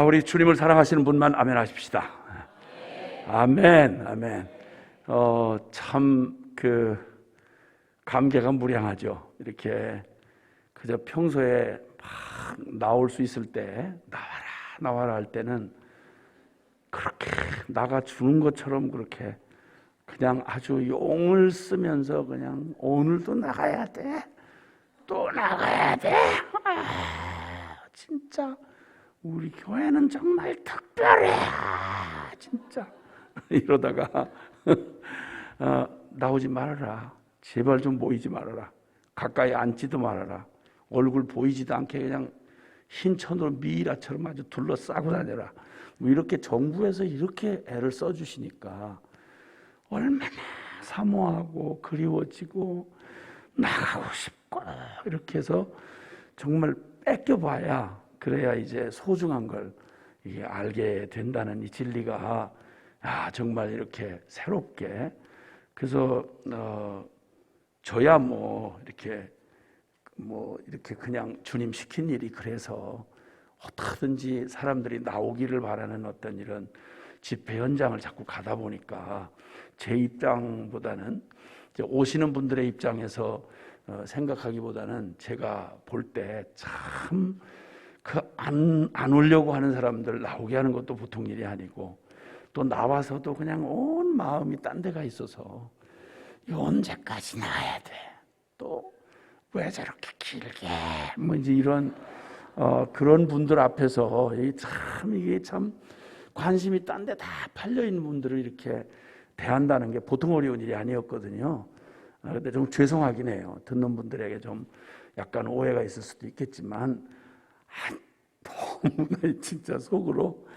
우리 주님을 사랑하시는 분만 아멘 하십시다. 아멘, 아멘. 참 감개가 무량하죠. 이렇게 그저 평소에 막 나올 수 있을 때 나와라 할 때는 그렇게 나가 주는 것처럼 그렇게 그냥 아주 용을 쓰면서 그냥 오늘도 나가야 돼, 또 나가야 돼. 진짜 우리 교회는 정말 특별해. 진짜 이러다가 나오지 말아라. 제발 좀 모이지 말아라. 가까이 앉지도 말아라. 얼굴 보이지도 않게 그냥 흰 천으로 미이라처럼 아주 둘러싸고 다녀라. 뭐 이렇게 정부에서 이렇게 애를 써주시니까 얼마나 사모하고 그리워지고 나가고 싶고 이렇게 해서 정말 뺏겨봐야 그래야 이제 소중한 걸 이게 알게 된다는 이 진리가 정말 이렇게 새롭게 그래서 저야 뭐 이렇게 그냥 주님 시킨 일이 그래서 어떻게든지 사람들이 나오기를 바라는 어떤 이런 집회 현장을 자꾸 가다 보니까 제 입장보다는 이제 오시는 분들의 입장에서 생각하기보다는 제가 볼 때 참 안 오려고 하는 사람들 나오게 하는 것도 보통 일이 아니고 또 나와서도 그냥 온 마음이 딴 데가 있어서 언제까지 나와야 돼? 또 왜 저렇게 길게? 뭐 이제 이런 그런 분들 앞에서 이게 참 관심이 딴 데 다 팔려 있는 분들을 이렇게 대한다는 게 보통 어려운 일이 아니었거든요. 근데 좀 죄송하긴 해요. 듣는 분들에게 좀 약간 오해가 있을 수도 있겠지만 너무나 진짜 속으로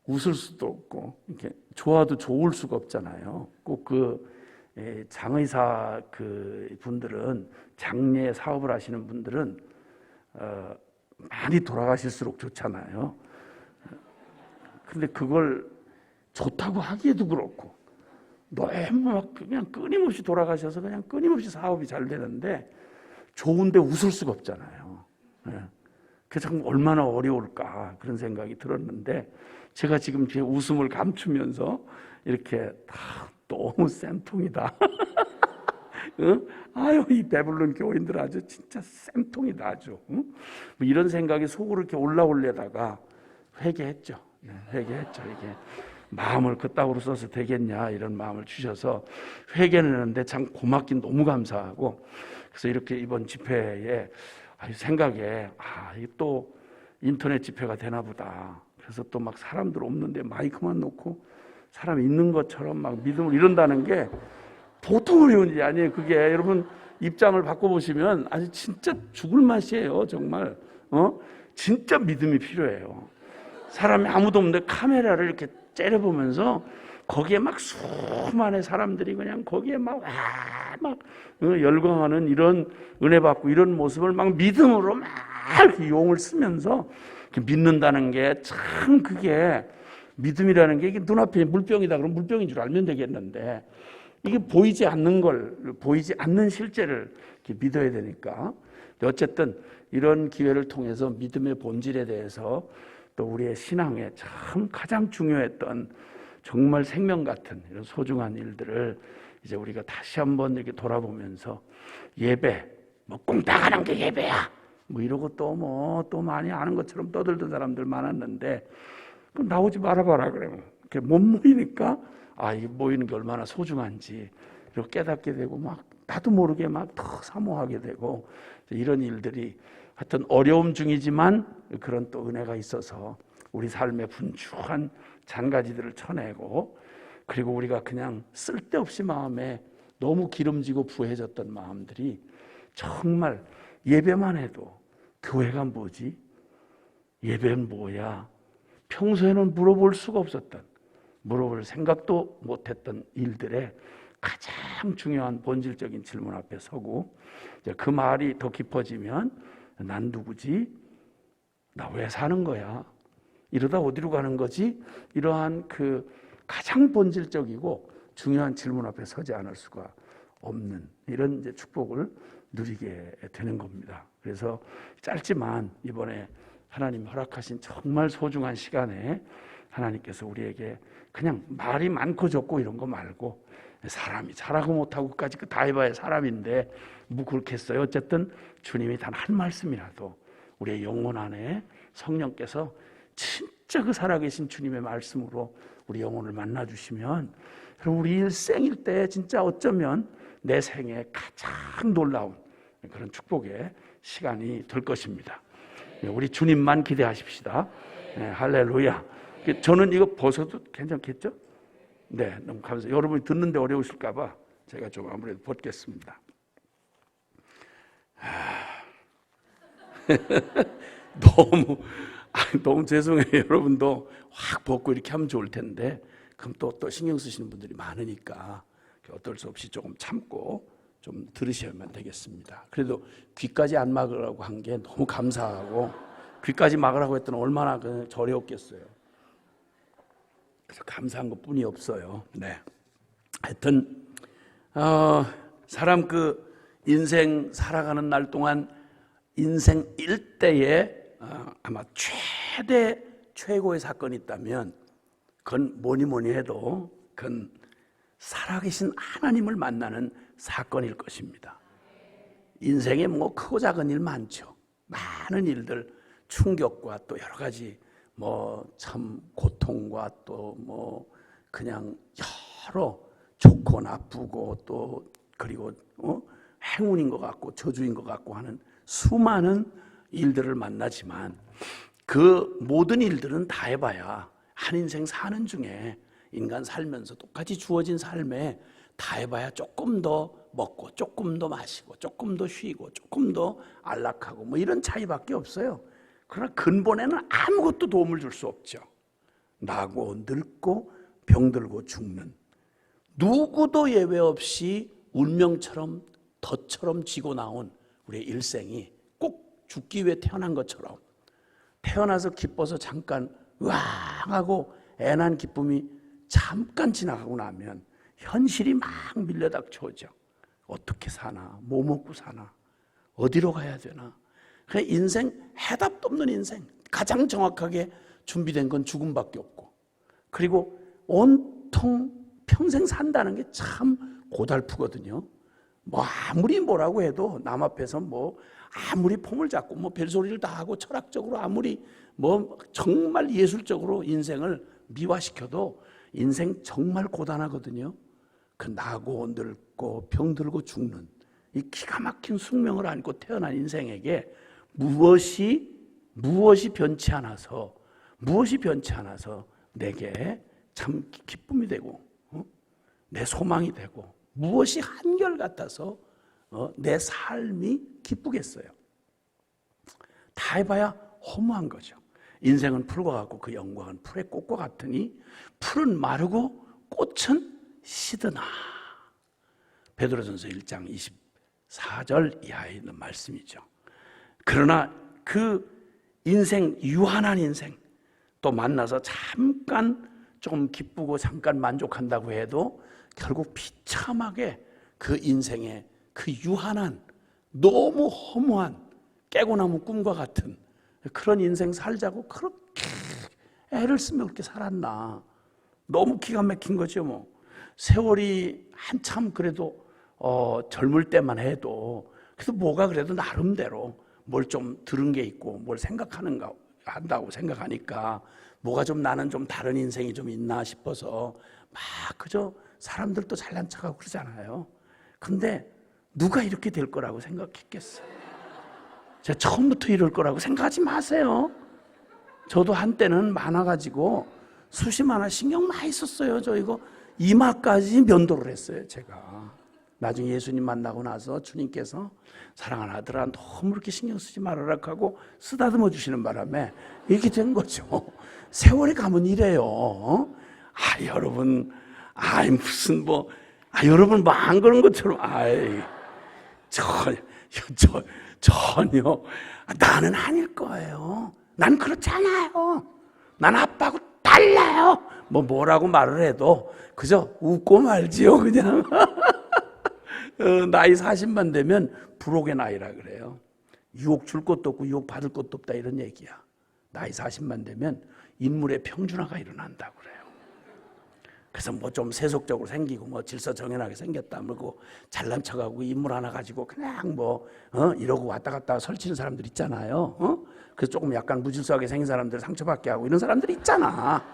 웃을 수도 없고 이렇게 좋아도 좋을 수가 없잖아요. 꼭 장의사 분들은 장례 사업을 하시는 분들은 많이 돌아가실수록 좋잖아요. 근데 그걸 좋다고 하기에도 그렇고 너무 막 그냥 끊임없이 돌아가셔서 그냥 끊임없이 사업이 잘 되는데 좋은데 웃을 수가 없잖아요. 그게 참 얼마나 어려울까 그런 생각이 들었는데 제가 지금 제 웃음을 감추면서 이렇게 너무 쌤통이다. 이 베블론 교인들 아주 진짜 쌤통이다 아주. 뭐 이런 생각이 속으로 이렇게 올라오려다가 회개했죠. 회개했죠. 이게 마음을 그따구로 써서 되겠냐 이런 마음을 주셔서 회개를 했는데 참 고맙긴 너무 감사하고 그래서 이렇게 이번 집회에 생각에 이게 또 인터넷 집회가 되나 보다. 그래서 또 막 사람들 없는데 마이크만 놓고 사람 있는 것처럼 막 믿음을 이룬다는 게 보통 어려운 일이 아니에요. 그게 여러분 입장을 바꿔보시면 아주 진짜 죽을 맛이에요. 정말 진짜 믿음이 필요해요. 사람이 아무도 없는데 카메라를 이렇게 째려보면서 거기에 막 수많은 사람들이 그냥 거기에 막 열광하는 이런 은혜 받고 이런 모습을 막 믿음으로 막 용을 쓰면서 믿는다는 게 참 그게 믿음이라는 게 이게 눈앞에 물병이다 그러면 물병인 줄 알면 되겠는데 이게 보이지 않는 걸 보이지 않는 실제를 이렇게 믿어야 되니까 어쨌든 이런 기회를 통해서 믿음의 본질에 대해서 또 우리의 신앙에 참 가장 중요했던 정말 생명 같은 이런 소중한 일들을 이제 우리가 다시 한번 이렇게 돌아보면서 예배 꼭 나가는 게 예배야 뭐 이러고 또 많이 아는 것처럼 떠들던 사람들 많았는데 그럼 나오지 말아봐라 그러면 이렇게 못 모이니까 이 모이는 게 얼마나 소중한지 이렇게 깨닫게 되고 막 나도 모르게 막 더 사모하게 되고 이런 일들이 하여튼 어려움 중이지만 그런 또 은혜가 있어서 우리 삶의 분주한 잔가지들을 쳐내고 그리고 우리가 그냥 쓸데없이 마음에 너무 기름지고 부해졌던 마음들이 정말 예배만 해도 교회가 뭐지? 예배는 뭐야? 평소에는 물어볼 수가 없었던 물어볼 생각도 못했던 일들에 가장 중요한 본질적인 질문 앞에 서고 그 말이 더 깊어지면 난 누구지? 나 왜 사는 거야? 이러다 어디로 가는 거지? 이러한 가장 본질적이고 중요한 질문 앞에 서지 않을 수가 없는 이런 이제 축복을 누리게 되는 겁니다. 그래서 짧지만 이번에 하나님 허락하신 정말 소중한 시간에 하나님께서 우리에게 그냥 말이 많고 적고 이런 거 말고, 사람이 잘하고 못하고까지 다 해봐야 사람인데 뭐 그렇겠어요. 어쨌든 주님이 단 한 말씀이라도 우리의 영혼 안에 성령께서 진짜 그 살아계신 주님의 말씀으로 우리 영혼을 만나주시면, 우리 일생일 때 진짜 어쩌면 내 생에 가장 놀라운 그런 축복의 시간이 될 것입니다. 우리 주님만 기대하십시다. 네, 할렐루야. 저는 이거 벗어도 괜찮겠죠? 네, 너무 감사해요. 여러분이 듣는데 어려우실까 봐 제가 좀 아무래도 벗겠습니다. 너무 죄송해요. 여러분도 확 벗고 이렇게 하면 좋을 텐데, 그럼 또 신경 쓰시는 분들이 많으니까 어쩔 수 없이 조금 참고 좀 들으시면 되겠습니다. 그래도 귀까지 안 막으라고 한 게 너무 감사하고, 귀까지 막으라고 했더니 얼마나 저려웠겠어요. 그래서 감사한 것뿐이 없어요. 네. 하여튼 사람 그 인생 살아가는 날 동안 인생 일대에 아마 최고의 사건이 있다면 그건 뭐니 해도 그건 살아계신 하나님을 만나는 사건일 것입니다. 인생에 뭐 크고 작은 일 많죠. 많은 일들, 충격과 또 여러 가지 뭐 참 고통과 또 뭐 그냥 여러 좋고 나쁘고 또 그리고 행운인 것 같고 저주인 것 같고 하는 수많은 일들을 만나지만, 그 모든 일들은 다 해봐야 한 인생 사는 중에 인간 살면서 똑같이 주어진 삶에 다 해봐야 조금 더 먹고 조금 더 마시고 조금 더 쉬고 조금 더 안락하고 뭐 이런 차이밖에 없어요. 그러나 근본에는 아무것도 도움을 줄 수 없죠. 나고 늙고 병들고 죽는, 누구도 예외 없이 운명처럼 덫처럼 지고 나온 우리의 일생이 꼭 죽기 위해 태어난 것처럼, 태어나서 기뻐서 잠깐 으앙 하고 애난 기쁨이 잠깐 지나가고 나면 현실이 막 밀려닥쳐오죠. 어떻게 사나, 뭐 먹고 사나, 어디로 가야 되나. 그냥 인생, 해답도 없는 인생. 가장 정확하게 준비된 건 죽음밖에 없고, 그리고 온통 평생 산다는 게 참 고달프거든요. 뭐 아무리 뭐라고 해도 남 앞에서 뭐 아무리 폼을 잡고 뭐 별소리를 다 하고 철학적으로 아무리 뭐 정말 예술적으로 인생을 미화시켜도 인생 정말 고단하거든요. 그 나고 늙고 병들고 죽는 이 기가 막힌 숙명을 안고 태어난 인생에게 무엇이 변치 않아서 내게 참 기쁨이 되고 내 소망이 되고 무엇이 한결같아서 내 삶이 기쁘겠어요. 다 해봐야 허무한 거죠. 인생은 풀과 같고 그 영광은 풀의 꽃과 같으니 풀은 마르고 꽃은 시드나. 베드로전서 1장 24절 이하에 있는 말씀이죠. 그러나 그 인생, 유한한 인생, 또 만나서 잠깐 좀 기쁘고 잠깐 만족한다고 해도 결국 비참하게 그 인생의 그 유한한 너무 허무한 깨고나무 꿈과 같은 그런 인생 살자고 그렇게 애를 쓰며 그렇게 살았나. 너무 기가 막힌 거죠. 뭐 세월이 한참 그래도 젊을 때만 해도 그래도 뭐가 그래도 나름대로 뭘 좀 들은 게 있고 뭘 생각하는가 한다고 생각하니까 뭐가 좀 나는 좀 다른 인생이 좀 있나 싶어서 막 그저 사람들도 잘난 척하고 그러잖아요. 근데 누가 이렇게 될 거라고 생각했겠어요? 제가 처음부터 이럴 거라고 생각하지 마세요. 저도 한때는 많아가지고 숱이 많아 신경 많이 썼어요. 저 이거 이마까지 면도를 했어요. 제가 나중에 예수님 만나고 나서 주님께서 사랑하는 아들아 너무 그렇게 신경 쓰지 말아라 하고 쓰다듬어 주시는 바람에 이렇게 된 거죠. 세월이 가면 이래요. 여러분 무슨 여러분 뭐 안 그런 것처럼 전혀 나는 아닐 거예요. 난 그렇지 않아요. 난 아빠하고 달라요. 뭐라고 말을 해도 그저 웃고 말지요. 그냥 나이 40만 되면 불혹의 나이라 그래요. 유혹 줄 것도 없고 유혹 받을 것도 없다 이런 얘기야. 나이 40만 되면 인물의 평준화가 일어난다고 그래요. 그래서 뭐 좀 세속적으로 생기고 뭐 질서정연하게 생겼다 그러고 잘난 척하고 인물 하나 가지고 그냥 뭐 이러고 왔다 갔다 설치는 사람들 있잖아요. 그래서 조금 약간 무질서하게 생긴 사람들 상처받게 하고 이런 사람들 있잖아.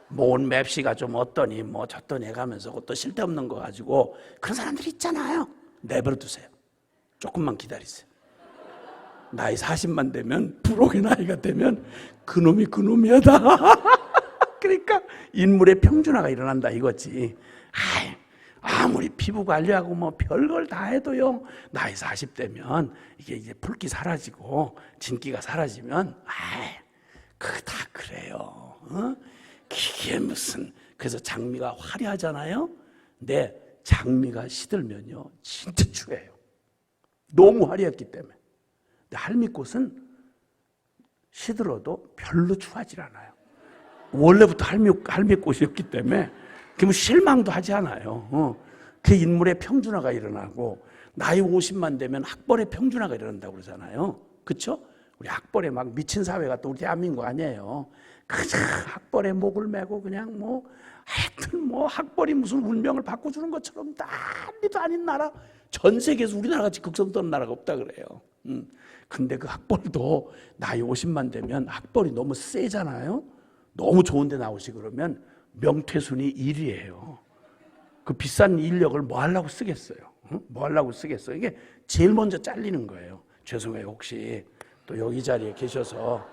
뭐 온 맵시가 좀 어떠니 뭐 저떠니 해가면서 또 쓸데없는 거 가지고 그런 사람들 있잖아요. 내버려 두세요. 조금만 기다리세요. 나이 40만 되면 부록의 나이가 되면 그놈이 그놈이야다. 그러니까 인물의 평준화가 일어난다 이거지. 아무리 피부 관리하고 뭐 별걸 다 해도요, 나이 40대면 이게 이제 붉기 사라지고 진기가 사라지면 그거 다 그래요. 이게 무슨, 그래서 장미가 화려하잖아요. 근데 장미가 시들면요 진짜 추해요. 너무 화려했기 때문에. 근데 할미꽃은 시들어도 별로 추하지 않아요. 원래부터 할미꽃이었기 때문에 그러면 실망도 하지 않아요. 그 인물의 평준화가 일어나고 나이 50만 되면 학벌의 평준화가 일어난다고 그러잖아요. 그렇죠? 우리 학벌에 막 미친 사회가 또 우리 대한민국 아니에요. 그냥 학벌에 목을 메고 그냥 뭐 하여튼 뭐 학벌이 무슨 운명을 바꿔주는 것처럼 난리도 아닌 나라, 전 세계에서 우리나라 같이 극성스러운 나라가 없다 그래요. 근데 그 학벌도 나이 50만 되면 학벌이 너무 세잖아요. 너무 좋은 데 나오시 그러면 명퇴순위 1위예요. 그 비싼 인력을 뭐 하려고 쓰겠어요? 뭐 하려고 쓰겠어요? 이게 제일 먼저 잘리는 거예요. 죄송해요. 혹시 또 여기 자리에 계셔서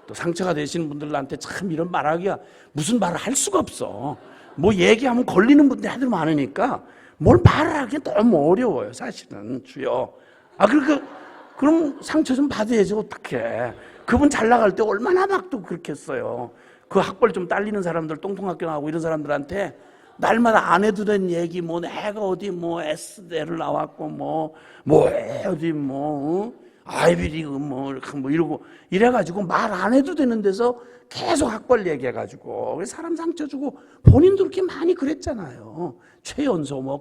또 상처가 되시는 분들한테 참 이런 말하기가 무슨 말을 할 수가 없어. 뭐 얘기하면 걸리는 분들이 하도 많으니까 뭘 말을 하기 너무 어려워요. 사실은 주여. 그럼 상처 좀 받아야지 어떡해. 그분 잘 나갈 때 얼마나 막 또 그렇게 했어요. 그 학벌 좀 딸리는 사람들, 똥통학교 나오고 이런 사람들한테 날마다 안 해도 된 얘기, 뭐 내가 어디 뭐 S대를 나왔고 뭐 어디 아이비리그 뭐 이러고 이래가지고 말 안 해도 되는 데서 계속 학벌 얘기해가지고 사람 상처 주고 본인도 그렇게 많이 그랬잖아요. 최연소 뭐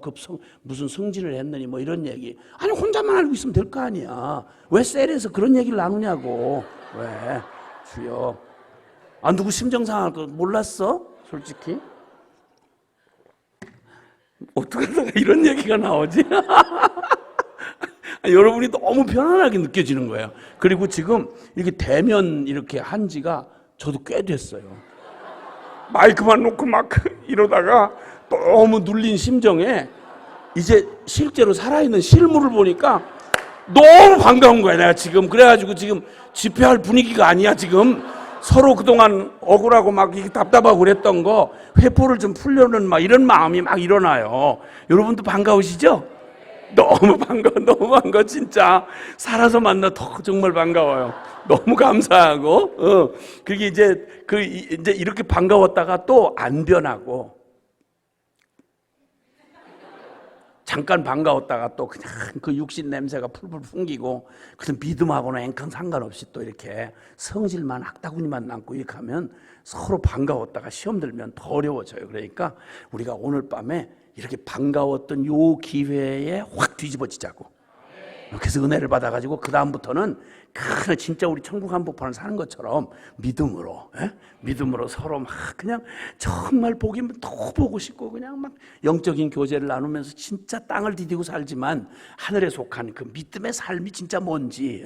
무슨 승진을 했느니 뭐 이런 얘기. 아니 혼자만 알고 있으면 될 거 아니야. 왜 셀에서 그런 얘기를 나누냐고. 왜 주여. 누구 심정 상할 거 몰랐어? 솔직히 어떻게 하다가 이런 얘기가 나오지? 여러분이 너무 편안하게 느껴지는 거예요. 그리고 지금 이렇게 대면 이렇게 한 지가 저도 꽤 됐어요. 마이크만 놓고 막 이러다가 너무 눌린 심정에 이제 실제로 살아있는 실물을 보니까 너무 반가운 거야 내가 지금. 그래가지고 지금 집회할 분위기가 아니야 지금. 서로 그동안 억울하고 막 답답하고 그랬던 거 회포를 좀 풀려는 막 이런 마음이 막 일어나요. 여러분도 반가우시죠? 너무 반가워 진짜. 살아서 만나 더 정말 반가워요. 너무 감사하고. 그게 이제 이렇게 반가웠다가 또 안 변하고, 잠깐 반가웠다가 또 그냥 그 육신 냄새가 풀풀 풍기고, 그래서 믿음하고는 앵캉 상관없이 또 이렇게 성질만 악다구니만 남고 이렇게 하면 서로 반가웠다가 시험 들면 더 어려워져요. 그러니까 우리가 오늘 밤에 이렇게 반가웠던 요 기회에 확 뒤집어지자고. 그래서 은혜를 받아가지고 그 다음부터는 진짜 우리 천국 한복판을 사는 것처럼 믿음으로 서로 막 그냥 정말 보기만 더 보고 싶고 그냥 막 영적인 교제를 나누면서 진짜 땅을 디디고 살지만 하늘에 속한 그 믿음의 삶이 진짜 뭔지,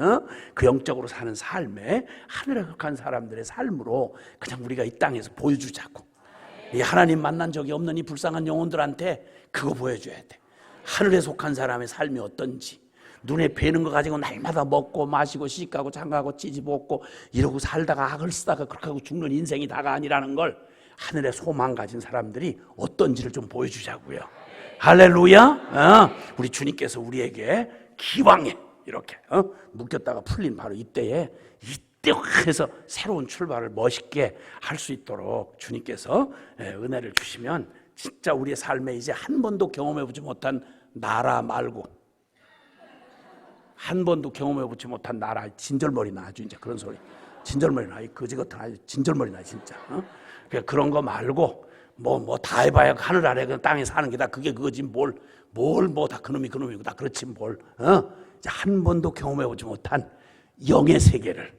그 영적으로 사는 삶에 하늘에 속한 사람들의 삶으로 그냥 우리가 이 땅에서 보여주자고. 이 하나님 만난 적이 없는 이 불쌍한 영혼들한테 그거 보여줘야 돼. 하늘에 속한 사람의 삶이 어떤지. 눈에 뵈는 거 가지고 날마다 먹고 마시고 시집가고 장가가고 찌집어먹고 이러고 살다가 악을 쓰다가 그렇게 하고 죽는 인생이 다가 아니라는 걸 하늘의 소망 가진 사람들이 어떤지를 좀 보여주자고요. 할렐루야. 우리 주님께서 우리에게 기왕에 이렇게 묶였다가 풀린 바로 이때 해서 새로운 출발을 멋있게 할 수 있도록 주님께서 은혜를 주시면 진짜 우리의 삶에 이제 한 번도 경험해보지 못한 나라 말고, 한 번도 경험해보지 못한 나라, 진절머리 나. 아주 이제 그런 소리, 진절머리 나. 이 거지 같은 아주 진절머리 나 진짜. 그런 거 말고 뭐 다 해봐야 하늘 아래 그 땅에 사는 게 다 그거지 뭘 다 그놈이고 다 그렇지 뭘. 이제 한 번도 경험해보지 못한 영의 세계를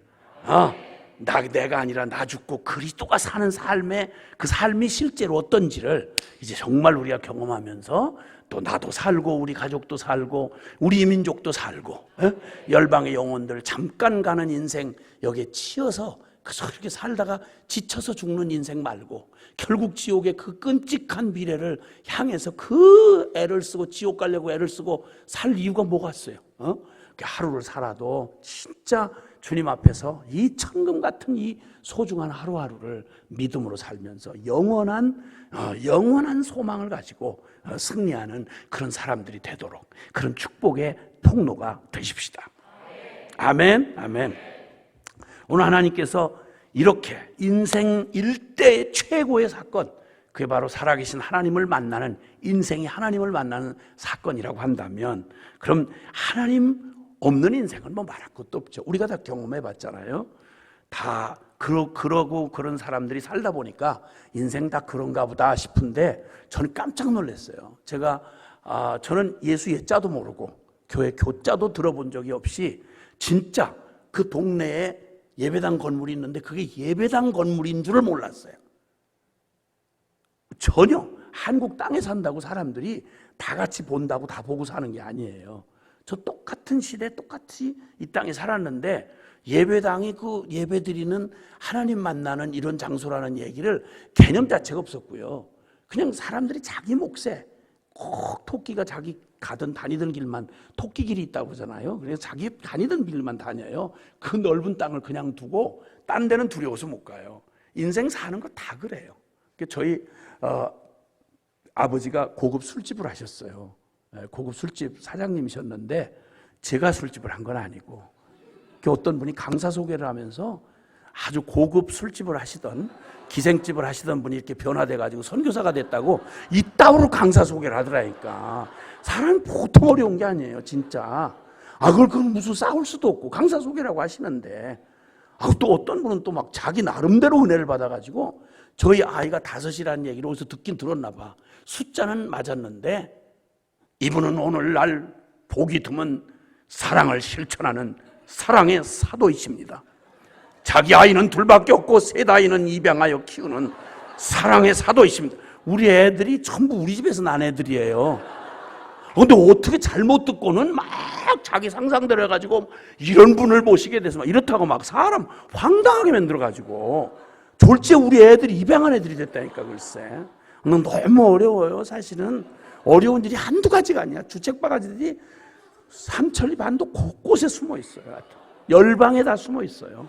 내가 아니라 나 죽고 그리스도가 사는 삶의 그 삶이 실제로 어떤지를 이제 정말 우리가 경험하면서 또 나도 살고 우리 가족도 살고 우리 민족도 살고 열방의 영혼들 잠깐 가는 인생 여기에 치여서 그렇게 살다가 지쳐서 죽는 인생 말고 결국 지옥의 그 끔찍한 미래를 향해서 그 애를 쓰고 지옥 가려고 애를 쓰고 살 이유가 뭐가 있어요? 하루를 살아도 진짜 주님 앞에서 이 천금 같은 이 소중한 하루하루를 믿음으로 살면서 영원한 소망을 가지고 승리하는 그런 사람들이 되도록 그런 축복의 통로가 되십시다. 아멘, 아멘. 오늘 하나님께서 이렇게 인생 일대의 최고의 사건, 그게 바로 살아계신 하나님을 만나는, 인생이 하나님을 만나는 사건이라고 한다면, 그럼 하나님 없는 인생은 뭐 말할 것도 없죠. 우리가 다 경험해 봤잖아요. 다 그러고 그런 사람들이 살다 보니까 인생 다 그런가 보다 싶은데 저는 깜짝 놀랐어요. 저는 예수 예자도 모르고 교회 교자도 들어본 적이 없이 진짜 그 동네에 예배당 건물이 있는데 그게 예배당 건물인 줄을 몰랐어요. 전혀 한국 땅에 산다고 사람들이 다 같이 본다고 다 보고 사는 게 아니에요. 저 똑같은 시대 똑같이 이 땅에 살았는데 예배당이 그 예배드리는 하나님 만나는 이런 장소라는 얘기를 개념 자체가 없었고요. 그냥 사람들이 자기 몫에 꼭 토끼가 자기 가던 다니던 길만 토끼길이 있다고 그러잖아요. 그래서 자기 다니던 길만 다녀요. 그 넓은 땅을 그냥 두고 딴 데는 두려워서 못 가요. 인생 사는 거 다 그래요. 저희 아버지가 고급 술집을 하셨어요. 고급 술집 사장님이셨는데 제가 술집을 한 건 아니고 어떤 분이 강사 소개를 하면서 아주 고급 술집을 하시던 기생집을 하시던 분이 이렇게 변화돼가지고 선교사가 됐다고 이따위로 강사 소개를 하더라니까. 사람이 보통 어려운 게 아니에요 진짜. 그걸 무슨 싸울 수도 없고 강사 소개라고 하시는데 또 어떤 분은 또 막 자기 나름대로 은혜를 받아가지고 저희 아이가 5이라는 얘기를 어디서 듣긴 들었나 봐. 숫자는 맞았는데 이분은 오늘날 복이 드문 사랑을 실천하는 사랑의 사도이십니다. 자기 아이는 2밖에 없고 셋 아이는 입양하여 키우는 사랑의 사도이십니다. 우리 애들이 전부 우리 집에서 난 애들이에요. 근데 어떻게 잘못 듣고는 막 자기 상상대로 해가지고 이런 분을 모시게 돼서 막 이렇다고 막 사람 황당하게 만들어가지고 졸지에 우리 애들이 입양한 애들이 됐다니까. 글쎄 너무 어려워요. 사실은 어려운 일이 한두 가지가 아니야. 주책바가지들이 삼천리 반도 곳곳에 숨어 있어요. 열방에 다 숨어 있어요.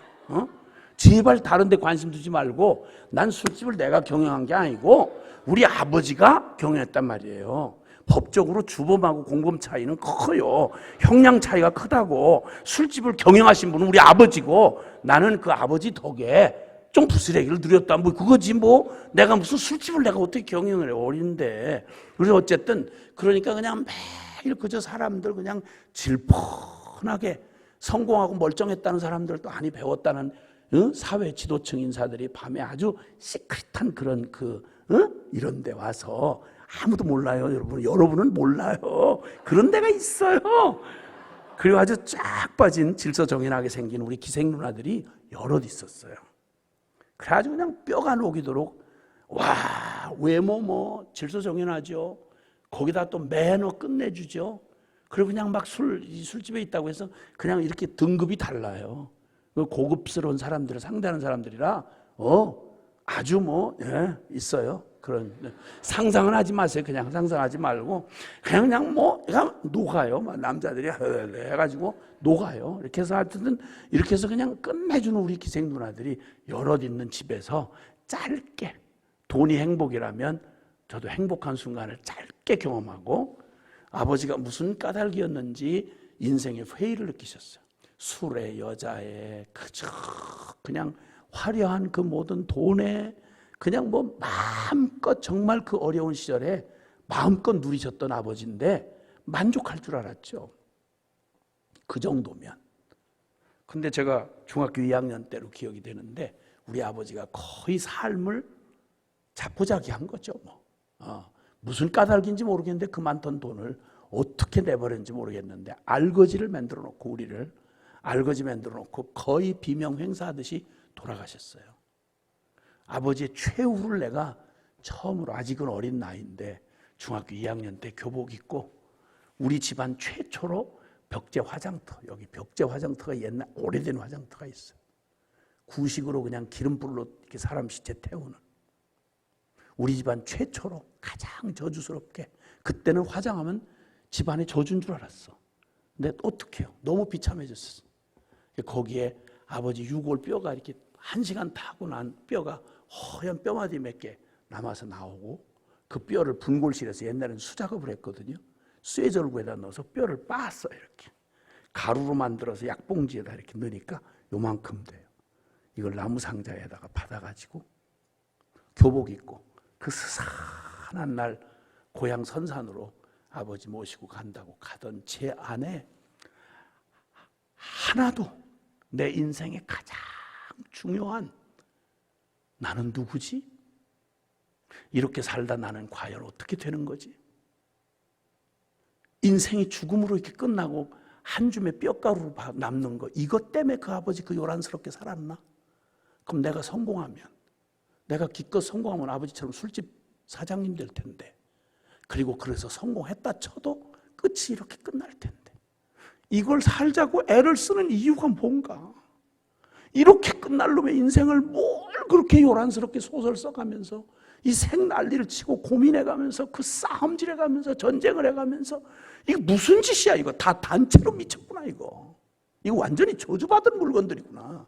제발 다른 데 관심 두지 말고 난 술집을 내가 경영한 게 아니고 우리 아버지가 경영했단 말이에요. 법적으로 주범하고 공범 차이는 커요. 형량 차이가 크다고. 술집을 경영하신 분은 우리 아버지고 나는 그 아버지 덕에 좀 부스레기를 누렸다. 뭐 그거지 뭐. 내가 무슨 술집을 내가 어떻게 경영을 해. 어린데. 그래서 어쨌든 그러니까 그냥 매일 그저 사람들 그냥 질펀하게 성공하고 멀쩡했다는 사람들도 많이 배웠다는 사회 지도층 인사들이 밤에 아주 시크릿한 그런 이런 데 와서 아무도 몰라요. 여러분은 몰라요. 그런 데가 있어요. 그리고 아주 쫙 빠진 질서정연하게 생긴 우리 기생 누나들이 여럿 있었어요. 그래가지고 그냥 뼈가 녹이도록 외모 질서정연하죠. 거기다 또 매너 끝내주죠. 그리고 그냥 막 술집에 있다고 해서 그냥 이렇게 등급이 달라요. 고급스러운 사람들을 상대하는 사람들이라 아주 있어요. 그런 상상은 하지 마세요. 그냥 상상하지 말고 그냥 녹아요. 남자들이 해가지고 녹아요. 이렇게 해서 하여튼 이렇게 해서 그냥 끝내주는 우리 기생 누나들이 여럿 있는 집에서 짧게 돈이 행복이라면 저도 행복한 순간을 짧게 경험하고 아버지가 무슨 까닭이었는지 인생의 회의를 느끼셨어요. 술에 여자에 그냥 화려한 그 모든 돈에 그냥 마음껏 정말 그 어려운 시절에 마음껏 누리셨던 아버지인데 만족할 줄 알았죠. 그 정도면. 근데 제가 중학교 2학년 때로 기억이 되는데 우리 아버지가 거의 삶을 자포자기한 거죠. 무슨 까닭인지 모르겠는데 그 많던 돈을 어떻게 내버렸는지 모르겠는데 알거지를 만들어 놓고 우리를 알거지 만들어 놓고 거의 비명 행사하듯이 돌아가셨어요. 아버지의 최후를 내가 처음으로, 아직은 어린 나이인데 중학교 2학년 때 교복 입고 우리 집안 최초로 벽제 화장터, 여기 벽제 화장터가 옛날 오래된 화장터가 있어요. 구식으로 그냥 기름불로 이렇게 사람 시체 태우는, 우리 집안 최초로 가장 저주스럽게, 그때는 화장하면 집안에 저주인 줄 알았어. 근데 어떡해요? 너무 비참해졌어. 거기에 아버지 유골 뼈가 이렇게 1시간 타고 난 뼈가 허연 뼈마디 몇 개 남아서 나오고, 그 뼈를 분골실에서 옛날에는 수작업을 했거든요. 쇠절구에다 넣어서 뼈를 빻았어요. 이렇게 가루로 만들어서 약봉지에다 이렇게 넣으니까 요만큼 돼요. 이걸 나무 상자에다가 받아가지고 교복 입고 그 스산한 날 고향 선산으로 아버지 모시고 간다고 가던 제 안에 하나도 내 인생의 가장 중요한 나는 누구지? 이렇게 살다 나는 과연 어떻게 되는 거지? 인생이 죽음으로 이렇게 끝나고 한 줌의 뼈가루로 남는 거, 이것 때문에 그 아버지 그 요란스럽게 살았나? 그럼 내가 성공하면, 내가 기껏 성공하면 아버지처럼 술집 사장님 될 텐데, 그리고 그래서 성공했다 쳐도 끝이 이렇게 끝날 텐데, 이걸 살자고 애를 쓰는 이유가 뭔가? 이렇게 끝날 놈의 인생을 뭘 그렇게 요란스럽게 소설 써가면서 이 생난리를 치고 고민해가면서 그 싸움질해가면서 전쟁을 해가면서, 이게 무슨 짓이야? 이거 다 단체로 미쳤구나. 이거 완전히 저주받은 물건들이구나.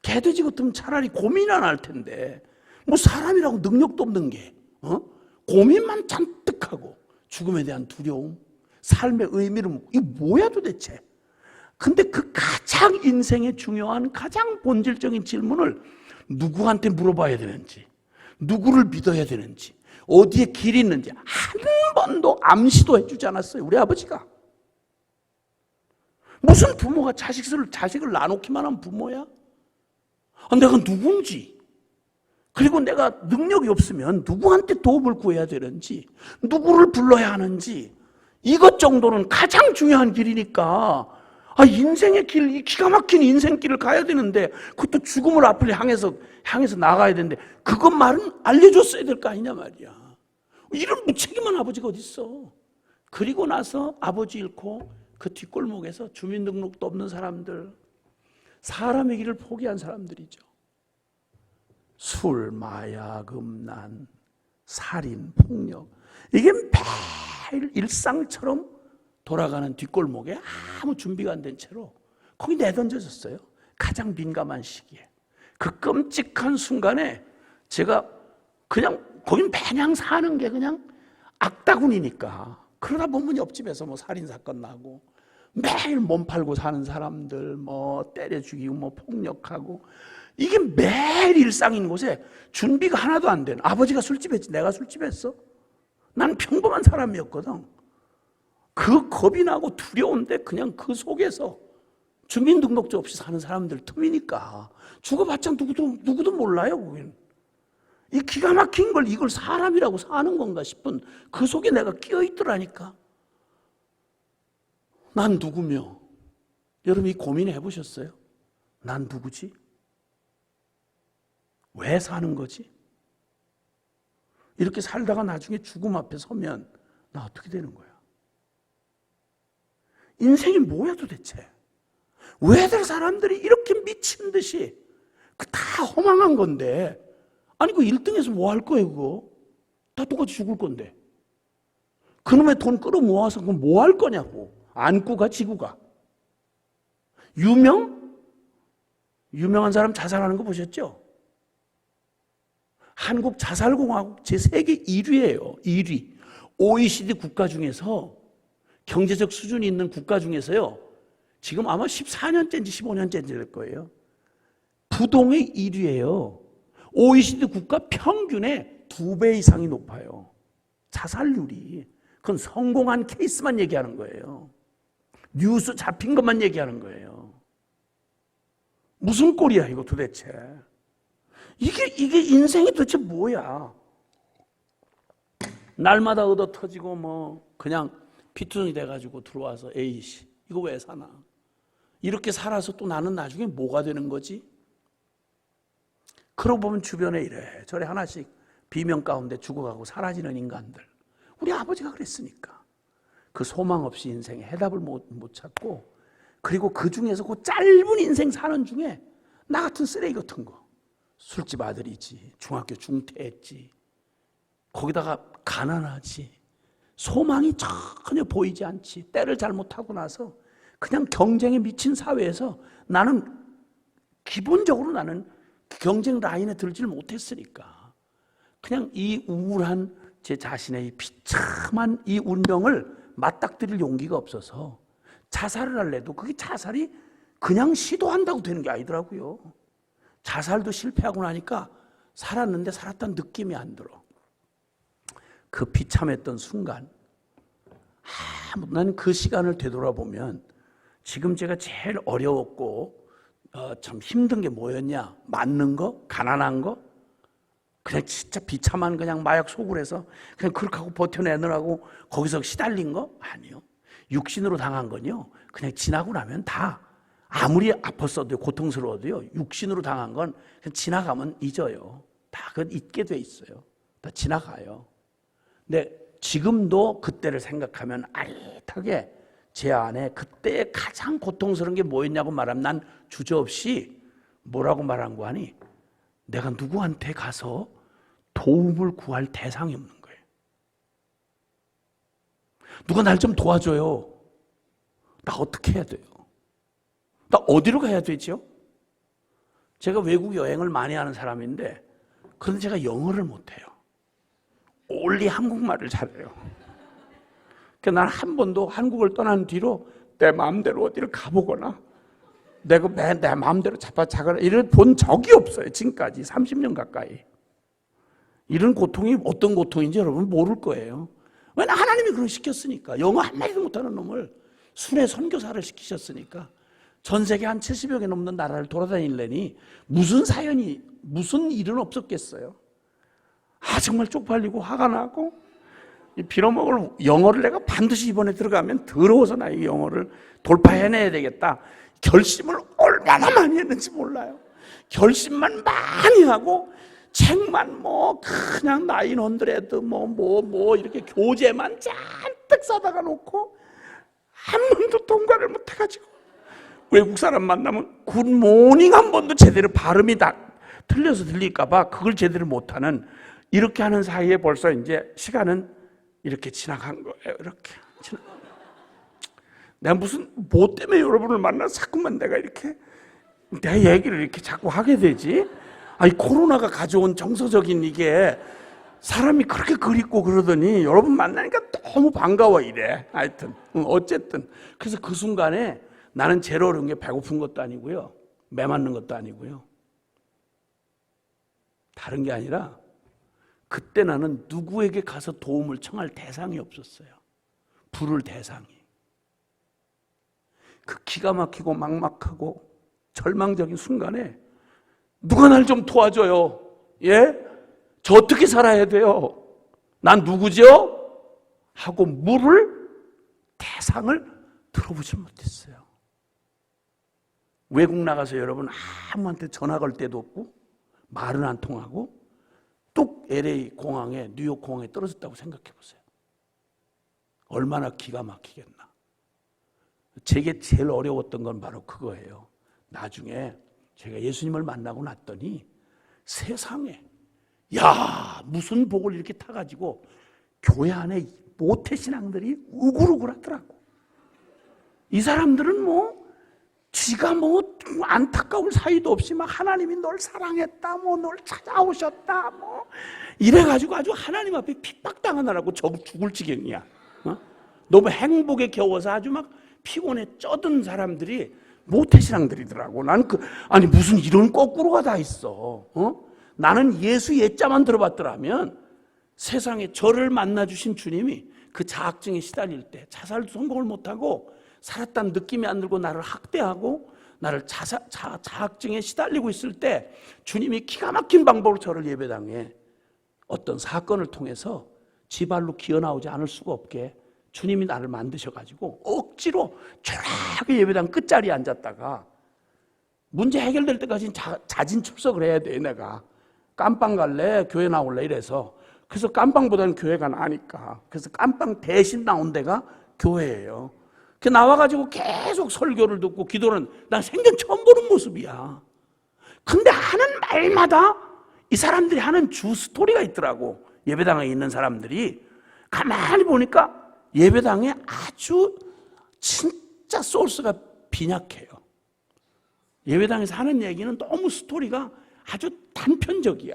개돼지 같으면 차라리 고민 안 할 텐데, 뭐 사람이라고 능력도 없는 게 고민만 잔뜩 하고, 죽음에 대한 두려움, 삶의 의미를 묻고, 이게 뭐야 도대체? 근데 그 가장 인생의 중요한 가장 본질적인 질문을 누구한테 물어봐야 되는지, 누구를 믿어야 되는지, 어디에 길이 있는지 한 번도 암시도 해주지 않았어요. 우리 아버지가. 무슨 부모가 자식을 나놓기만 한 부모야? 내가 누군지, 그리고 내가 능력이 없으면 누구한테 도움을 구해야 되는지, 누구를 불러야 하는지, 이것 정도는 가장 중요한 길이니까, 인생의 길, 이 기가 막힌 인생길을 가야 되는데, 그것도 죽음을 앞을 향해서 나가야 되는데, 그것만은 알려줬어야 될 거 아니냐 말이야. 이런 무책임한 아버지가 어딨어. 그리고 나서 아버지 잃고 그 뒷골목에서 주민등록도 없는 사람들, 사람의 길을 포기한 사람들이죠. 술, 마약, 음란, 살인, 폭력, 이게 매일 일상처럼 돌아가는 뒷골목에 아무 준비가 안 된 채로 거기 내던져졌어요. 가장 민감한 시기에. 그 끔찍한 순간에 제가 그냥 거긴 매냥 사는 게 그냥 악다군이니까, 그러다 보면 옆집에서 뭐 살인사건 나고 매일 몸 팔고 사는 사람들 뭐 때려 죽이고 뭐 폭력하고, 이게 매일 일상인 곳에 준비가 하나도 안 된, 아버지가 술집했지 내가 술집했어? 나는 평범한 사람이었거든. 그 겁이 나고 두려운데 그냥 그 속에서 주민등록증 없이 사는 사람들 틈이니까 죽어봤자 누구도 몰라요. 거긴. 이 기가 막힌 걸, 이걸 사람이라고 사는 건가 싶은 그 속에 내가 끼어 있더라니까. 난 누구며? 여러분 이 고민해 보셨어요? 난 누구지? 왜 사는 거지? 이렇게 살다가 나중에 죽음 앞에 서면 나 어떻게 되는 거야? 인생이 뭐야 도대체? 왜들 사람들이 이렇게 미친 듯이, 그 다 허망한 건데, 아니 그 1등에서 뭐 할 거예요 그거? 다 똑같이 죽을 건데. 그놈의 돈 끌어모아서 그건 뭐 할 거냐고. 안고 가 지고 가. 유명한 사람 자살하는 거 보셨죠? 한국 자살공화국 제 세계 1위예요. 1위. OECD 국가 중에서, 경제적 수준이 있는 국가 중에서요, 지금 아마 14년째인지 15년째인지 될 거예요. 부동의 1위예요. OECD 국가 평균의 2배 이상이 높아요. 자살률이. 그건 성공한 케이스만 얘기하는 거예요. 뉴스 잡힌 것만 얘기하는 거예요. 무슨 꼴이야 이거 도대체. 이게 인생이 도대체 뭐야. 날마다 얻어 터지고 뭐 그냥 피투성이 돼가지고 들어와서 에이씨 이거 왜 사나. 이렇게 살아서 또 나는 나중에 뭐가 되는 거지? 그러고 보면 주변에 이래저래 하나씩 비명 가운데 죽어가고 사라지는 인간들. 우리 아버지가 그랬으니까. 그 소망 없이 인생에 해답을 못 찾고, 그리고 그 중에서 그 짧은 인생 사는 중에 나 같은 쓰레기 같은 거, 술집 아들이지, 중학교 중퇴했지, 거기다가 가난하지, 소망이 전혀 보이지 않지, 때를 잘못하고 나서 그냥 경쟁에 미친 사회에서 나는 기본적으로 나는 경쟁 라인에 들지를 못했으니까 그냥 이 우울한 제 자신의 이 비참한 이 운명을 맞닥뜨릴 용기가 없어서 자살을 할래도 그게 자살이 그냥 시도한다고 되는 게 아니더라고요. 자살도 실패하고 나니까 살았는데 살았다는 느낌이 안 들어. 그 비참했던 순간, 나는 그 시간을 되돌아보면 지금 제가 제일 어려웠고 참 힘든 게 뭐였냐? 맞는 거? 가난한 거? 그냥 진짜 비참한 그냥 마약 소굴에서 그냥 그렇게 하고 버텨내느라고 거기서 시달린 거? 아니요. 육신으로 당한 건요, 그냥 지나고 나면 다 아무리 아팠어도 고통스러워도요, 육신으로 당한 건 그냥 지나가면 잊어요. 다 그건 잊게 돼 있어요. 다 지나가요. 근데 지금도 그때를 생각하면 아릿하게 제 안에 그때 가장 고통스러운 게 뭐였냐고 말하면 난 주저없이 뭐라고 말한 거 아니? 내가 누구한테 가서 도움을 구할 대상이 없는 거예요. 누가 날 좀 도와줘요. 나 어떻게 해야 돼요? 나 어디로 가야 되죠? 제가 외국 여행을 많이 하는 사람인데, 그런데 제가 영어를 못해요. 올리 한국말을 잘해요. 그러니까 난 한 번도 한국을 떠난 뒤로 내 마음대로 어디를 가보거나 내가 내 마음대로 잡아차거나 이런 본 적이 없어요. 지금까지 30년 가까이. 이런 고통이 어떤 고통인지 여러분 모를 거예요. 왜냐, 하나님이 그걸 시켰으니까. 영어 한마디도 못하는 놈을 순회 선교사를 시키셨으니까. 전 세계 한 70여 개 넘는 나라를 돌아다니려니 무슨 사연이, 무슨 일은 없었겠어요. 정말 쪽팔리고 화가 나고, 빌어먹을 영어를 내가 반드시 이번에 들어가면 더러워서 나 이 영어를 돌파해내야 되겠다. 결심을 얼마나 많이 했는지 몰라요. 결심만 많이 하고 책만 그냥 나인헌드레드 이렇게 교재만 잔뜩 사다가 놓고 한 번도 통과를 못 해가지고 외국 사람 만나면 굿모닝 한 번도 제대로 발음이 다 틀려서 들릴까봐 그걸 제대로 못하는, 이렇게 하는 사이에 벌써 이제 시간은 이렇게 지나간 거예요. 이렇게 내가 무슨 뭐 때문에 여러분을 만나서 자꾸만 내가 이렇게 내 얘기를 이렇게 자꾸 하게 되지? 코로나가 가져온 정서적인 이게 사람이 그렇게 그립고 그러더니 여러분 만나니까 너무 반가워 이래. 하여튼 어쨌든 그래서 그 순간에 나는 제일 어려운 게 배고픈 것도 아니고요, 매 맞는 것도 아니고요, 다른 게 아니라 그때 나는 누구에게 가서 도움을 청할 대상이 없었어요. 부를 대상이. 그 기가 막히고 막막하고 절망적인 순간에 누가 날 좀 도와줘요. 예? 저 어떻게 살아야 돼요? 난 누구죠? 하고 물을 대상을 들어보지 못했어요. 외국 나가서 여러분 아무한테 전화 걸 때도 없고 말은 안 통하고 뚝 LA 공항에, 뉴욕 공항에 떨어졌다고 생각해 보세요. 얼마나 기가 막히겠나. 제게 제일 어려웠던 건 바로 그거예요. 나중에 제가 예수님을 만나고 났더니 세상에 무슨 복을 이렇게 타가지고 교회 안에 모태신앙들이 우글우글하더라고. 이 사람들은 지가 안타까울 사이도 없이 하나님이 널 사랑했다, 널 찾아오셨다, 이래가지고 아주 하나님 앞에 핍박당하느라고 죽을 지경이야. 너무 행복에 겨워서 아주 피곤에 쩌든 사람들이 모태신앙들이더라고. 나는 무슨 이런 거꾸로가 다 있어. 나는 예수 예자만 들어봤더라면 세상에 저를 만나주신 주님이 그 자학증에 시달릴 때 자살도 성공을 못하고 살았다는 느낌이 안 들고 나를 학대하고 나를 자학증에 시달리고 있을 때 주님이 기가 막힌 방법으로 저를 예배당에 어떤 사건을 통해서 지발로 기어나오지 않을 수가 없게 주님이 나를 만드셔가지고 억지로 조용하게 예배당 끝자리에 앉았다가 문제 해결될 때까지는 자진 출석을 해야 돼. 내가 깜빵 갈래? 교회 나올래? 이래서. 그래서 깜빵보다는 교회가 나으니까. 그래서 깜빵 대신 나온 데가 교회예요. 그 나와가지고 계속 설교를 듣고 기도는 난 생전 처음 보는 모습이야. 근데 하는 말마다 이 사람들이 하는 주 스토리가 있더라고. 예배당에 있는 사람들이. 가만히 보니까 예배당에 아주 진짜 소스가 빈약해요. 예배당에서 하는 얘기는 너무 스토리가 아주 단편적이야.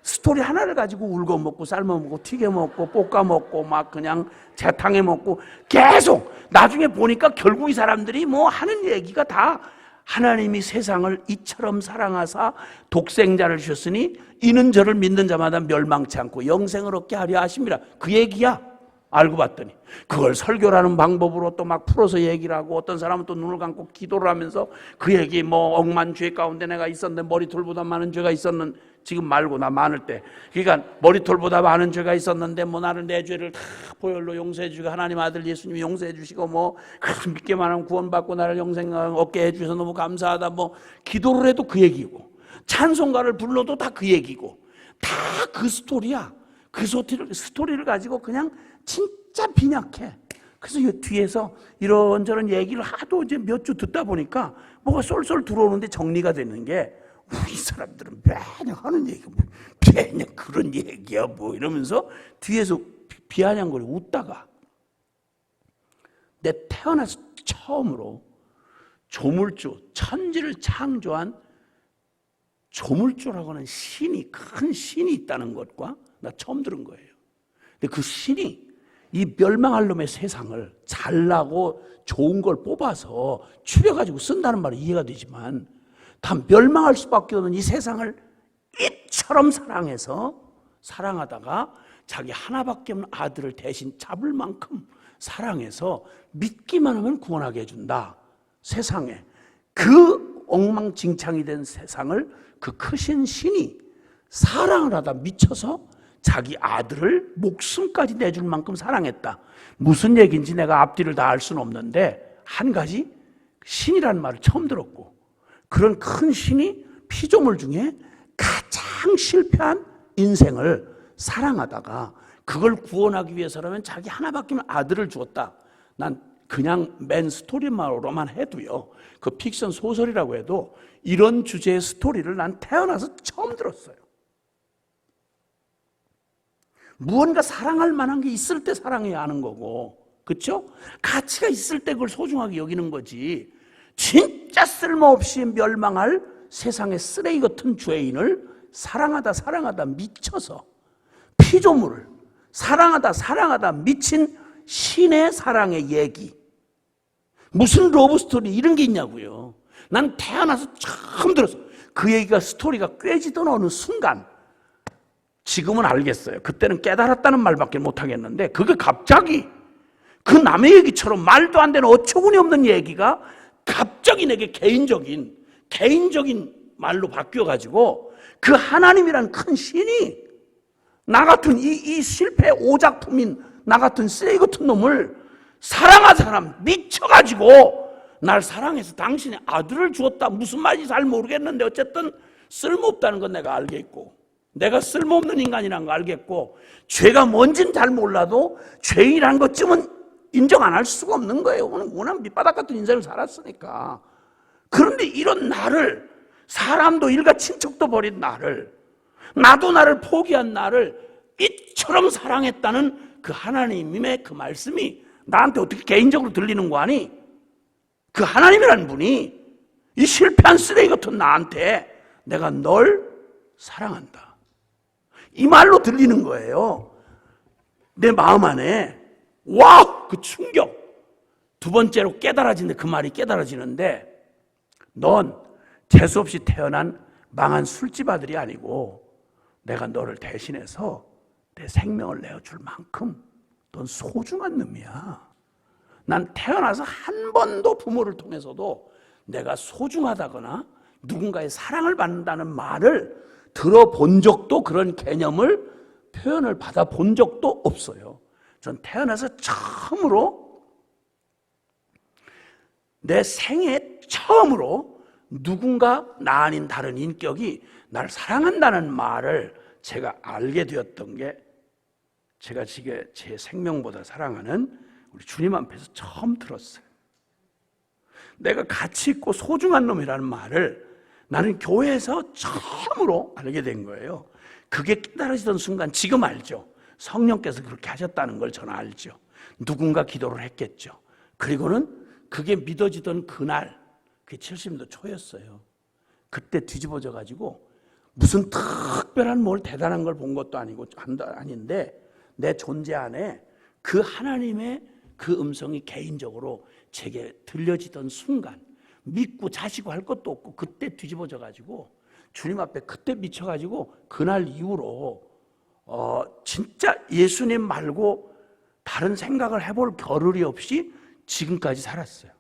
스토리 하나를 가지고 울고 먹고 삶아 먹고 튀겨 먹고 볶아 먹고 막 그냥 재탕해 먹고 계속 나중에 보니까 결국 이 사람들이 뭐 하는 얘기가 다 하나님이 세상을 이처럼 사랑하사 독생자를 주셨으니 이는 저를 믿는 자마다 멸망치 않고 영생을 얻게 하려 하심이라. 그 얘기야. 알고 봤더니 그걸 설교라는 방법으로 또 막 풀어서 얘기를 하고 어떤 사람은 또 눈을 감고 기도를 하면서 그 얘기 뭐 억만 죄 가운데 내가 있었는데 머리털보다 많은 죄가 있었는 지금 말고 나 많을 때 그러니까 머리털보다 많은 죄가 있었는데 뭐 나를 내 죄를 다 보혈로 용서해 주시고 하나님 아들 예수님이 용서해 주시고 뭐 믿기만 하면 구원받고 나를 영생 얻게 해 주셔서 너무 감사하다 뭐 기도를 해도 그 얘기고 찬송가를 불러도 다 그 얘기고 다 그 스토리야. 그 스토리를 가지고 그냥 진짜 빈약해. 그래서 뒤에서 이런저런 얘기를 하도 이제 몇 주 듣다 보니까 뭐가 쏠쏠 들어오는데 정리가 되는 게 우리 사람들은 매년 하는 얘기가 뭐 매년 그런 얘기야 뭐 이러면서 뒤에서 비아냥거리고 웃다가 내 태어나서 처음으로 조물주, 천지를 창조한 조물주라고 하는 신이 큰 신이 있다는 것과 나 처음 들은 거예요. 근데 그 신이 이 멸망할 놈의 세상을 잘나고 좋은 걸 뽑아서 추려가지고 쓴다는 말이 이해가 되지만 다 멸망할 수밖에 없는 이 세상을 이처럼 사랑해서 사랑하다가 자기 하나밖에 없는 아들을 대신 잡을 만큼 사랑해서 믿기만 하면 구원하게 해준다. 세상에 그 엉망진창이 된 세상을 그 크신 신이 사랑을 하다 미쳐서 자기 아들을 목숨까지 내줄 만큼 사랑했다. 무슨 얘기인지 내가 앞뒤를 다 알 수는 없는데 한 가지 신이라는 말을 처음 들었고 그런 큰 신이 피조물 중에 가장 실패한 인생을 사랑하다가 그걸 구원하기 위해서라면 자기 하나밖에 없는 아들을 주었다. 난 그냥 맨 스토리만으로만 해도요. 그 픽션 소설이라고 해도 이런 주제의 스토리를 난 태어나서 처음 들었어요. 무언가 사랑할 만한 게 있을 때 사랑해야 하는 거고, 그렇죠? 가치가 있을 때 그걸 소중하게 여기는 거지. 진짜 쓸모없이 멸망할 세상의 쓰레기 같은 죄인을 사랑하다 미쳐서 피조물을 사랑하다 미친 신의 사랑의 얘기. 무슨 러브스토리 이런 게 있냐고요. 난 태어나서 처음 들었어. 그 얘기가 스토리가 꿰지던 어느 순간 지금은 알겠어요. 그때는 깨달았다는 말밖에 못하겠는데 그게 갑자기 그 남의 얘기처럼 말도 안 되는 어처구니 없는 얘기가 갑자기 내게 개인적인 말로 바뀌어가지고 그 하나님이란 큰 신이 나 같은 이 실패 오작품인 나 같은 쓰레기 같은 놈을 사랑하는 사람 미쳐가지고 날 사랑해서 당신의 아들을 주었다. 무슨 말인지 잘 모르겠는데 어쨌든 쓸모없다는 건 내가 알겠고 내가 쓸모없는 인간이라는 거 알겠고 죄가 뭔지는 잘 몰라도 죄인이라는 것쯤은 인정 안 할 수가 없는 거예요. 워낙 밑바닥 같은 인생을 살았으니까. 그런데 이런 나를 사람도 일가 친척도 버린 나를 나도 나를 포기한 나를 이처럼 사랑했다는 그 하나님의 그 말씀이 나한테 어떻게 개인적으로 들리는 거 아니? 그 하나님이라는 분이 이 실패한 쓰레기 같은 나한테 내가 널 사랑한다. 이 말로 들리는 거예요. 내 마음 안에 와우! 그 충격. 두 번째로 깨달아지는데 그 말이 깨달아지는데 넌 재수없이 태어난 망한 술집 아들이 아니고 내가 너를 대신해서 내 생명을 내어줄 만큼 넌 소중한 놈이야. 난 태어나서 한 번도 부모를 통해서도 내가 소중하다거나 누군가의 사랑을 받는다는 말을 들어본 적도 그런 개념을 표현을 받아본 적도 없어요. 전 태어나서 처음으로 내 생애 처음으로 누군가 나 아닌 다른 인격이 나를 사랑한다는 말을 제가 알게 되었던 게 제가 지금 제 생명보다 사랑하는 우리 주님 앞에서 처음 들었어요. 내가 가치 있고 소중한 놈이라는 말을 나는 교회에서 처음으로 알게 된 거예요. 그게 깨달아지던 순간 지금 알죠. 성령께서 그렇게 하셨다는 걸 저는 알죠. 누군가 기도를 했겠죠. 그리고는 그게 믿어지던 그날, 그게 70도 초였어요. 그때 뒤집어져 가지고 무슨 특별한 뭘 대단한 걸 본 것도 아니고 아닌데 내 존재 안에 그 하나님의 그 음성이 개인적으로 제게 들려지던 순간, 믿고 자시고 할 것도 없고 그때 뒤집어져 가지고 주님 앞에 그때 미쳐 가지고 그날 이후로 진짜 예수님 말고 다른 생각을 해볼 겨를이 없이 지금까지 살았어요.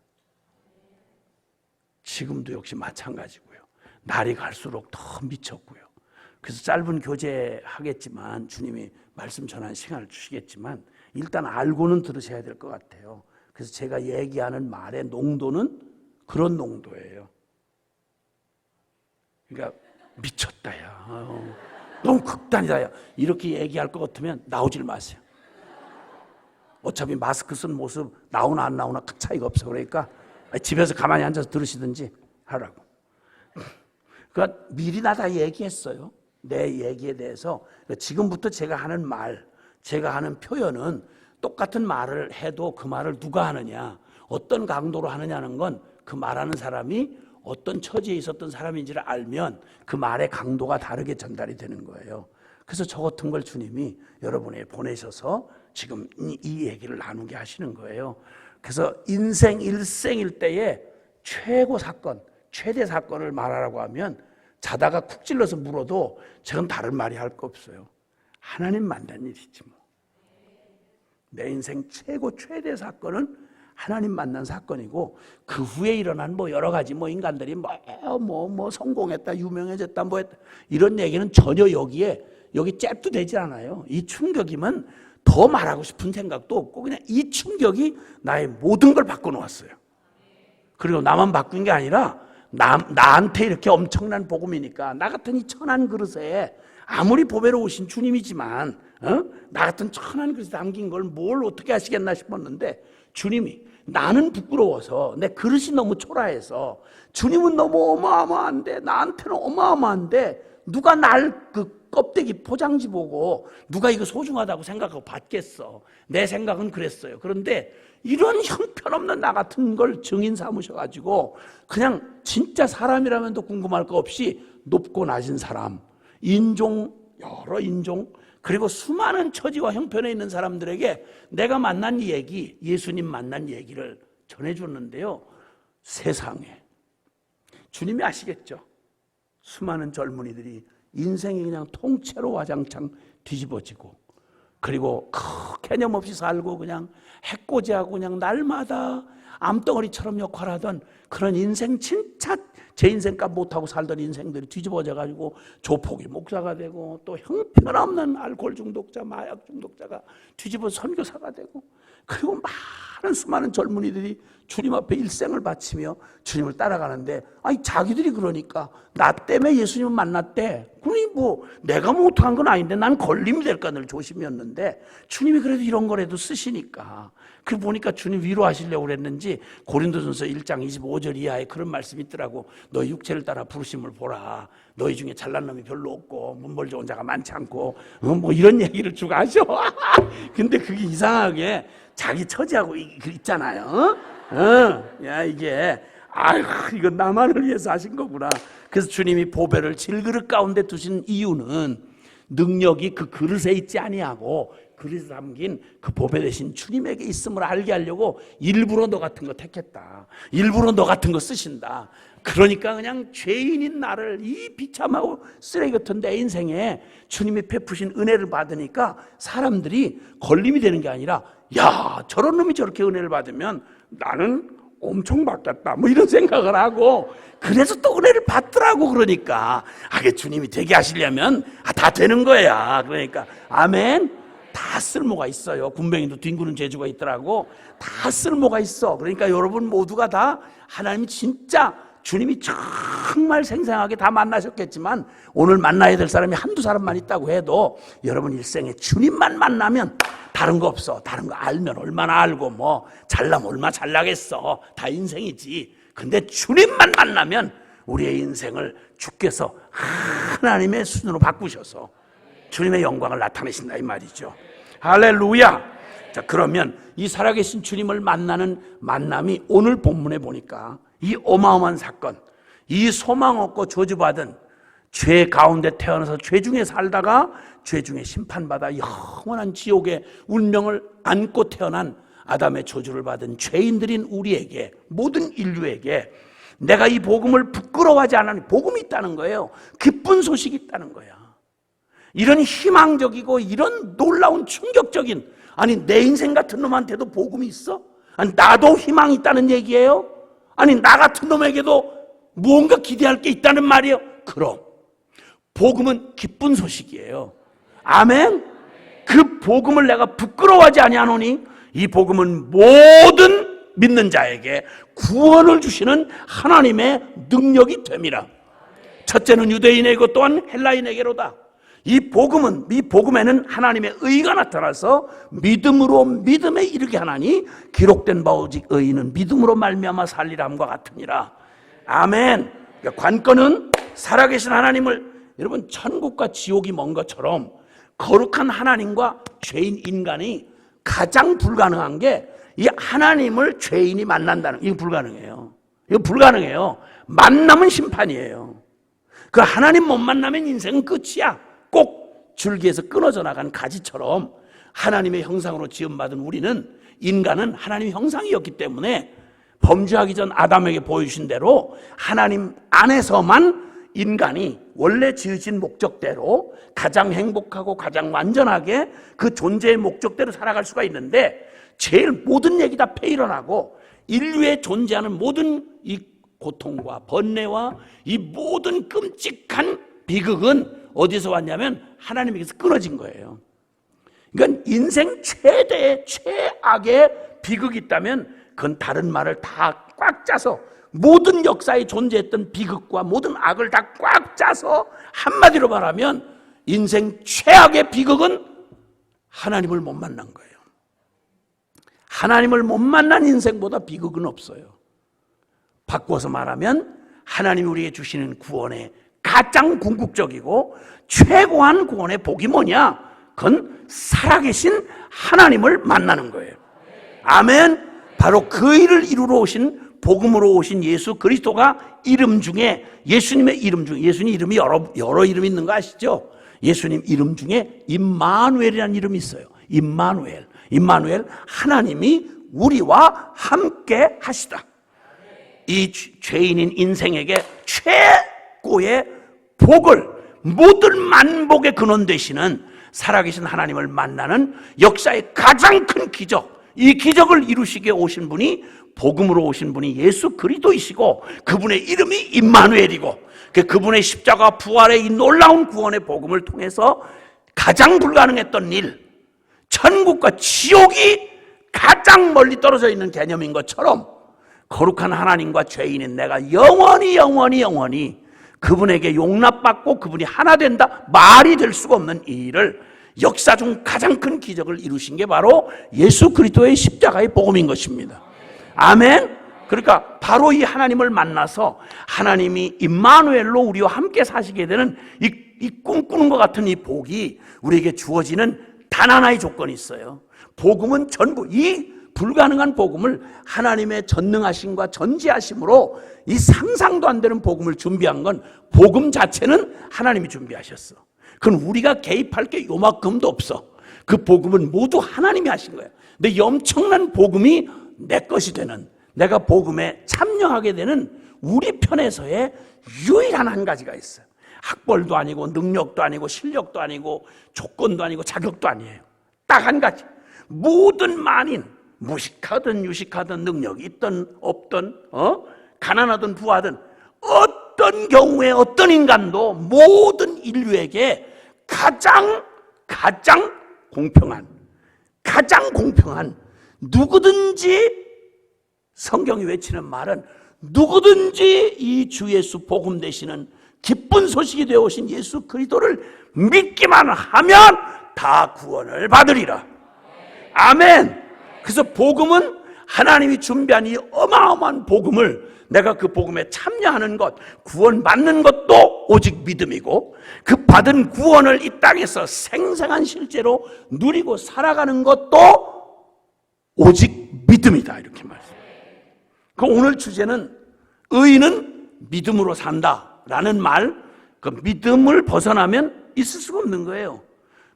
지금도 역시 마찬가지고요. 날이 갈수록 더 미쳤고요. 그래서 짧은 교제 하겠지만 주님이 말씀 전하는 시간을 주시겠지만 일단 알고는 들으셔야 될 것 같아요. 그래서 제가 얘기하는 말의 농도는 그런 농도예요. 그러니까 미쳤다 야, 너무 극단이다 야, 이렇게 얘기할 것 같으면 나오질 마세요. 어차피 마스크 쓴 모습 나오나 안 나오나 큰 차이가 없어. 그러니까 집에서 가만히 앉아서 들으시든지 하라고. 그러니까 미리 나 다 얘기했어요. 내 얘기에 대해서. 지금부터 제가 하는 말, 제가 하는 표현은 똑같은 말을 해도 그 말을 누가 하느냐, 어떤 강도로 하느냐는 건 그 말하는 사람이 어떤 처지에 있었던 사람인지를 알면 그 말의 강도가 다르게 전달이 되는 거예요. 그래서 저 같은 걸 주님이 여러분에게 보내셔서 지금 이 얘기를 나누게 하시는 거예요. 그래서 인생 일생일 때의 최고 사건, 최대 사건을 말하라고 하면 자다가 쿡 찔러서 물어도 저건 다른 말이 할 거 없어요. 하나님 만난 일이지 뭐. 내 인생 최고 최대 사건은 하나님 만난 사건이고 그 후에 일어난 뭐 여러 가지 뭐 인간들이 뭐 성공했다, 유명해졌다, 뭐 했다 이런 얘기는 전혀 여기 잽도 되지 않아요. 이 충격이면 더 말하고 싶은 생각도 없고 그냥 이 충격이 나의 모든 걸 바꿔놓았어요. 그리고 나만 바꾼 게 아니라 나한테 이렇게 엄청난 복음이니까 나 같은 이 천한 그릇에 아무리 보배로우신 주님이지만 나 같은 천한 그릇에 담긴 걸 뭘 어떻게 하시겠나 싶었는데 주님이 나는 부끄러워서 내 그릇이 너무 초라해서 주님은 너무 어마어마한데 나한테는 어마어마한데 누가 날 그 껍데기 포장지 보고 누가 이거 소중하다고 생각하고 받겠어. 내 생각은 그랬어요. 그런데 이런 형편없는 나 같은 걸 증인 삼으셔가지고 그냥 진짜 사람이라면 더 궁금할 거 없이 높고 낮은 사람, 인종, 여러 인종, 그리고 수많은 처지와 형편에 있는 사람들에게 내가 만난 얘기, 예수님 만난 얘기를 전해줬는데요. 세상에 주님이 아시겠죠? 수많은 젊은이들이 인생이 그냥 통째로 와장창 뒤집어지고 그리고 개념 없이 살고 그냥 해코지하고 그냥 날마다 암덩어리처럼 역할하던 그런 인생, 진짜 제 인생값 못하고 살던 인생들이 뒤집어져가지고 조폭이 목사가 되고 또 형편없는 알코올 중독자, 마약 중독자가 뒤집어 선교사가 되고 그리고 많은 수많은 젊은이들이 주님 앞에 일생을 바치며 주님을 따라가는데 아니 자기들이 그러니까 나 때문에 예수님을 만났대. 그러니 뭐 내가 못한 건 아닌데 난 걸림이 될까 늘 조심이었는데 주님이 그래도 이런 거라도 쓰시니까 그 보니까 주님 위로하시려고 그랬는지 고린도전서 1장 25절 이하에 그런 말씀이 있더라고. 너 육체를 따라 부르심을 보라. 너희 중에 잘난 놈이 별로 없고 문벌 좋은 자가 많지 않고 뭐 이런 얘기를 쭉 하셔. 근데 그게 이상하게 자기 처지하고 있잖아요. 야 이게 아이고 이건 나만을 위해서 하신 거구나. 그래서 주님이 보배를 질그릇 가운데 두신 이유는 능력이 그 그릇에 있지 아니하고 그릇에 담긴 그 보배 대신 주님에게 있음을 알게 하려고 일부러 너 같은 거 택했다. 일부러 너 같은 거 쓰신다. 그러니까 그냥 죄인인 나를 이 비참하고 쓰레기 같은 내 인생에 주님이 베푸신 은혜를 받으니까 사람들이 걸림이 되는 게 아니라 야 저런 놈이 저렇게 은혜를 받으면 나는 엄청 받겠다 뭐 이런 생각을 하고 그래서 또 은혜를 받더라고. 그러니까 주님이 되게 하시려면 다 되는 거야. 그러니까 아멘. 다 쓸모가 있어요. 군뱅이도 뒹구는 재주가 있더라고. 다 쓸모가 있어. 그러니까 여러분 모두가 다 하나님이 진짜 주님이 정말 생생하게 다 만나셨겠지만 오늘 만나야 될 사람이 한두 사람만 있다고 해도 여러분 일생에 주님만 만나면 다른 거 없어. 다른 거 알면 얼마나 알고 뭐 잘나면 얼마나 잘나겠어. 다 인생이지. 근데 주님만 만나면 우리의 인생을 주께서 하나님의 수준으로 바꾸셔서 주님의 영광을 나타내신다 이 말이죠. 할렐루야. 자, 그러면 이 살아계신 주님을 만나는 만남이 오늘 본문에 보니까 이 어마어마한 사건, 이 소망 없고 저주받은 죄 가운데 태어나서 죄 중에 살다가 죄 중에 심판받아 영원한 지옥의 운명을 안고 태어난 아담의 저주를 받은 죄인들인 우리에게, 모든 인류에게 내가 이 복음을 부끄러워하지 않으니 복음이 있다는 거예요. 기쁜 소식이 있다는 거야. 이런 희망적이고 이런 놀라운 충격적인, 아니 내 인생 같은 놈한테도 복음이 있어? 아니 나도 희망이 있다는 얘기예요? 아니 나 같은 놈에게도 무언가 기대할 게 있다는 말이에요? 그럼 복음은 기쁜 소식이에요. 아멘? 그 복음을 내가 부끄러워하지 아니하노니 이 복음은 모든 믿는 자에게 구원을 주시는 하나님의 능력이 됨이라. 첫째는 유대인에게 또한 헬라인에게로다. 이 복음에는 하나님의 의가 나타나서 믿음으로 믿음에 이르게 하나니 기록된 바 오직 의인은 믿음으로 말미암아 살리라 함과 같으니라. 아멘. 그러니까 관건은 살아계신 하나님을, 여러분 천국과 지옥이 먼 것처럼 거룩한 하나님과 죄인 인간이 가장 불가능한 게 이 하나님을 죄인이 만난다는, 이거 불가능해요. 이거 불가능해요. 만나면 심판이에요. 그 하나님 못 만나면 인생은 끝이야. 꼭 줄기에서 끊어져 나간 가지처럼 하나님의 형상으로 지음받은 우리는, 인간은 하나님의 형상이었기 때문에 범죄하기 전 아담에게 보여주신 대로 하나님 안에서만 인간이 원래 지으신 목적대로 가장 행복하고 가장 완전하게 그 존재의 목적대로 살아갈 수가 있는데, 제일 모든 얘기 다 폐일어나고 인류에 존재하는 모든 이 고통과 번뇌와 이 모든 끔찍한 비극은 어디서 왔냐면 하나님에게서 끊어진 거예요. 그러니까 인생 최대의 최악의 비극이 있다면 그건 다른 말을 다 꽉 짜서, 모든 역사에 존재했던 비극과 모든 악을 다 꽉 짜서 한마디로 말하면 인생 최악의 비극은 하나님을 못 만난 거예요. 하나님을 못 만난 인생보다 비극은 없어요. 바꿔서 말하면 하나님이 우리에게 주시는 구원의 가장 궁극적이고 최고한 구원의 복이 뭐냐? 그건 살아계신 하나님을 만나는 거예요. 아멘. 바로 그 일을 이루러 오신, 복음으로 오신 예수 그리스도가 이름 중에, 예수님의 이름 중에, 예수님 이름이 여러 이름이 있는 거 아시죠? 예수님 이름 중에 임마누엘이라는 이름이 있어요. 임마누엘, 하나님이 우리와 함께 하시다. 이 죄인인 인생에게 최고의 복을, 모든 만복의 근원 되시는 살아계신 하나님을 만나는 역사의 가장 큰 기적, 이 기적을 이루시게 오신 분이, 복음으로 오신 분이 예수 그리스도이시고 그분의 이름이 임마누엘이고, 그분의 십자가 부활의 이 놀라운 구원의 복음을 통해서 가장 불가능했던 일, 천국과 지옥이 가장 멀리 떨어져 있는 개념인 것처럼 거룩한 하나님과 죄인인 내가 영원히 그분에게 용납받고 그분이 하나 된다, 말이 될 수가 없는 이 일을, 역사 중 가장 큰 기적을 이루신 게 바로 예수 그리스도의 십자가의 복음인 것입니다. 아멘. 그러니까 바로 이 하나님을 만나서 하나님이 임마누엘로 우리와 함께 사시게 되는 이 꿈꾸는 것 같은 이 복이 우리에게 주어지는 단 하나의 조건이 있어요. 복음은 전부, 이 불가능한 복음을 하나님의 전능하심과 전지하심으로 이 상상도 안 되는 복음을 준비한 건, 복음 자체는 하나님이 준비하셨어. 그건 우리가 개입할 게 요만큼도 없어. 그 복음은 모두 하나님이 하신 거예요. 근데 이 엄청난 복음이 내 것이 되는, 내가 복음에 참여하게 되는 우리 편에서의 유일한 한 가지가 있어요. 학벌도 아니고 능력도 아니고 실력도 아니고 조건도 아니고 자격도 아니에요. 딱 한 가지. 모든 만인, 무식하든 유식하든 능력이 있든 없든 가난하든 부하든 어떤 경우에 어떤 인간도 모든 인류에게 가장 공평한, 누구든지, 성경이 외치는 말은 누구든지 이 주 예수 복음 되시는 기쁜 소식이 되어 오신 예수 그리스도를 믿기만 하면 다 구원을 받으리라. 아멘. 그래서 복음은 하나님이 준비한 이 어마어마한 복음을 내가 그 복음에 참여하는 것, 구원받는 것도 오직 믿음이고, 그 받은 구원을 이 땅에서 생생한 실제로 누리고 살아가는 것도 오직 믿음이다, 이렇게 말씀해요. 그 오늘 주제는 의인은 믿음으로 산다라는 말, 그 믿음을 벗어나면 있을 수가 없는 거예요.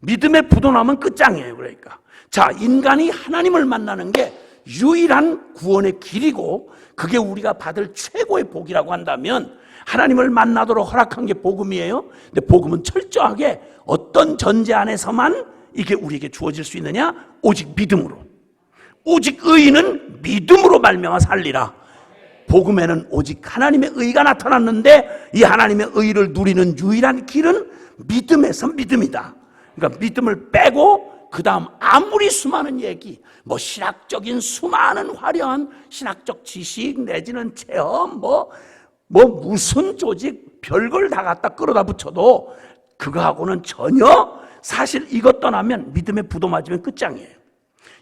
믿음에 부도나면 끝장이에요. 그러니까 자, 인간이 하나님을 만나는 게 유일한 구원의 길이고, 그게 우리가 받을 최고의 복이라고 한다면 하나님을 만나도록 허락한 게 복음이에요. 근데 복음은 철저하게 어떤 전제 안에서만 이게 우리에게 주어질 수 있느냐? 오직 믿음으로. 오직 의인은 믿음으로 말미암아 살리라. 복음에는 오직 하나님의 의가 나타났는데 이 하나님의 의를 누리는 유일한 길은 믿음에서 믿음이다. 그러니까 믿음을 빼고 그 다음 아무리 수많은 얘기, 뭐 신학적인 수많은 화려한 신학적 지식 내지는 체험, 뭐 무슨 조직 별걸 다 갖다 끌어다 붙여도 그거하고는 전혀, 사실 이것 떠나면 믿음에 부도 맞으면 끝장이에요.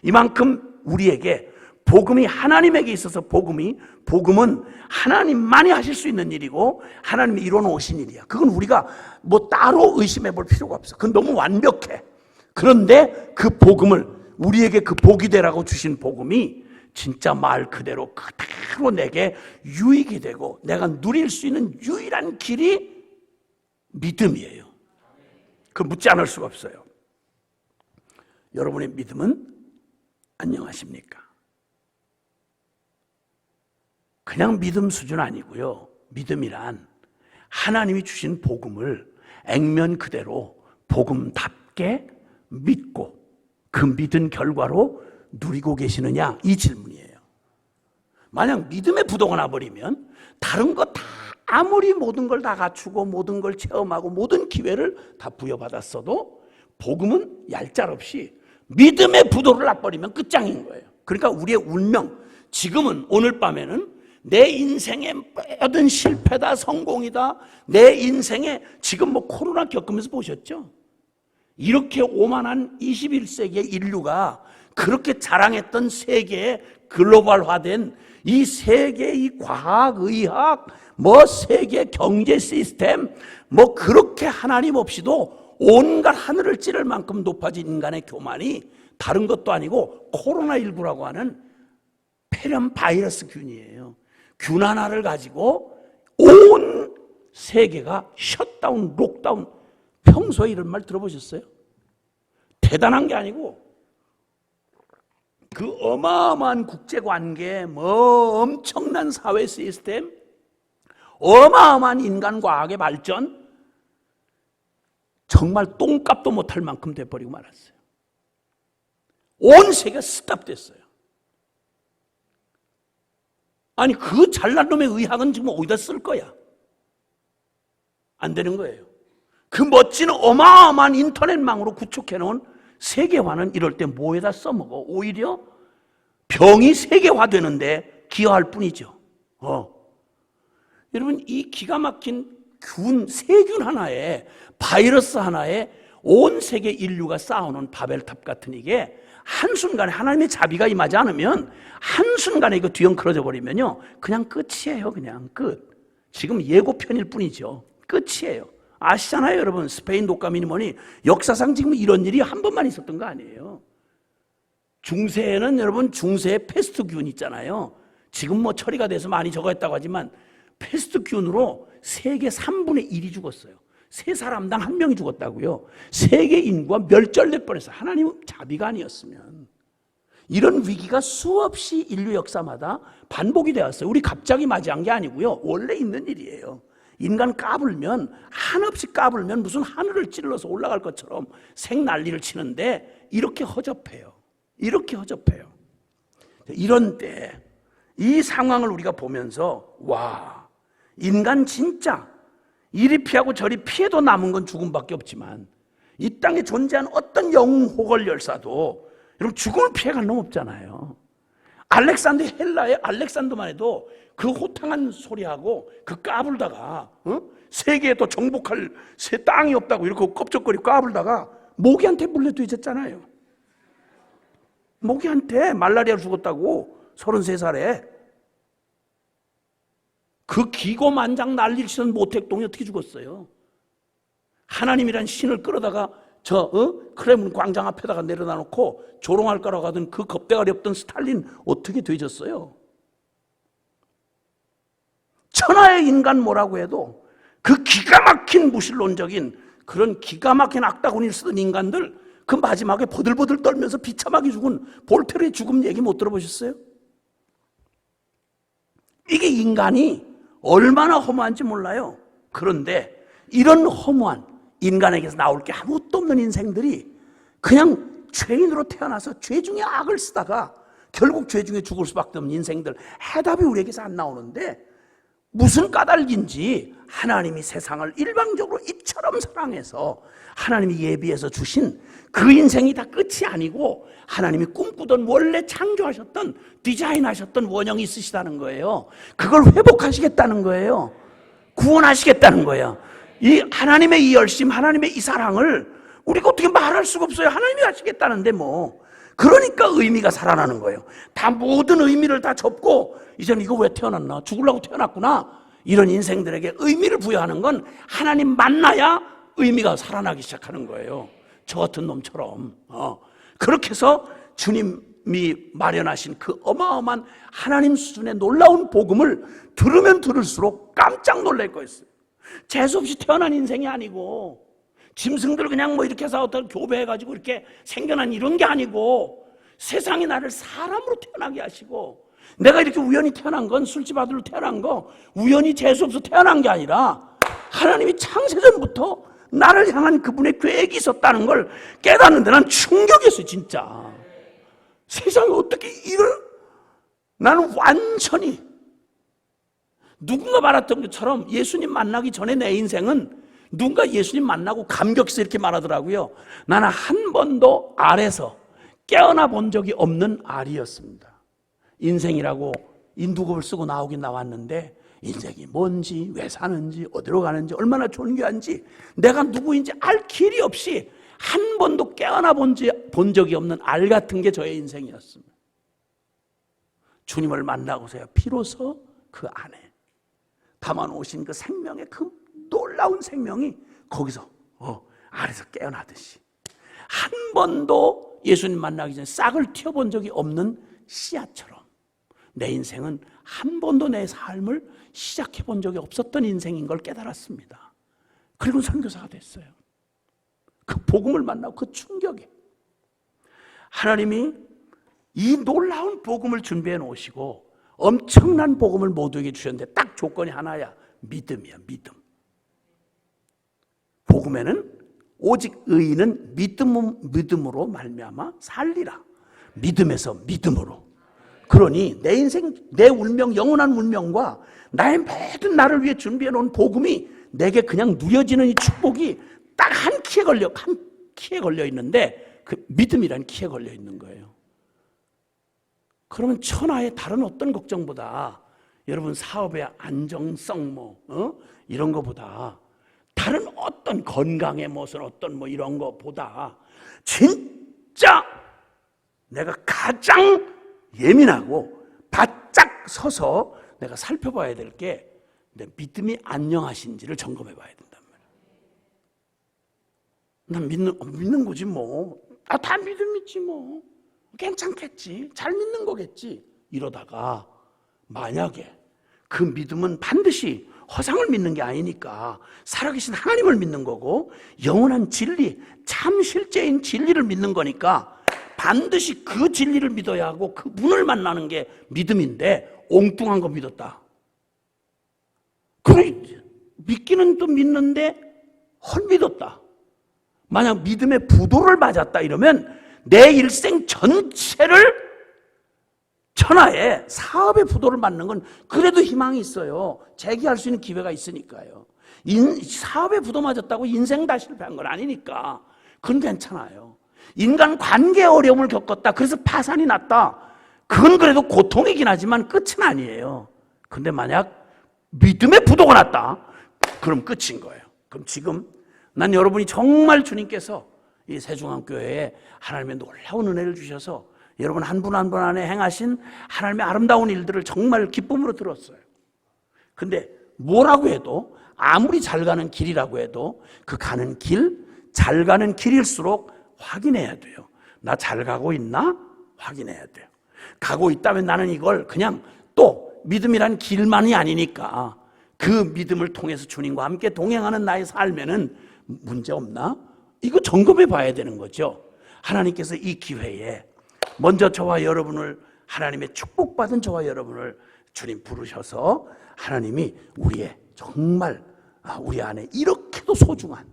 이만큼 우리에게 복음이, 하나님에게 있어서 복음은 하나님만이 하실 수 있는 일이고 하나님이 이뤄놓으신 일이야. 그건 우리가 뭐 따로 의심해 볼 필요가 없어. 그건 너무 완벽해. 그런데 그 복음을, 우리에게 그 복이 되라고 주신 복음이 진짜 말 그대로 내게 유익이 되고 내가 누릴 수 있는 유일한 길이 믿음이에요. 그 묻지 않을 수가 없어요. 여러분의 믿음은 안녕하십니까? 그냥 믿음 수준 아니고요. 믿음이란 하나님이 주신 복음을 액면 그대로 복음답게 믿고 그 믿은 결과로 누리고 계시느냐, 이 질문이에요. 만약 믿음에 부도가 나버리면 다른 거 다, 아무리 모든 걸 다 갖추고 모든 걸 체험하고 모든 기회를 다 부여받았어도 복음은 얄짤없이 믿음의 부도를 놔버리면 끝장인 거예요. 그러니까 우리의 운명, 지금은 오늘 밤에는 내 인생의 모든 실패다, 성공이다, 내 인생에 지금 뭐 코로나 겪으면서 보셨죠? 이렇게 오만한 21세기의 인류가 그렇게 자랑했던 세계의 글로벌화된 이 세계의 이 과학, 의학, 뭐 세계 경제 시스템, 뭐 그렇게 하나님 없이도 온갖 하늘을 찌를 만큼 높아진 인간의 교만이 다른 것도 아니고 코로나19라고 하는 폐렴 바이러스 균이에요. 균 하나를 가지고 온 세계가 셧다운, 록다운. 평소에 이런 말 들어보셨어요? 대단한 게 아니고 그 어마어마한 국제관계, 뭐 엄청난 사회 시스템, 어마어마한 인간과학의 발전, 정말 똥값도 못할 만큼 돼버리고 말았어요. 온 세계가 스탑됐어요. 아니 그 잘난 놈의 의학은 지금 어디다 쓸 거야? 안 되는 거예요. 그 멋진 어마어마한 인터넷망으로 구축해놓은 세계화는 이럴 때 뭐에다 써먹어? 오히려 병이 세계화되는데 기여할 뿐이죠. 여러분, 이 기가 막힌 균, 세균 하나에, 바이러스 하나에 온 세계 인류가 쌓아놓은 바벨탑 같은 이게 한순간에 하나님의 자비가 임하지 않으면 한순간에 이거 뒤엉클어져 버리면요 그냥 끝이에요. 그냥 끝. 지금 예고편일 뿐이죠. 끝이에요. 아시잖아요 여러분. 스페인 독감이니 뭐니 역사상 지금 이런 일이 한 번만 있었던 거 아니에요. 중세에는 여러분, 중세에 패스트균 있잖아요. 지금 뭐 처리가 돼서 많이 적어했다고 하지만 패스트균으로 세계 3분의 1이 죽었어요. 3사람당 1명이 죽었다고요. 세계 인구가 멸절될 뻔했어요. 하나님 자비가 아니었으면. 이런 위기가 수없이 인류 역사마다 반복이 되었어요. 우리 갑자기 맞이한 게 아니고요. 원래 있는 일이에요. 인간 까불면, 한없이 까불면 무슨 하늘을 찔러서 올라갈 것처럼 생난리를 치는데 이렇게 허접해요. 이렇게 허접해요. 이런 때 이 상황을 우리가 보면서 와, 인간 진짜 이리 피하고 저리 피해도 남은 건 죽음밖에 없지만 이 땅에 존재하는 어떤 영웅 호걸 열사도 여러분 죽음을 피해갈 놈 없잖아요. 헬라의 알렉산더만 해도 그 호탕한 소리하고 그 까불다가 세계에 또 정복할 새 땅이 없다고 이렇게 껍적거리고 까불다가 모기한테 물려뒤졌잖아요. 모기한테 말라리아로 죽었다고 33살에. 그 기고만장 난리를 치던 모택동이 어떻게 죽었어요? 하나님이란 신을 끌어다가 크렘린 광장 앞에다가 내려다 놓고 조롱할 거라고 하던 그 겁대가리 없던 스탈린 어떻게 되졌어요? 천하의 인간 뭐라고 해도 그 기가 막힌 무신론적인 그런 기가 막힌 악다구니를 쓰던 인간들, 그 마지막에 버들버들 떨면서 비참하게 죽은 볼테르의 죽음 얘기 못 들어보셨어요? 이게 인간이 얼마나 허무한지 몰라요. 그런데 이런 허무한 인간에게서 나올 게 아무것도 없는 인생들이 그냥 죄인으로 태어나서 죄 중에 악을 쓰다가 결국 죄 중에 죽을 수밖에 없는 인생들, 해답이 우리에게서 안 나오는데 무슨 까닭인지 하나님이 세상을 일방적으로 이처럼 사랑해서 하나님이 예비해서 주신 그 인생이 다 끝이 아니고 하나님이 꿈꾸던 원래 창조하셨던 디자인하셨던 원형이 있으시다는 거예요. 그걸 회복하시겠다는 거예요. 구원하시겠다는 거예요. 이 하나님의 이 열심, 하나님의 이 사랑을 우리가 어떻게 말할 수가 없어요. 하나님이 하시겠다는데 뭐. 그러니까 의미가 살아나는 거예요. 다 모든 의미를 다 접고 이제는 이거 왜 태어났나? 죽으려고 태어났구나. 이런 인생들에게 의미를 부여하는 건 하나님 만나야 의미가 살아나기 시작하는 거예요. 저 같은 놈처럼. 그렇게 해서 주님이 마련하신 그 어마어마한 하나님 수준의 놀라운 복음을 들으면 들을수록 깜짝 놀랄 거였어요. 재수없이 태어난 인생이 아니고 짐승들 그냥 뭐 이렇게 해서 어떤 교배해가지고 이렇게 생겨난 이런 게 아니고 세상이 나를 사람으로 태어나게 하시고 내가 이렇게 우연히 태어난 건 술집 아들로 태어난 거 우연히 재수없어 태어난 게 아니라 하나님이 창세전부터 나를 향한 그분의 계획이 있었다는 걸 깨닫는데 난 충격이었어요. 진짜 세상에 어떻게 나는 완전히 누군가 말했던 것처럼 예수님 만나기 전에 내 인생은 누군가 예수님 만나고 감격해서 이렇게 말하더라고요. 나는 한 번도 알에서 깨어나 본 적이 없는 알이었습니다. 인생이라고 인두급을 쓰고 나오긴 나왔는데 인생이 뭔지, 왜 사는지, 어디로 가는지, 얼마나 존귀한지 내가 누구인지 알 길이 없이 한 번도 깨어나 본 적이 없는 알 같은 게 저의 인생이었습니다. 주님을 만나고서야 비로소 그 안에 담아놓으신 그 생명의 그 놀라운 생명이 거기서 알에서 깨어나듯이 한 번도 예수님 만나기 전에 싹을 틔워본 적이 없는 씨앗처럼 내 인생은 한 번도 내 삶을 시작해본 적이 없었던 인생인 걸 깨달았습니다. 그리고 선교사가 됐어요. 그 복음을 만나고 그 충격에 하나님이 이 놀라운 복음을 준비해 놓으시고 엄청난 복음을 모두에게 주셨는데 딱 조건이 하나야. 믿음이야. 믿음. 복음에는 오직 의인은 믿음으로 말미암아 살리라. 믿음에서 믿음으로. 그러니 내 인생, 내 운명, 영원한 운명과 나의 모든 나를 위해 준비해 놓은 복음이 내게 그냥 누려지는 이 축복이 딱 한 키에 걸려 있는데 그 믿음이라는 키에 걸려 있는 거예요. 그러면 천하의 다른 어떤 걱정보다 여러분 사업의 안정성 이런 거보다 다른 어떤 건강의 무슨 어떤 이런 거보다 진짜 내가 가장 예민하고 바짝 서서 내가 살펴봐야 될 게 내 믿음이 안녕하신지를 점검해 봐야 된단 말이야. 난 믿는 거지 뭐. 다 믿음이지 뭐. 괜찮겠지. 잘 믿는 거겠지. 이러다가 만약에 그 믿음은 반드시 허상을 믿는 게 아니니까 살아계신 하나님을 믿는 거고 영원한 진리, 참 실제인 진리를 믿는 거니까 반드시 그 진리를 믿어야 하고 그 분을 만나는 게 믿음인데 엉뚱한 거 믿었다. 그래 믿기는 또 믿는데 헐믿었다. 만약 믿음의 부도를 맞았다 이러면 내 일생 전체를 천하에 사업의 부도를 맞는 건 그래도 희망이 있어요. 재기할 수 있는 기회가 있으니까요. 사업의 부도 맞았다고 인생 다 실패한 건 아니니까 그건 괜찮아요. 인간 관계 어려움을 겪었다. 그래서 파산이 났다. 그건 그래도 고통이긴 하지만 끝은 아니에요. 근데 만약 믿음의 부도가 났다, 그럼 끝인 거예요. 그럼 지금 난 여러분이 정말 주님께서 이 세중앙교회에 하나님의 놀라운 은혜를 주셔서 여러분 한 분 한 분 안에 행하신 하나님의 아름다운 일들을 정말 기쁨으로 들었어요. 근데 뭐라고 해도, 아무리 잘 가는 길이라고 해도 그 가는 길, 잘 가는 길일수록 확인해야 돼요. 나 잘 가고 있나? 확인해야 돼요. 가고 있다면 나는 이걸 그냥 또 믿음이란 길만이 아니니까 그 믿음을 통해서 주님과 함께 동행하는 나의 삶에는 문제 없나? 이거 점검해 봐야 되는 거죠. 하나님께서 이 기회에 먼저 저와 여러분을, 하나님의 축복받은 저와 여러분을 주님 부르셔서 하나님이 우리의 정말 우리 안에 이렇게도 소중한,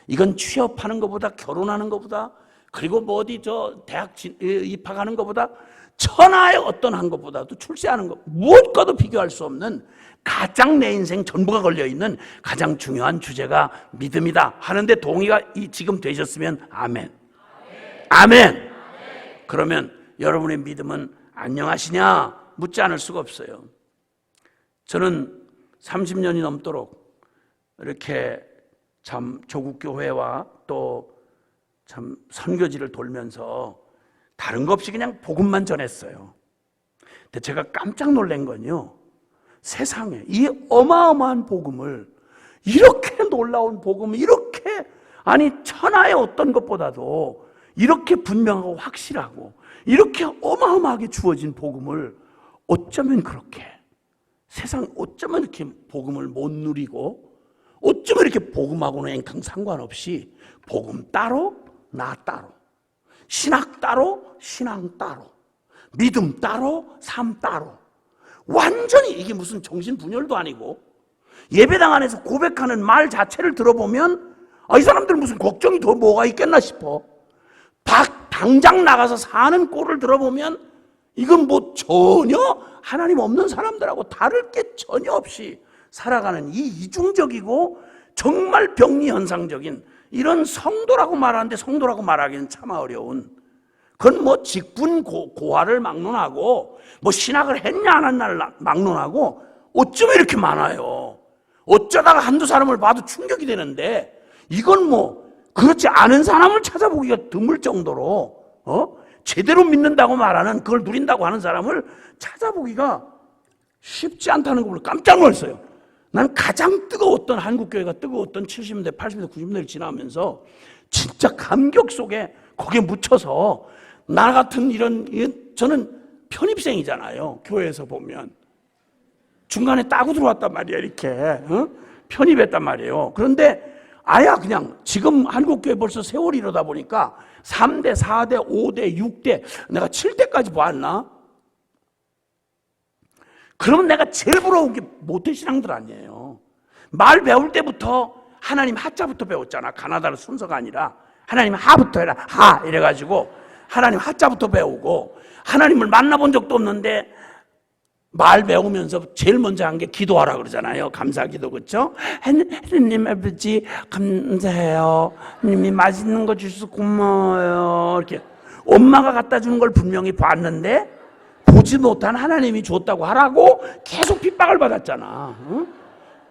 이건 취업하는 것보다, 결혼하는 것보다, 그리고 뭐 어디 저 대학 입학하는 것보다, 천하의 어떤 한 것보다도, 출세하는 것 무엇과도 비교할 수 없는 가장 내 인생 전부가 걸려있는 가장 중요한 주제가 믿음이다 하는데 동의가 지금 되셨으면 아멘. 아멘. 그러면 여러분의 믿음은 안녕하시냐 묻지 않을 수가 없어요. 저는 30년이 넘도록 이렇게 참 조국교회와 또 참 선교지를 돌면서 다른 거 없이 그냥 복음만 전했어요. 근데 제가 깜짝 놀란 건요, 세상에 이 어마어마한 복음을, 이렇게 놀라운 복음을, 이렇게, 아니 천하의 어떤 것보다도 이렇게 분명하고 확실하고 이렇게 어마어마하게 주어진 복음을 어쩌면 그렇게, 세상 어쩌면 이렇게 복음을 못 누리고, 어쩌면 이렇게 복음하고는 앵캉 상관없이 복음 따로 나 따로, 신학 따로 신앙 따로, 믿음 따로 삶 따로, 완전히 이게 무슨 정신분열도 아니고, 예배당 안에서 고백하는 말 자체를 들어보면 이 사람들 무슨 걱정이 더 뭐가 있겠나 싶어. 당장 나가서 사는 꼴을 들어보면 이건 뭐 전혀 하나님 없는 사람들하고 다를 게 전혀 없이 살아가는 이 이중적이고 정말 병리현상적인 이런 성도라고 말하는데, 성도라고 말하기는 참 어려운, 그건 뭐 직분 고하를 막론하고 뭐 신학을 했냐 안 했냐를 막론하고 어쩌면 이렇게 많아요. 어쩌다가 한두 사람을 봐도 충격이 되는데, 이건 뭐 그렇지 않은 사람을 찾아보기가 드물 정도로 제대로 믿는다고 말하는, 그걸 누린다고 하는 사람을 찾아보기가 쉽지 않다는 걸 깜짝 놀랐어요. 난 가장 뜨거웠던, 한국교회가 뜨거웠던 70년대, 80년대, 90년대를 지나면서 진짜 감격 속에 거기에 묻혀서, 나 같은 이런, 저는 편입생이잖아요. 교회에서 보면 중간에 따고 들어왔단 말이야. 이렇게 편입했단 말이에요. 그런데 아야 그냥 지금 한국교회 벌써 세월이 이러다 보니까 3대, 4대, 5대, 6대, 내가 7대까지 봤나? 그러면 내가 제일 부러운 게 모태신앙들 아니에요. 말 배울 때부터 하나님 하자부터 배웠잖아. 가나다로 순서가 아니라 하나님 하부터 해라. 하 이래가지고 하나님 하자부터 배우고, 하나님을 만나본 적도 없는데 말 배우면서 제일 먼저 한 게 기도하라 그러잖아요. 감사기도, 그렇죠? 하느님 아버지 감사해요. 하느님이 맛있는 거 주셔서 고마워요. 이렇게 엄마가 갖다 주는 걸 분명히 봤는데 보지 못한 하나님이 줬다고 하라고 계속 핍박을 받았잖아.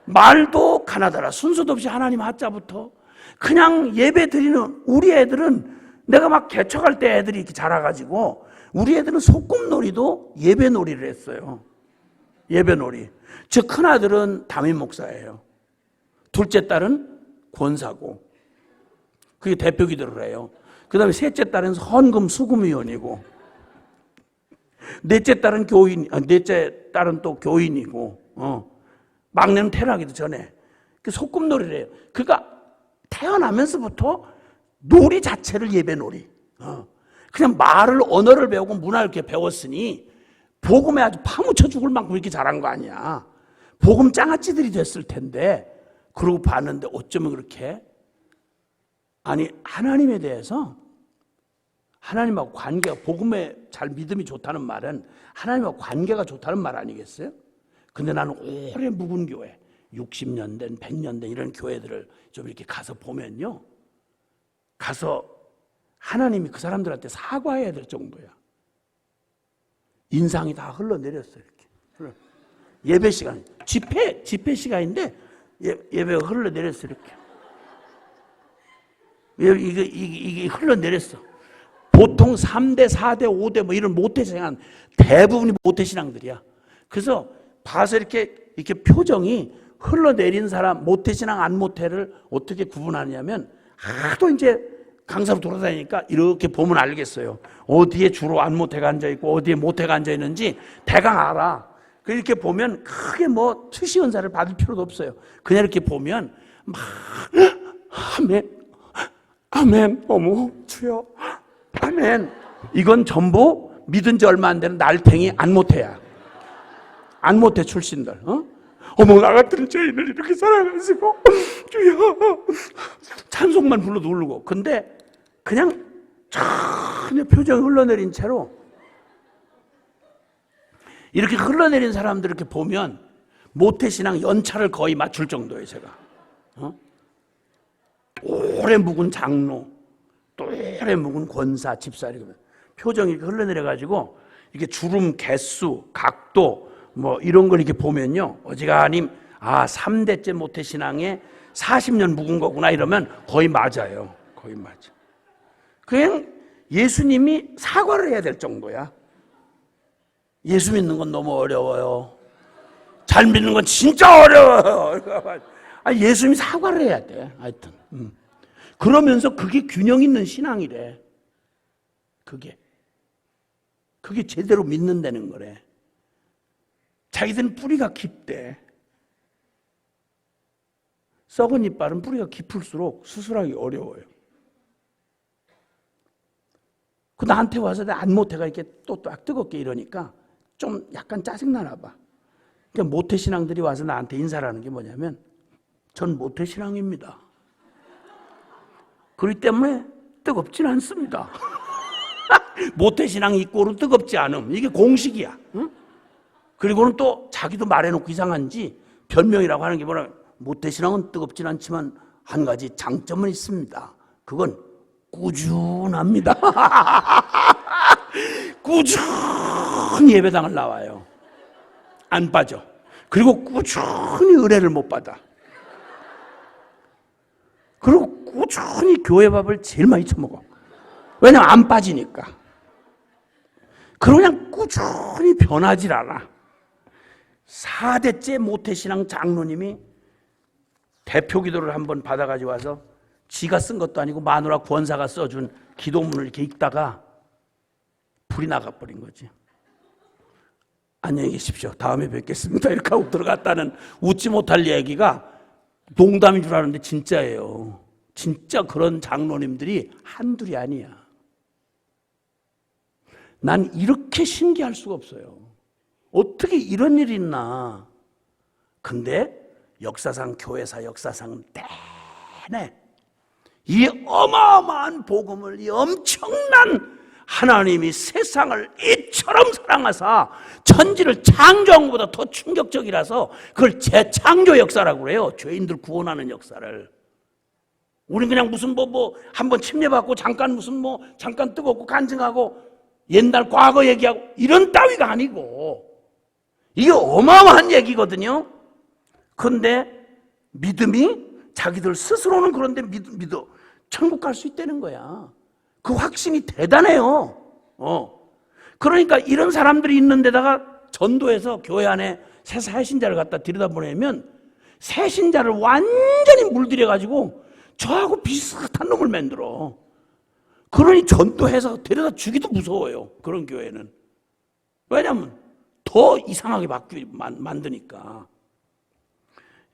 말도 가나다라 순서도 없이 하나님 하자부터. 그냥 예배 드리는 우리 애들은, 내가 막 개척할 때 애들이 이렇게 자라가지고 우리 애들은 소꿉놀이도 예배놀이를 했어요. 예배놀이. 제 큰아들은 담임 목사예요. 둘째 딸은 권사고, 그게 대표 기도를 해요. 그 다음에 셋째 딸은 헌금 수금위원이고, 넷째 딸은 넷째 딸은 또 교인이고, 막내는 태어나기도 전에 그 소꿉놀이를 해요. 그러니까 태어나면서부터 놀이 자체를 예배놀이, 그냥 말을, 언어를 배우고 문화를 이렇게 배웠으니 복음에 아주 파묻혀 죽을 만큼 이렇게 잘한 거 아니야. 복음 장아찌들이 됐을 텐데, 그러고 봤는데 어쩌면 그렇게, 아니 하나님에 대해서, 하나님하고 관계가, 복음에 잘 믿음이 좋다는 말은 하나님하고 관계가 좋다는 말 아니겠어요? 근데 나는 오래 묵은 교회, 60년 된, 100년 된 이런 교회들을 좀 이렇게 가서 보면요, 가서 하나님이 그 사람들한테 사과해야 될 정도야. 인상이 다 흘러내렸어요. 이렇게. 예배 시간, 집회 시간인데 예배가 흘러내렸어요. 이렇게. 이게 흘러내렸어. 보통 3대, 4대, 5대 뭐 이런 모태신앙 대부분이 모태신앙들이야. 그래서 봐서 이렇게 표정이 흘러내린 사람, 모태신앙, 안 모태를 어떻게 구분하냐면 하도 이제 강사로 돌아다니니까 이렇게 보면 알겠어요. 어디에 주로 안 모태가 앉아있고 어디에 모태가 앉아있는지 대강 알아. 이렇게 보면 크게 뭐 투시 은사를 받을 필요도 없어요. 그냥 이렇게 보면 막 아멘, 어머 주여, 아멘. 이건 전부 믿은 지 얼마 안 되는 날탱이 안 모태야. 안 모태 출신들. 어머 나 같은 죄인을 이렇게 사랑하시고 주여 찬송만 불러도 울고. 근데 그냥 전혀 표정이 흘러내린 채로 이렇게 흘러내린 사람들 이렇게 보면 모태신앙 연차를 거의 맞출 정도예요. 제가 오래 묵은 장로, 또 오래 묵은 권사, 집사 이렇게 표정이 이렇게 흘러내려가지고 이게 주름 개수, 각도 뭐 이런 걸 이렇게 보면요, 어지간히 3대째 모태신앙에 40년 묵은 거구나 이러면 거의 맞아요. 거의 맞아. 그냥 예수님이 사과를 해야 될 정도야. 예수 믿는 건 너무 어려워요. 잘 믿는 건 진짜 어려워요. 예수님이 사과를 해야 돼. 하여튼 그러면서 그게 균형 있는 신앙이래. 그게 제대로 믿는다는 거래. 자기들은 뿌리가 깊대. 썩은 이빨은 뿌리가 깊을수록 수술하기 어려워요. 그 나한테 와서 안 모태가 이렇게 또 뜨겁게 이러니까 좀 약간 짜증나나 봐. 그러니까 모태신앙들이 와서 나한테 인사를 하는 게 뭐냐면 전 모태신앙입니다. 그렇기 때문에 뜨겁진 않습니다. 모태신앙 이꼬로 뜨겁지 않음. 이게 공식이야. 응? 그리고는 또 자기도 말해놓고 이상한지 변명이라고 하는 게 뭐라, 모태신앙은 뜨겁진 않지만 한 가지 장점은 있습니다. 그건 꾸준합니다. 꾸준히 예배당을 나와요. 안 빠져. 그리고 꾸준히 의뢰를 못 받아. 그리고 꾸준히 교회 밥을 제일 많이 처먹어. 왜냐면 안 빠지니까. 그리고 그냥 꾸준히 변하질 않아. 4대째 모태신앙 장로님이 대표 기도를 한번 받아가지고 와서 지가 쓴 것도 아니고 마누라 권사가 써준 기도문을 이렇게 읽다가 불이 나가버린 거지. 안녕히 계십시오. 다음에 뵙겠습니다. 이렇게 하고 들어갔다는 웃지 못할 얘기가 농담인 줄 알았는데 진짜예요. 진짜 그런 장로님들이 한둘이 아니야. 난 이렇게 신기할 수가 없어요. 어떻게 이런 일이 있나. 근데 역사상, 교회사 역사상 내내 이 어마어마한 복음을, 이 엄청난 하나님이 세상을 이처럼 사랑하사 천지를 창조한 것보다 더 충격적이라서 그걸 재창조 역사라고 그래요. 죄인들 구원하는 역사를. 우린 그냥 무슨 한번 침례받고 잠깐 잠깐 뜨겁고 간증하고 옛날 과거 얘기하고 이런 따위가 아니고 이게 어마어마한 얘기거든요. 그런데 믿음이 자기들 스스로는 그런데 믿어 천국 갈 수 있다는 거야. 그 확신이 대단해요. 그러니까 이런 사람들이 있는 데다가 전도해서 교회 안에 새 사신자를 갖다 들여다보내면 새신자를 완전히 물들여가지고 저하고 비슷한 놈을 만들어. 그러니 전도해서 데려다 주기도 무서워요. 그런 교회는. 왜냐하면 더 이상하게 만드니까.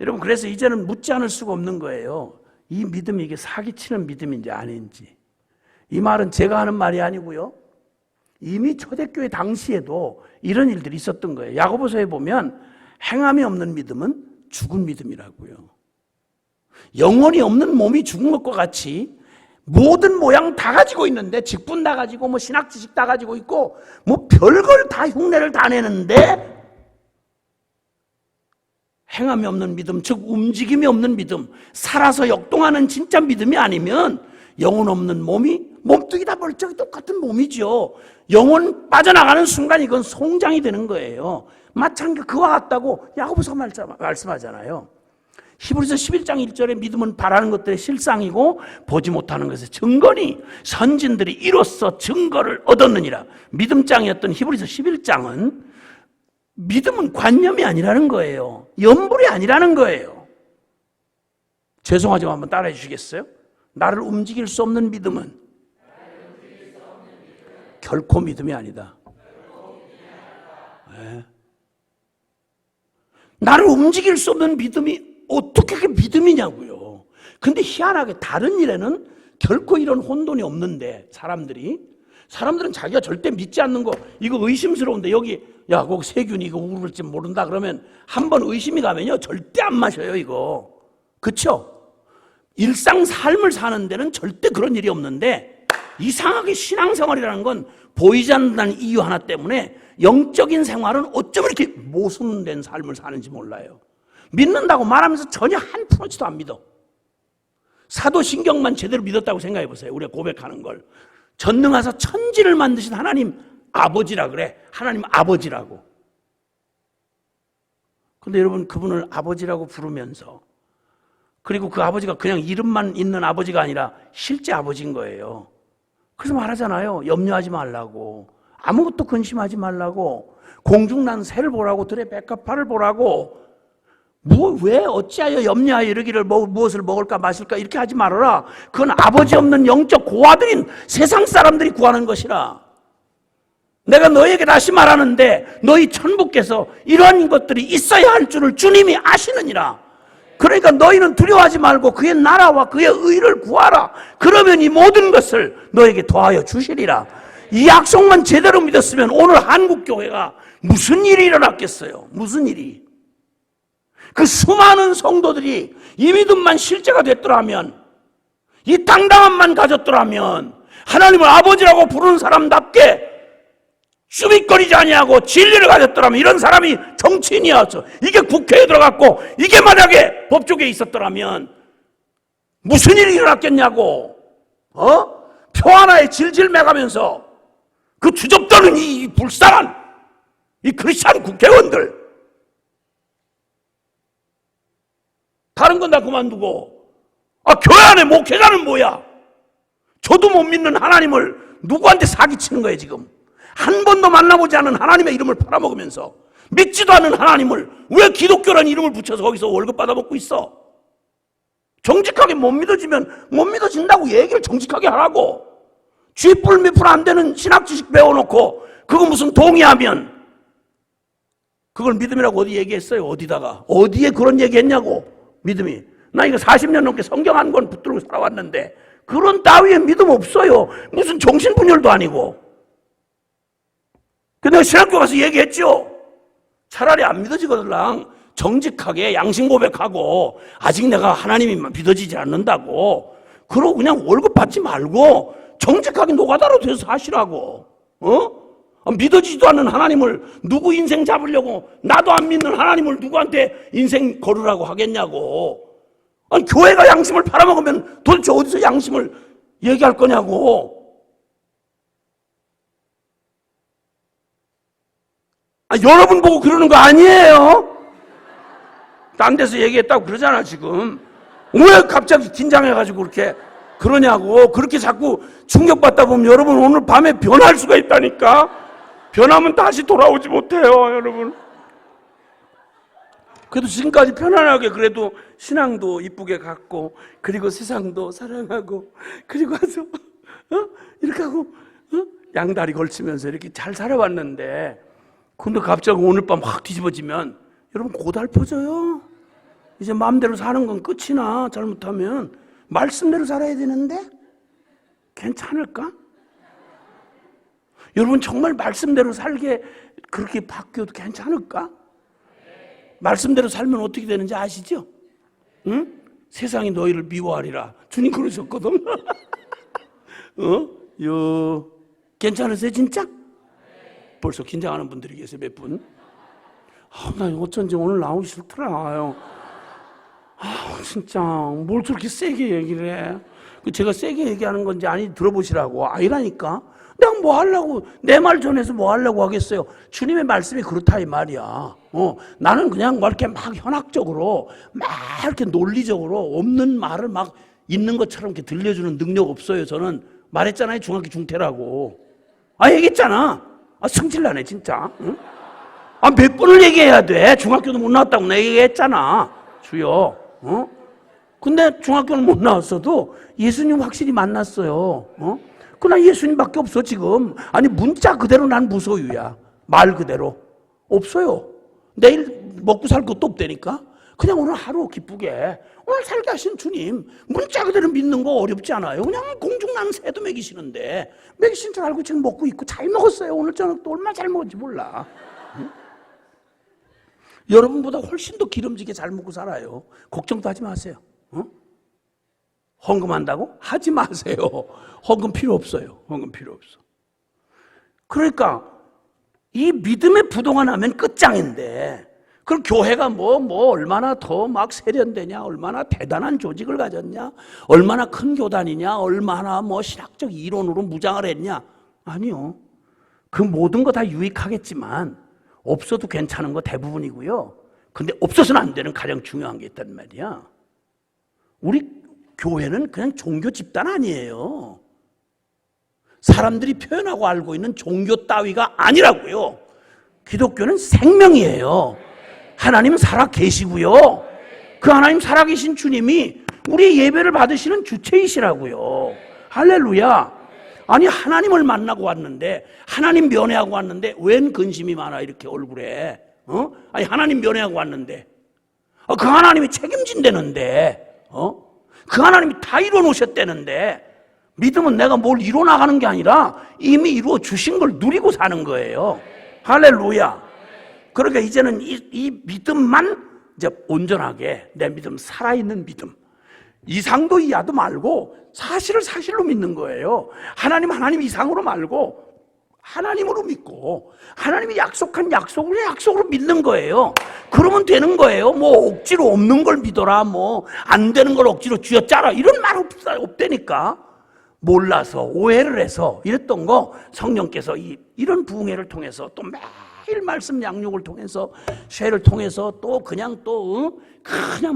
여러분, 그래서 이제는 묻지 않을 수가 없는 거예요. 이 믿음이 이게 사기치는 믿음인지 아닌지. 이 말은 제가 하는 말이 아니고요. 이미 초대교회 당시에도 이런 일들이 있었던 거예요. 야고보서에 보면 행함이 없는 믿음은 죽은 믿음이라고요. 영혼이 없는 몸이 죽은 것과 같이 모든 모양 다 가지고 있는데, 직분 다 가지고 신학 지식 다 가지고 있고 별걸 다 흉내를 다 내는데 행함이 없는 믿음, 즉 움직임이 없는 믿음, 살아서 역동하는 진짜 믿음이 아니면 영혼 없는 몸이 몸뚱이 다 멀쩡히 똑같은 몸이죠. 영혼 빠져나가는 순간 이건 송장이 되는 거예요. 마찬가지로 그와 같다고 야고보서가 말씀하잖아요. 히브리서 11장 1절에 믿음은 바라는 것들의 실상이고 보지 못하는 것의 증거니 선진들이 이로써 증거를 얻었느니라. 믿음장이었던 히브리서 11장은 믿음은 관념이 아니라는 거예요. 염불이 아니라는 거예요. 죄송하지만 한번 따라해 주시겠어요? 나를 움직일 수 없는 믿음은 결코 믿음이 아니다. 네. 나를 움직일 수 없는 믿음이 어떻게 그게 믿음이냐고요. 근데 희한하게 다른 일에는 결코 이런 혼돈이 없는데 사람들은 자기가 절대 믿지 않는 거 이거 의심스러운데 여기 야 거기 세균이 이거 우울할지 모른다 그러면 한번 의심이 가면요 절대 안 마셔요 이거. 그렇죠? 일상 삶을 사는 데는 절대 그런 일이 없는데 이상하게 신앙생활이라는 건 보이지 않는다는 이유 하나 때문에 영적인 생활은 어쩜 이렇게 모순된 삶을 사는지 몰라요. 믿는다고 말하면서 전혀 한 푼어치도 안 믿어. 사도신경만 제대로 믿었다고 생각해 보세요. 우리가 고백하는 걸. 전능하사 천지를 만드신 하나님 아버지라 그래. 하나님 아버지라고. 근데 여러분 그분을 아버지라고 부르면서 그리고 그 아버지가 그냥 이름만 있는 아버지가 아니라 실제 아버지인 거예요. 그래서 말하잖아요. 염려하지 말라고. 아무것도 근심하지 말라고. 공중난 새를 보라고 들의 백합화를 보라고. 왜 어찌하여 염려하여 이르기를 무엇을 먹을까 마실까 이렇게 하지 말아라. 그건 아버지 없는 영적 고아들인 세상 사람들이 구하는 것이라. 내가 너에게 다시 말하는데 너희 천부께서 이러한 것들이 있어야 할 줄을 주님이 아시느니라. 그러니까 너희는 두려워하지 말고 그의 나라와 그의 의를 구하라. 그러면 이 모든 것을 너에게 더하여 주시리라. 이 약속만 제대로 믿었으면 오늘 한국교회가 무슨 일이 일어났겠어요? 무슨 일이? 그 수많은 성도들이 이 믿음만 실제가 됐더라면, 이 당당함만 가졌더라면, 하나님을 아버지라고 부르는 사람답게 쭈밋거리지 아니하고 진리를 가졌더라면, 이런 사람이 정치인이어서 이게 국회에 들어갔고 이게 만약에 법조계에 있었더라면 무슨 일이 일어났겠냐고. 표 하나에 질질 매가면서 그 주접떠는 이 불쌍한 이 크리스찬 국회의원들, 다른 건 다 그만두고 교회 안에 목회자는 뭐야? 저도 못 믿는 하나님을 누구한테 사기치는 거예요 지금. 한 번도 만나보지 않은 하나님의 이름을 팔아먹으면서 믿지도 않는 하나님을 왜 기독교라는 이름을 붙여서 거기서 월급 받아먹고 있어? 정직하게 못 믿어지면 못 믿어진다고 얘기를 정직하게 하라고. 쥐뿔 미풀 안 되는 신학 지식 배워놓고 그거 무슨 동의하면 그걸 믿음이라고 어디 얘기했어요? 어디다가? 어디에 그런 얘기했냐고. 믿음이. 나 이거 40년 넘게 성경 한 권 붙들고 살아왔는데 그런 따위에 믿음 없어요. 무슨 정신분열도 아니고. 근데 내가 신학교 가서 얘기했죠. 차라리 안 믿어지거들랑 정직하게 양심 고백하고 아직 내가 하나님이 믿어지지 않는다고 그러고 그냥 월급 받지 말고 정직하게 노가다로 돼서 하시라고. 믿어지지도 않는 하나님을 누구 인생 잡으려고, 나도 안 믿는 하나님을 누구한테 인생 걸으라고 하겠냐고. 아니, 교회가 양심을 팔아먹으면 도대체 어디서 양심을 얘기할 거냐고. 여러분 보고 그러는 거 아니에요? 딴 데서 얘기했다고 그러잖아 지금. 왜 갑자기 긴장해가지고 그렇게 그러냐고. 그렇게 자꾸 충격받다 보면 여러분 오늘 밤에 변할 수가 있다니까. 변하면 다시 돌아오지 못해요 여러분. 그래도 지금까지 편안하게 그래도 신앙도 이쁘게 갖고 그리고 세상도 사랑하고 그리고 와서 이렇게 하고 양다리 걸치면서 이렇게 잘 살아왔는데, 근데 갑자기 오늘 밤 확 뒤집어지면 여러분 고달퍼져요. 이제 마음대로 사는 건 끝이나 잘못하면 말씀대로 살아야 되는데 괜찮을까? 여러분 정말 말씀대로 살게 그렇게 바뀌어도 괜찮을까? 말씀대로 살면 어떻게 되는지 아시죠? 응? 세상이 너희를 미워하리라. 주님 그러셨거든. 괜찮으세요 진짜? 벌써 긴장하는 분들이 계세요 몇 분. 나 어쩐지 오늘 나오기 싫더라. 진짜 뭘 저렇게 세게 얘기를 해. 제가 세게 얘기하는 건지 아니 들어보시라고. 아니라니까. 내가 뭐 하려고 내 말 전해서 뭐 하려고 하겠어요. 주님의 말씀이 그렇다 이 말이야. 나는 그냥 뭐 이렇게 막 현학적으로 막 이렇게 논리적으로 없는 말을 막 있는 것처럼 이렇게 들려주는 능력 없어요. 저는 말했잖아요. 중학교 중퇴라고. 얘기했잖아. 성질나네 진짜. 응? 몇 번을 얘기해야 돼. 중학교도 못 나왔다고 내가 얘기했잖아. 주여. 근데 중학교는 못 나왔어도 예수님 확실히 만났어요. 그러나 예수님밖에 없어 지금. 문자 그대로 난 무소유야. 말 그대로 없어요. 내일 먹고 살 것도 없다니까. 그냥 오늘 하루 기쁘게 오늘 살게 하신 주님 문자 그대로 믿는 거 어렵지 않아요. 그냥 공중 나는 새도 먹이시는데 먹이신 줄 알고 지금 먹고 있고 잘 먹었어요. 오늘 저녁도 얼마나 잘 먹었지 몰라. 응? 여러분보다 훨씬 더 기름지게 잘 먹고 살아요. 걱정도 하지 마세요. 헌금한다고? 하지 마세요. 헌금 필요 없어요. 헌금 필요 없어. 그러니까 이 믿음의 부동안 하면 끝장인데 그럼 교회가 뭐 얼마나 더 막 세련되냐, 얼마나 대단한 조직을 가졌냐, 얼마나 큰 교단이냐, 얼마나 뭐 신학적 이론으로 무장을 했냐. 아니요. 그 모든 거 다 유익하겠지만 없어도 괜찮은 거 대부분이고요. 근데 없어서는 안 되는 가장 중요한 게 있단 말이야. 우리 교회는 그냥 종교 집단 아니에요. 사람들이 표현하고 알고 있는 종교 따위가 아니라고요. 기독교는 생명이에요. 하나님은 살아 계시고요. 그 하나님 살아계신 주님이 우리의 예배를 받으시는 주체이시라고요. 할렐루야. 하나님을 만나고 왔는데 하나님 면회하고 왔는데 웬 근심이 많아 이렇게 얼굴에. 하나님 면회하고 왔는데 그 하나님이 책임진다는데 그 하나님이 다 이뤄놓으셨다는데 믿음은 내가 뭘 이뤄나가는 게 아니라 이미 이루어 주신 걸 누리고 사는 거예요. 할렐루야. 그러니까 이제는 이 믿음만 이제 온전하게 내 믿음, 살아있는 믿음, 이상도 이하도 말고 사실을 사실로 믿는 거예요. 하나님 이상으로 말고 하나님으로 믿고 하나님이 약속한 약속으로 믿는 거예요. 그러면 되는 거예요. 뭐 억지로 없는 걸 믿어라, 뭐 안 되는 걸 억지로 쥐어짜라 이런 말 없다니까. 몰라서 오해를 해서 이랬던 거 성령께서 이런 부흥회를 통해서 또 매일 말씀 양육을 통해서 쉐를 통해서 또 그냥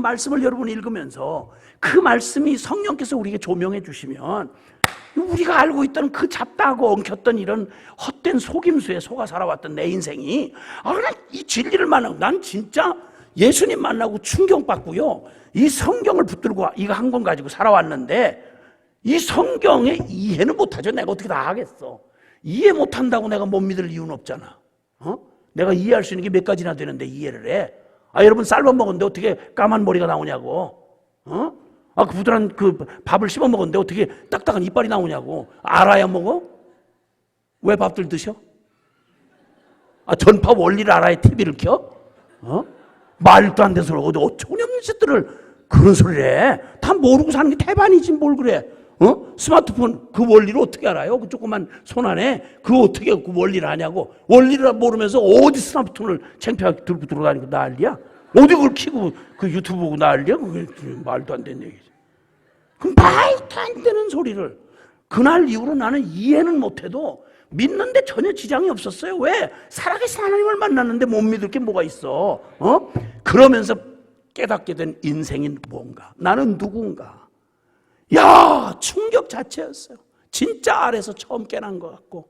말씀을 여러분이 읽으면서 그 말씀이 성령께서 우리에게 조명해 주시면 우리가 알고 있던 그 잡다하고 엉켰던 이런 헛된 속임수에 속아 살아왔던 내 인생이 그냥 이 진리를 만나고 난 진짜 예수님 만나고 충격받고요. 이 성경을 붙들고 이거 한 권 가지고 살아왔는데 이 성경의 이해는 못하죠. 내가 어떻게 다 하겠어. 이해 못한다고 내가 못 믿을 이유는 없잖아. 내가 이해할 수 있는 게 몇 가지나 되는데 이해를 해. 여러분 쌀밥 먹었는데 어떻게 까만 머리가 나오냐고. 그 부드러운 그 밥을 씹어 먹었는데 어떻게 딱딱한 이빨이 나오냐고. 알아야 먹어? 왜 밥들 드셔? 전파 원리를 알아야 TV를 켜? 말도 안 되는 소리 어디 어처구니없는 짓들을 그런 소리를 해. 다 모르고 사는 게 태반이지 뭘 그래. 스마트폰 그 원리를 어떻게 알아요? 그 조그만 손 안에 그거 어떻게 그 원리를 아냐고. 원리를 모르면서 어디 스마트폰을 창피하게 들고 들어다니고 난리야. 어디 그걸 키고 그 유튜브 보고 난리야. 그게 말도 안 되는 얘기지. 그 말도 안 되는 소리를 그날 이후로 나는 이해는 못해도 믿는데 전혀 지장이 없었어요. 왜? 살아계신 하나님을 만났는데 못 믿을 게 뭐가 있어. 그러면서 깨닫게 된 인생인 뭔가, 나는 누군가. 야, 충격 자체였어요. 진짜 아래서 처음 깨난 것 같고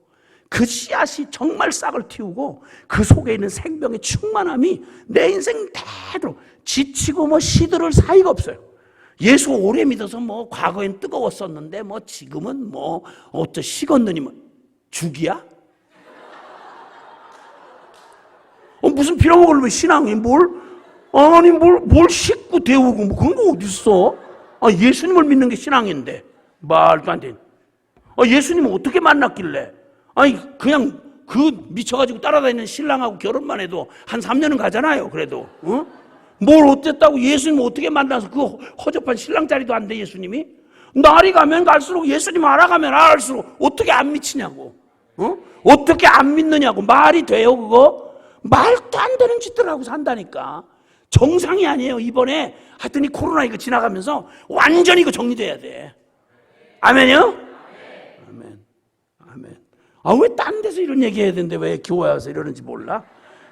그 씨앗이 정말 싹을 틔우고 그 속에 있는 생명의 충만함이 내 인생 대로 지치고 뭐 시들을 사이가 없어요. 예수 오래 믿어서 뭐 과거엔 뜨거웠었는데 뭐 지금은 뭐 어쩌 식었느니 뭐 죽이야? 무슨 빌어먹을 왜 신앙이 뭘 씻고 데우고 뭐 그런 거 어딨어? 예수님을 믿는 게 신앙인데 말도 안 돼. 예수님을 어떻게 만났길래 그냥 그 미쳐가지고 따라다니는 신랑하고 결혼만 해도 한 3년은 가잖아요. 그래도 뭘 어땠다고 예수님을 어떻게 만나서 그 허접한 신랑 자리도 안 돼. 예수님이 날이 가면 갈수록 예수님 알아가면 알수록 어떻게 안 미치냐고. 어떻게 안 믿느냐고. 말이 돼요 그거? 말도 안 되는 짓들 하고 산다니까. 정상이 아니에요. 이번에 하여튼 이 코로나 이거 지나가면서 완전히 이거 정리돼야 돼. 아멘이요? 아멘. 아멘. 아, 왜 딴 데서 이런 얘기 해야 되는데 왜 교회 와서 이러는지 몰라?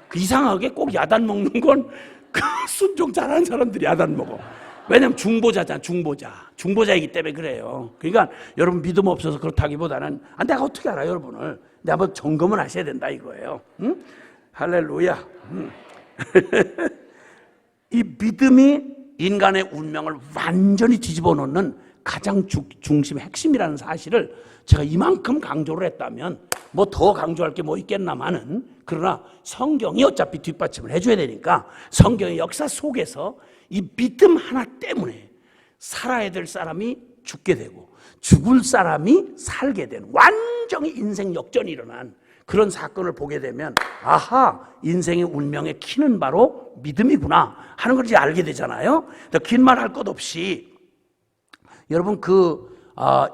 그 이상하게 꼭 야단 먹는 건 그 순종 잘하는 사람들이 야단 먹어. 왜냐면 중보자잖아, 중보자이기 때문에 그래요. 그러니까 여러분 믿음 없어서 그렇다기보다는 내가 어떻게 알아 여러분을. 내가 한번 점검을 하셔야 된다 이거예요. 응? 할렐루야. 이 믿음이 인간의 운명을 완전히 뒤집어 놓는 가장 중심 핵심이라는 사실을 제가 이만큼 강조를 했다면 뭐 더 강조할 게 뭐 있겠나마는, 그러나 성경이 어차피 뒷받침을 해줘야 되니까 성경의 역사 속에서 이 믿음 하나 때문에 살아야 될 사람이 죽게 되고 죽을 사람이 살게 되는 완전히 인생 역전이 일어난 그런 사건을 보게 되면 아하, 인생의 운명의 키는 바로 믿음이구나 하는 걸 이제 알게 되잖아요. 긴 말 할 것 없이 여러분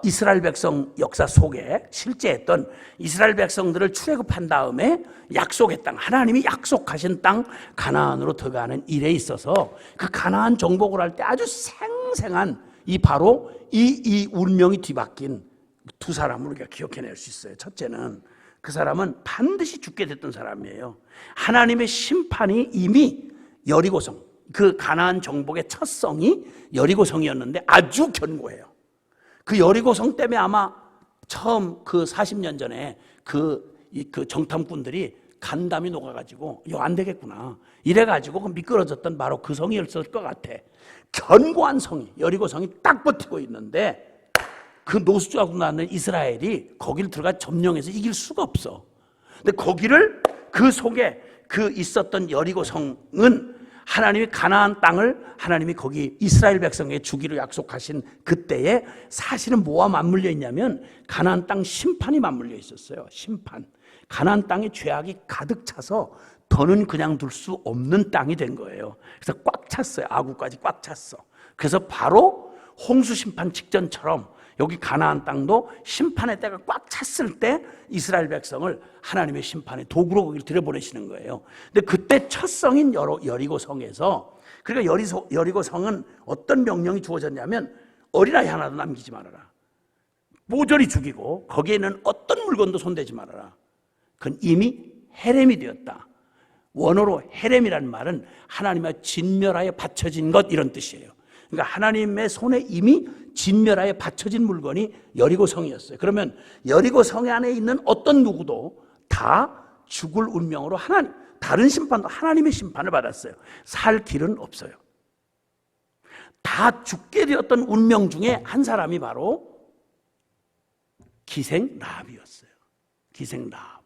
이스라엘 백성 역사 속에 실제 했던 이스라엘 백성들을 출애굽한 다음에 약속의 땅, 하나님이 약속하신 땅 가나안으로 들어가는 일에 있어서 그 가나안 정복을 할 때 아주 생생한 바로 이 운명이 뒤바뀐 두 사람을 우리가 기억해낼 수 있어요. 첫째는 그 사람은 반드시 죽게 됐던 사람이에요. 하나님의 심판이 이미 여리고성, 그 가나안 정복의 첫 성이 여리고성이었는데 아주 견고해요. 그 여리고성 때문에 아마 처음 그 40년 전에 그 정탐꾼들이 간담이 녹아가지고 이거 안 되겠구나 이래가지고 그 미끄러졌던 바로 그 성이었을 것 같아. 견고한 성이, 여리고성이 딱 버티고 있는데 그 노수주하고 나는 이스라엘이 거기를 들어가 점령해서 이길 수가 없어. 근데 거기를 그 속에 그 있었던 여리고성은 하나님이 가나안 땅을 하나님이 거기 이스라엘 백성에게 주기로 약속하신 그때에 사실은 뭐와 맞물려 있냐면 가나안 땅 심판이 맞물려 있었어요. 심판. 가나안 땅에 죄악이 가득 차서 더는 그냥 둘 수 없는 땅이 된 거예요. 그래서 꽉 찼어요. 아구까지 꽉 찼어. 그래서 바로 홍수 심판 직전처럼 여기 가나안 땅도 심판의 때가 꽉 찼을 때 이스라엘 백성을 하나님의 심판의 도구로 거기를 들여보내시는 거예요. 근데 그때 첫 성인 여리고성에서, 그러니까 여리고성은 어떤 명령이 주어졌냐면 어린아이 하나도 남기지 말아라. 모조리 죽이고 거기에는 어떤 물건도 손대지 말아라. 그건 이미 헤렘이 되었다. 원어로 헤렘이라는 말은 하나님의 진멸하여 바쳐진 것 이런 뜻이에요. 그러니까 하나님의 손에 이미 진멸하여 바쳐진 물건이 여리고성이었어요. 그러면 여리고성 안에 있는 어떤 누구도 다 죽을 운명으로 다른 심판도 하나님의 심판을 받았어요. 살 길은 없어요. 다 죽게 되었던 운명 중에 한 사람이 바로 기생 라합이었어요. 기생 라합.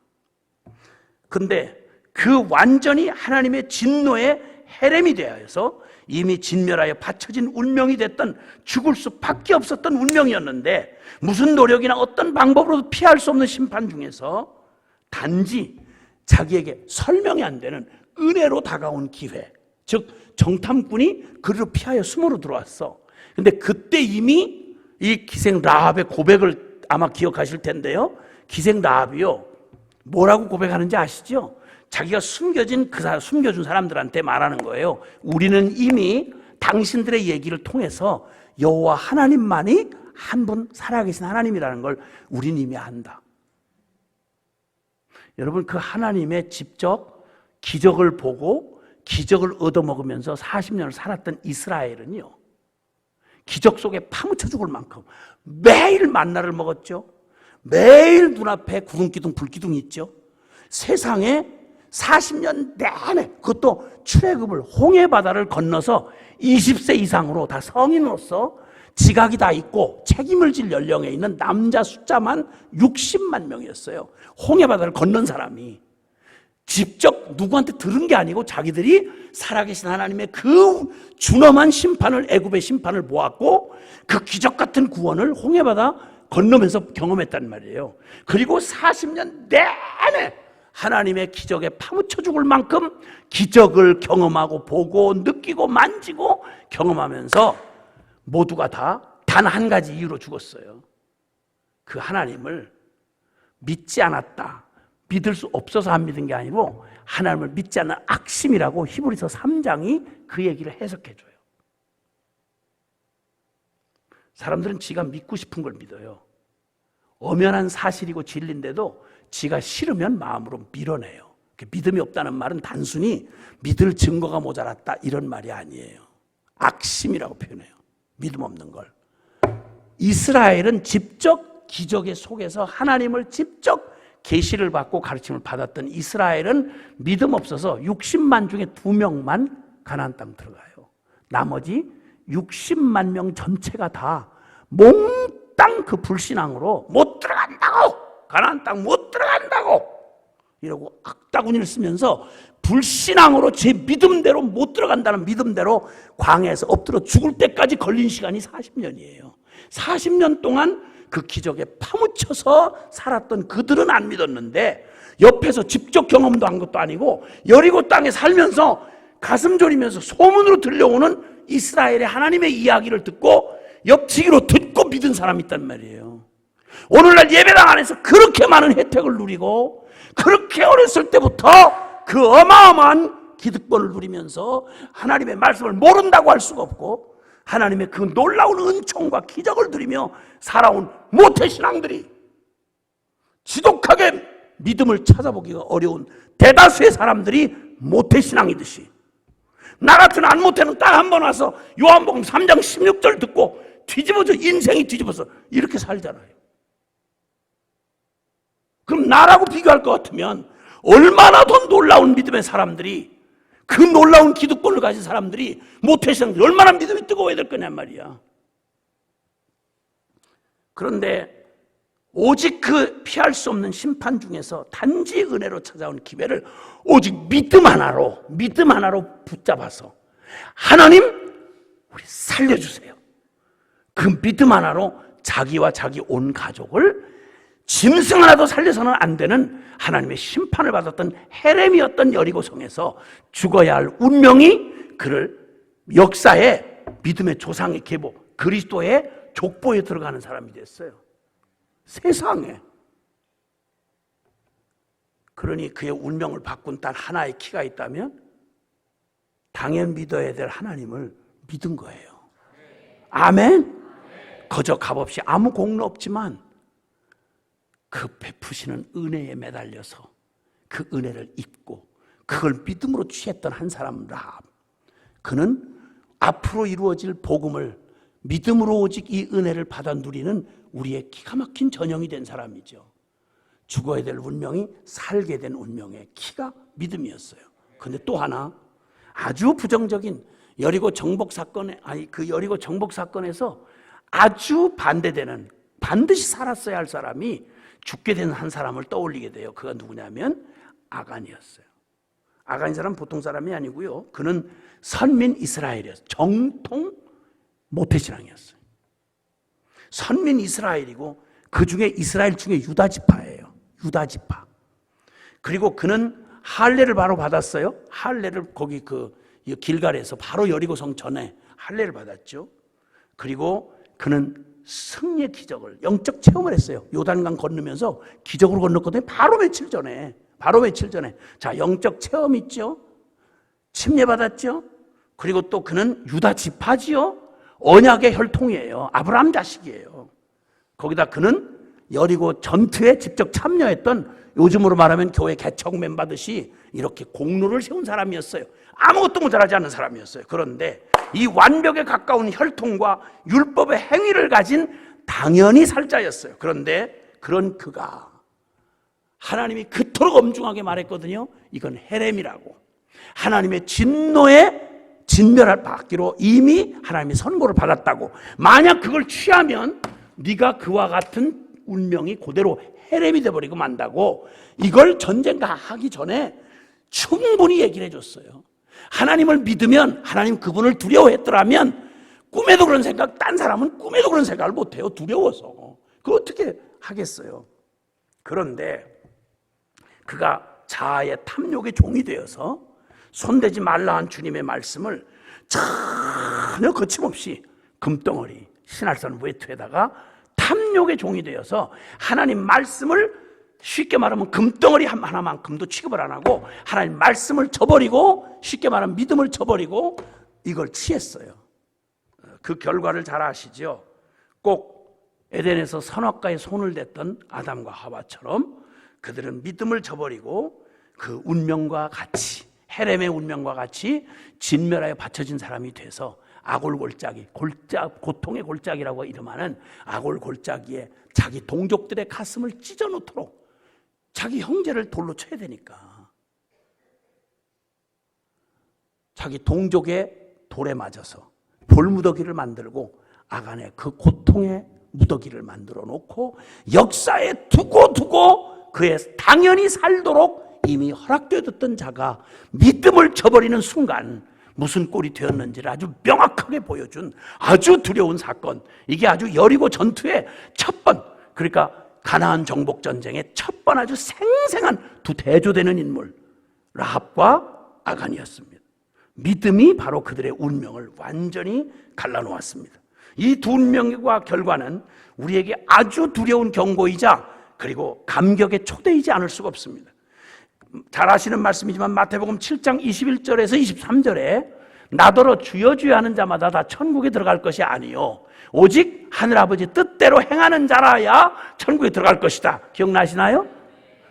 근데 그 완전히 하나님의 진노의 헤렘이 되어서 이미 진멸하여 바쳐진 운명이 됐던, 죽을 수밖에 없었던 운명이었는데 무슨 노력이나 어떤 방법으로도 피할 수 없는 심판 중에서 단지 자기에게 설명이 안 되는 은혜로 다가온 기회, 즉 정탐꾼이 그리로 피하여 숨으로 들어왔어. 근데 그때 이미 이 기생 라합의 고백을 아마 기억하실 텐데요. 기생 라합이요, 뭐라고 고백하는지 아시죠? 자기가 숨겨준 사람들한테 말하는 거예요. 우리는 이미 당신들의 얘기를 통해서 여호와 하나님만이 한 분 살아계신 하나님이라는 걸 우리는 이미 안다. 여러분, 그 하나님의 직접 기적을 보고 기적을 얻어먹으면서 40년을 살았던 이스라엘은요, 기적 속에 파묻혀 죽을 만큼 매일 만나를 먹었죠. 매일 눈앞에 구름기둥 불기둥이 있죠. 세상에 40년 내내, 그것도 출애굽을 홍해바다를 건너서 20세 이상으로 다 성인으로서 지각이 다 있고 책임을 질 연령에 있는 남자 숫자만 60만 명이었어요. 홍해바다를 건넌 사람이 직접 누구한테 들은 게 아니고 자기들이 살아계신 하나님의 그 준엄한 심판을, 애굽의 심판을 보았고 그 기적 같은 구원을 홍해바다 건너면서 경험했단 말이에요. 그리고 40년 내내 하나님의 기적에 파묻혀 죽을 만큼 기적을 경험하고 보고 느끼고 만지고 경험하면서 모두가 다 단 한 가지 이유로 죽었어요. 그 하나님을 믿지 않았다, 믿을 수 없어서 안 믿은 게 아니고 하나님을 믿지 않는 악심이라고 히브리서 3장이 그 얘기를 해석해 줘요. 사람들은 지가 믿고 싶은 걸 믿어요. 엄연한 사실이고 진리인데도 지가 싫으면 마음으로 밀어내요. 믿음이 없다는 말은 단순히 믿을 증거가 모자랐다 이런 말이 아니에요. 악심이라고 표현해요. 믿음 없는 걸. 이스라엘은 직접 기적의 속에서 하나님을 직접 계시를 받고 가르침을 받았던 이스라엘은 믿음 없어서 60만 중에 2명만 가나안 땅 들어가요. 나머지 60만 명 전체가 다 몽땅 그 불신앙으로 못 들어간다고, 가나안 땅 못 들어간다고 이러고 악다구니를 쓰면서 불신앙으로 제 믿음대로 못 들어간다는 믿음대로 광야에서 엎드려 죽을 때까지 걸린 시간이 40년이에요. 40년 동안 그 기적에 파묻혀서 살았던 그들은 안 믿었는데, 옆에서 직접 경험도 한 것도 아니고 여리고 땅에 살면서 가슴 졸이면서 소문으로 들려오는 이스라엘의 하나님의 이야기를 듣고 옆치기로 듣고 믿은 사람이 있단 말이에요. 오늘날 예배당 안에서 그렇게 많은 혜택을 누리고 그렇게 어렸을 때부터 그 어마어마한 기득권을 누리면서 하나님의 말씀을 모른다고 할 수가 없고 하나님의 그 놀라운 은총과 기적을 누리며 살아온 모태신앙들이 지독하게 믿음을 찾아보기가 어려운 대다수의 사람들이 모태신앙이듯이, 나 같은 안 모태는 딱 한 번 와서 요한복음 3장 16절 듣고 뒤집어져 인생이 뒤집어서 이렇게 살잖아요. 그럼 나라고 비교할 것 같으면 얼마나 더 놀라운 믿음의 사람들이, 그 놀라운 기득권을 가진 사람들이, 모태신앙들이 얼마나 믿음이 뜨거워야 될 거냔 말이야. 그런데 오직 그 피할 수 없는 심판 중에서 단지 은혜로 찾아온 기회를 오직 믿음 하나로 붙잡아서 하나님 우리 살려주세요. 그 믿음 하나로 자기와 자기 온 가족을 짐승 하나도 살려서는 안 되는 하나님의 심판을 받았던 헤렘이었던 여리고성에서 죽어야 할 운명이 그를 역사의 믿음의 조상의 계보, 그리스도의 족보에 들어가는 사람이 됐어요. 세상에. 그러니 그의 운명을 바꾼 단 하나의 키가 있다면 당연 믿어야 될 하나님을 믿은 거예요. 아멘. 거저 값없이 아무 공로 없지만 그 베푸시는 은혜에 매달려서 그 은혜를 입고 그걸 믿음으로 취했던 한 사람 라합. 그는 앞으로 이루어질 복음을 믿음으로 오직 이 은혜를 받아 누리는 우리의 기가 막힌 전형이 된 사람이죠. 죽어야 될 운명이 살게 된 운명의 키가 믿음이었어요. 그런데 또 하나 아주 부정적인 여리고 정복 사건에, 그 여리고 정복 사건에서 아주 반대되는, 반드시 살았어야 할 사람이 죽게 된 한 사람을 떠올리게 돼요. 그가 누구냐면 아간이었어요. 아간이 사람 보통 사람이 아니고요. 그는 선민 이스라엘이었어요. 정통 모태신앙이었어요. 선민 이스라엘이고 그 중에 이스라엘 중에 유다 지파예요. 유다 지파. 그리고 그는 할례를 바로 받았어요. 할례를 거기 그 길갈에서 바로 여리고성 전에 할례를 받았죠. 그리고 그는 승리의 기적을, 영적 체험을 했어요. 요단강 건너면서 기적으로 건넜거든요. 바로 며칠 전에. 자, 영적 체험 있죠. 침례받았죠. 그리고 또 그는 유다 지파지요. 언약의 혈통이에요. 아브라함 자식이에요. 거기다 그는 여리고 전투에 직접 참여했던, 요즘으로 말하면 교회 개척맨 받듯이 이렇게 공로를 세운 사람이었어요. 아무것도 모자라지 않는 사람이었어요. 그런데 이 완벽에 가까운 혈통과 율법의 행위를 가진 당연히 살자였어요. 그런데 그런 그가 하나님이 그토록 엄중하게 말했거든요. 이건 헤렘이라고. 하나님의 진노에 진멸을 받기로 이미 하나님이 선고를 받았다고. 만약 그걸 취하면 네가 그와 같은 운명이 그대로 헤렘이 돼버리고 만다고. 이걸 전쟁 하기 전에 충분히 얘기를 해줬어요. 하나님을 믿으면, 하나님 그분을 두려워했더라면 꿈에도 그런 생각, 딴 사람은 꿈에도 그런 생각을 못해요. 두려워서. 그거 어떻게 하겠어요. 그런데 그가 자아의 탐욕의 종이 되어서 손대지 말라 한 주님의 말씀을 전혀 거침없이 금덩어리, 신할산 외투에다가 탐욕의 종이 되어서 하나님 말씀을, 쉽게 말하면 금덩어리 하나만큼도 취급을 안 하고 하나님 말씀을 저버리고, 쉽게 말하면 믿음을 저버리고 이걸 취했어요. 그 결과를 잘 아시죠. 꼭 에덴에서 선악과에 손을 댔던 아담과 하와처럼 그들은 믿음을 저버리고 그 운명과 같이, 헤렘의 운명과 같이 진멸하여 바쳐진 사람이 돼서 아골골짜기, 고통의 골짜기라고 이름하는 아골골짜기에 자기 동족들의 가슴을 찢어놓도록 자기 형제를 돌로 쳐야 되니까 자기 동족의 돌에 맞아서 돌무더기를 만들고 아간의 그 고통의 무더기를 만들어 놓고 역사에 두고 그의 당연히 살도록 이미 허락되었던 자가 믿음을 저버리는 순간 무슨 꼴이 되었는지를 아주 명확하게 보여준 아주 두려운 사건. 이게 아주 여리고 전투의 첫 번, 그러니까 가나안 정복 전쟁의 첫 번 아주 생생한 두 대조되는 인물 라합과 아간이었습니다. 믿음이 바로 그들의 운명을 완전히 갈라놓았습니다. 이 두 운명과 결과는 우리에게 아주 두려운 경고이자 그리고 감격의 초대이지 않을 수가 없습니다. 잘 아시는 말씀이지만 마태복음 7장 21절에서 23절에 나더러 주여 주여 하는 자마다 다 천국에 들어갈 것이 아니요 오직 하늘아버지 뜻대로 행하는 자라야 천국에 들어갈 것이다. 기억나시나요?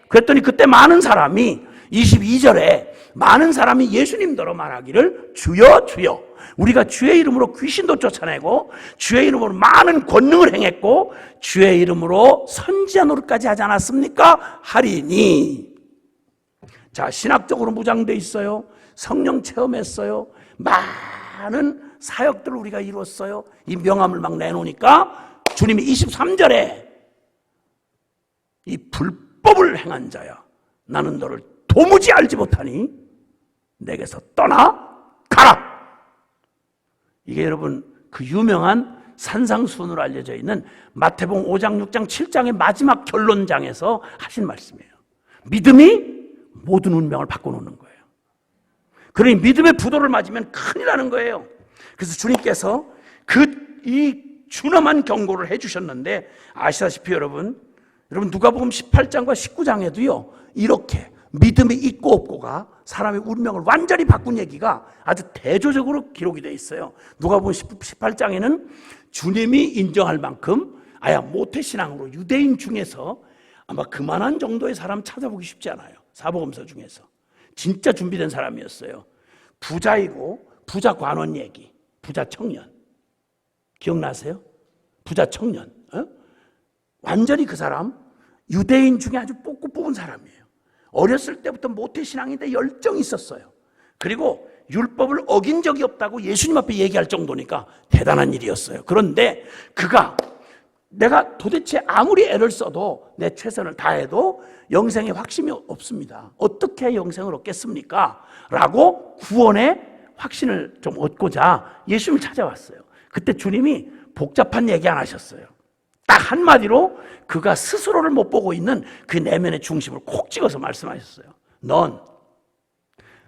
그랬더니 그때 많은 사람이 22절에 많은 사람이 예수님더러 말하기를 주여 주여 우리가 주의 이름으로 귀신도 쫓아내고 주의 이름으로 많은 권능을 행했고 주의 이름으로 선지자 노릇까지 하지 않았습니까? 하리니. 자, 신학적으로 무장돼 있어요. 성령 체험했어요. 많은 사역들을 우리가 이뤘어요. 이 명함을 막 내놓으니까 주님이 23절에 이 불법을 행한 자야 나는 너를 도무지 알지 못하니 내게서 떠나 가라. 이게 여러분 그 유명한 산상수훈으로 알려져 있는 마태복음 5장, 6장, 7장의 마지막 결론장에서 하신 말씀이에요. 믿음이 모든 운명을 바꿔놓는 거예요. 그러니 믿음의 부도를 맞으면 큰일 나는 거예요. 그래서 주님께서 이 준엄한 경고를 해주셨는데 아시다시피 여러분 누가복음 18장과 19장에도요 이렇게 믿음이 있고 없고가 사람의 운명을 완전히 바꾼 얘기가 아주 대조적으로 기록이 되어 있어요. 누가복음 18장에는 주님이 인정할 만큼 모태신앙으로 유대인 중에서 아마 그만한 정도의 사람 찾아보기 쉽지 않아요. 사복음서 중에서 진짜 준비된 사람이었어요. 부자이고 부자 관원 얘기, 부자 청년 기억나세요? 부자 청년 완전히 그 사람 유대인 중에 아주 뽑은 사람이에요. 어렸을 때부터 모태신앙인데 열정이 있었어요. 그리고 율법을 어긴 적이 없다고 예수님 앞에 얘기할 정도니까 대단한 일이었어요. 그런데 그가 내가 도대체 아무리 애를 써도 내 최선을 다해도 영생의 확신이 없습니다. 어떻게 영생을 얻겠습니까? 라고 구원의 확신을 좀 얻고자 예수님을 찾아왔어요. 그때 주님이 복잡한 얘기 안 하셨어요. 딱 한마디로 그가 스스로를 못 보고 있는 그 내면의 중심을 콕 찍어서 말씀하셨어요. 넌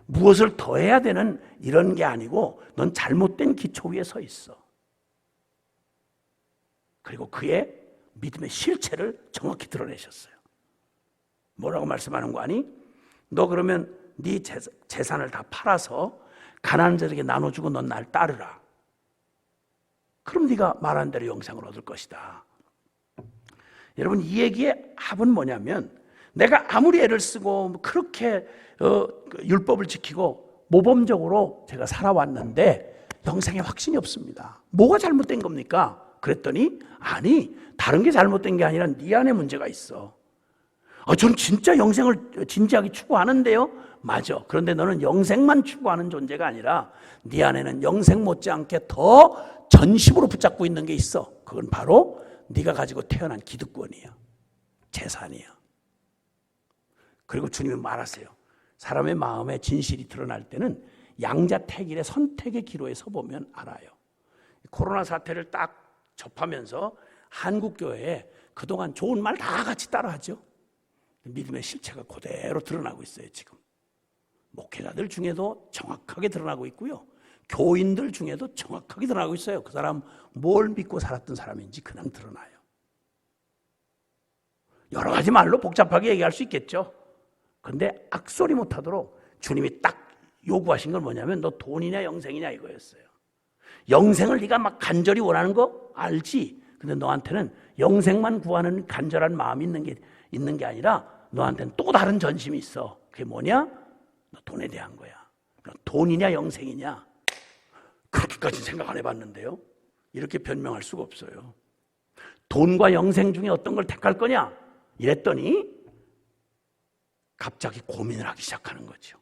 무엇을 더 해야 되는 이런 게 아니고 넌 잘못된 기초 위에 서 있어. 그리고 그의 믿음의 실체를 정확히 드러내셨어요. 뭐라고 말씀하는 거 아니? 너 그러면 네 재산을 다 팔아서 가난한 자에게 나눠주고 넌 날 따르라. 그럼 네가 말한 대로 영생을 얻을 것이다. 여러분 이 얘기의 합은 뭐냐면 내가 아무리 애를 쓰고 그렇게 율법을 지키고 모범적으로 제가 살아왔는데 영생에 확신이 없습니다. 뭐가 잘못된 겁니까? 그랬더니 아니 다른 게 잘못된 게 아니라 네 안에 문제가 있어. 전 진짜 영생을 진지하게 추구하는데요. 맞아. 그런데 너는 영생만 추구하는 존재가 아니라 네 안에는 영생 못지않게 더 전심으로 붙잡고 있는 게 있어. 그건 바로 네가 가지고 태어난 기득권이야. 재산이야. 그리고 주님이 말하세요. 사람의 마음에 진실이 드러날 때는 양자택일의 선택의 기로에 서보면 알아요. 코로나 사태를 딱 접하면서 한국교회에 그동안 좋은 말 다 같이 따라하죠. 믿음의 실체가 그대로 드러나고 있어요. 지금 목회자들 중에도 정확하게 드러나고 있고요. 교인들 중에도 정확하게 드러나고 있어요. 그 사람 뭘 믿고 살았던 사람인지 그냥 드러나요. 여러 가지 말로 복잡하게 얘기할 수 있겠죠. 그런데 악소리 못하도록 주님이 딱 요구하신 건 뭐냐면 너 돈이냐 영생이냐 이거였어요. 영생을 네가 막 간절히 원하는 거 알지? 근데 너한테는 영생만 구하는 간절한 마음이 있는 게 아니라 너한테는 또 다른 전심이 있어. 그게 뭐냐? 너 돈에 대한 거야. 돈이냐 영생이냐? 그렇게까지 생각 안 해봤는데요. 이렇게 변명할 수가 없어요. 돈과 영생 중에 어떤 걸 택할 거냐? 이랬더니 갑자기 고민을 하기 시작하는 거죠.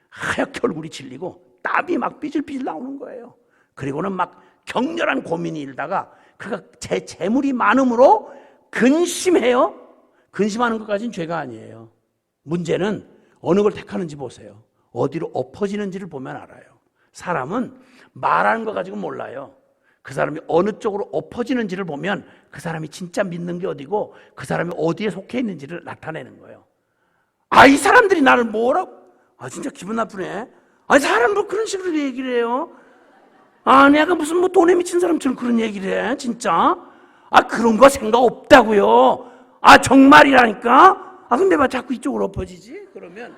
하얗게 얼굴이 질리고 땀이 막 삐질삐질 나오는 거예요. 그리고는 막 격렬한 고민이 일다가 그가 제 재물이 많음으로 근심해요. 근심하는 것까지는 죄가 아니에요. 문제는 어느 걸 택하는지 보세요. 어디로 엎어지는지를 보면 알아요. 사람은 말하는 거 가지고 몰라요. 그 사람이 어느 쪽으로 엎어지는지를 보면 그 사람이 진짜 믿는 게 어디고 그 사람이 어디에 속해 있는지를 나타내는 거예요. 아, 이 사람들이 나를 뭐라고? 아, 진짜 기분 나쁘네. 아, 사람 뭐 그런 식으로 얘기를 해요. 아, 내가 무슨 뭐 돈에 미친 사람처럼 그런 얘기를 해, 진짜. 아, 그런 거 생각 없다고요. 아, 정말이라니까. 아, 근데 왜 자꾸 이쪽으로 엎어지지? 그러면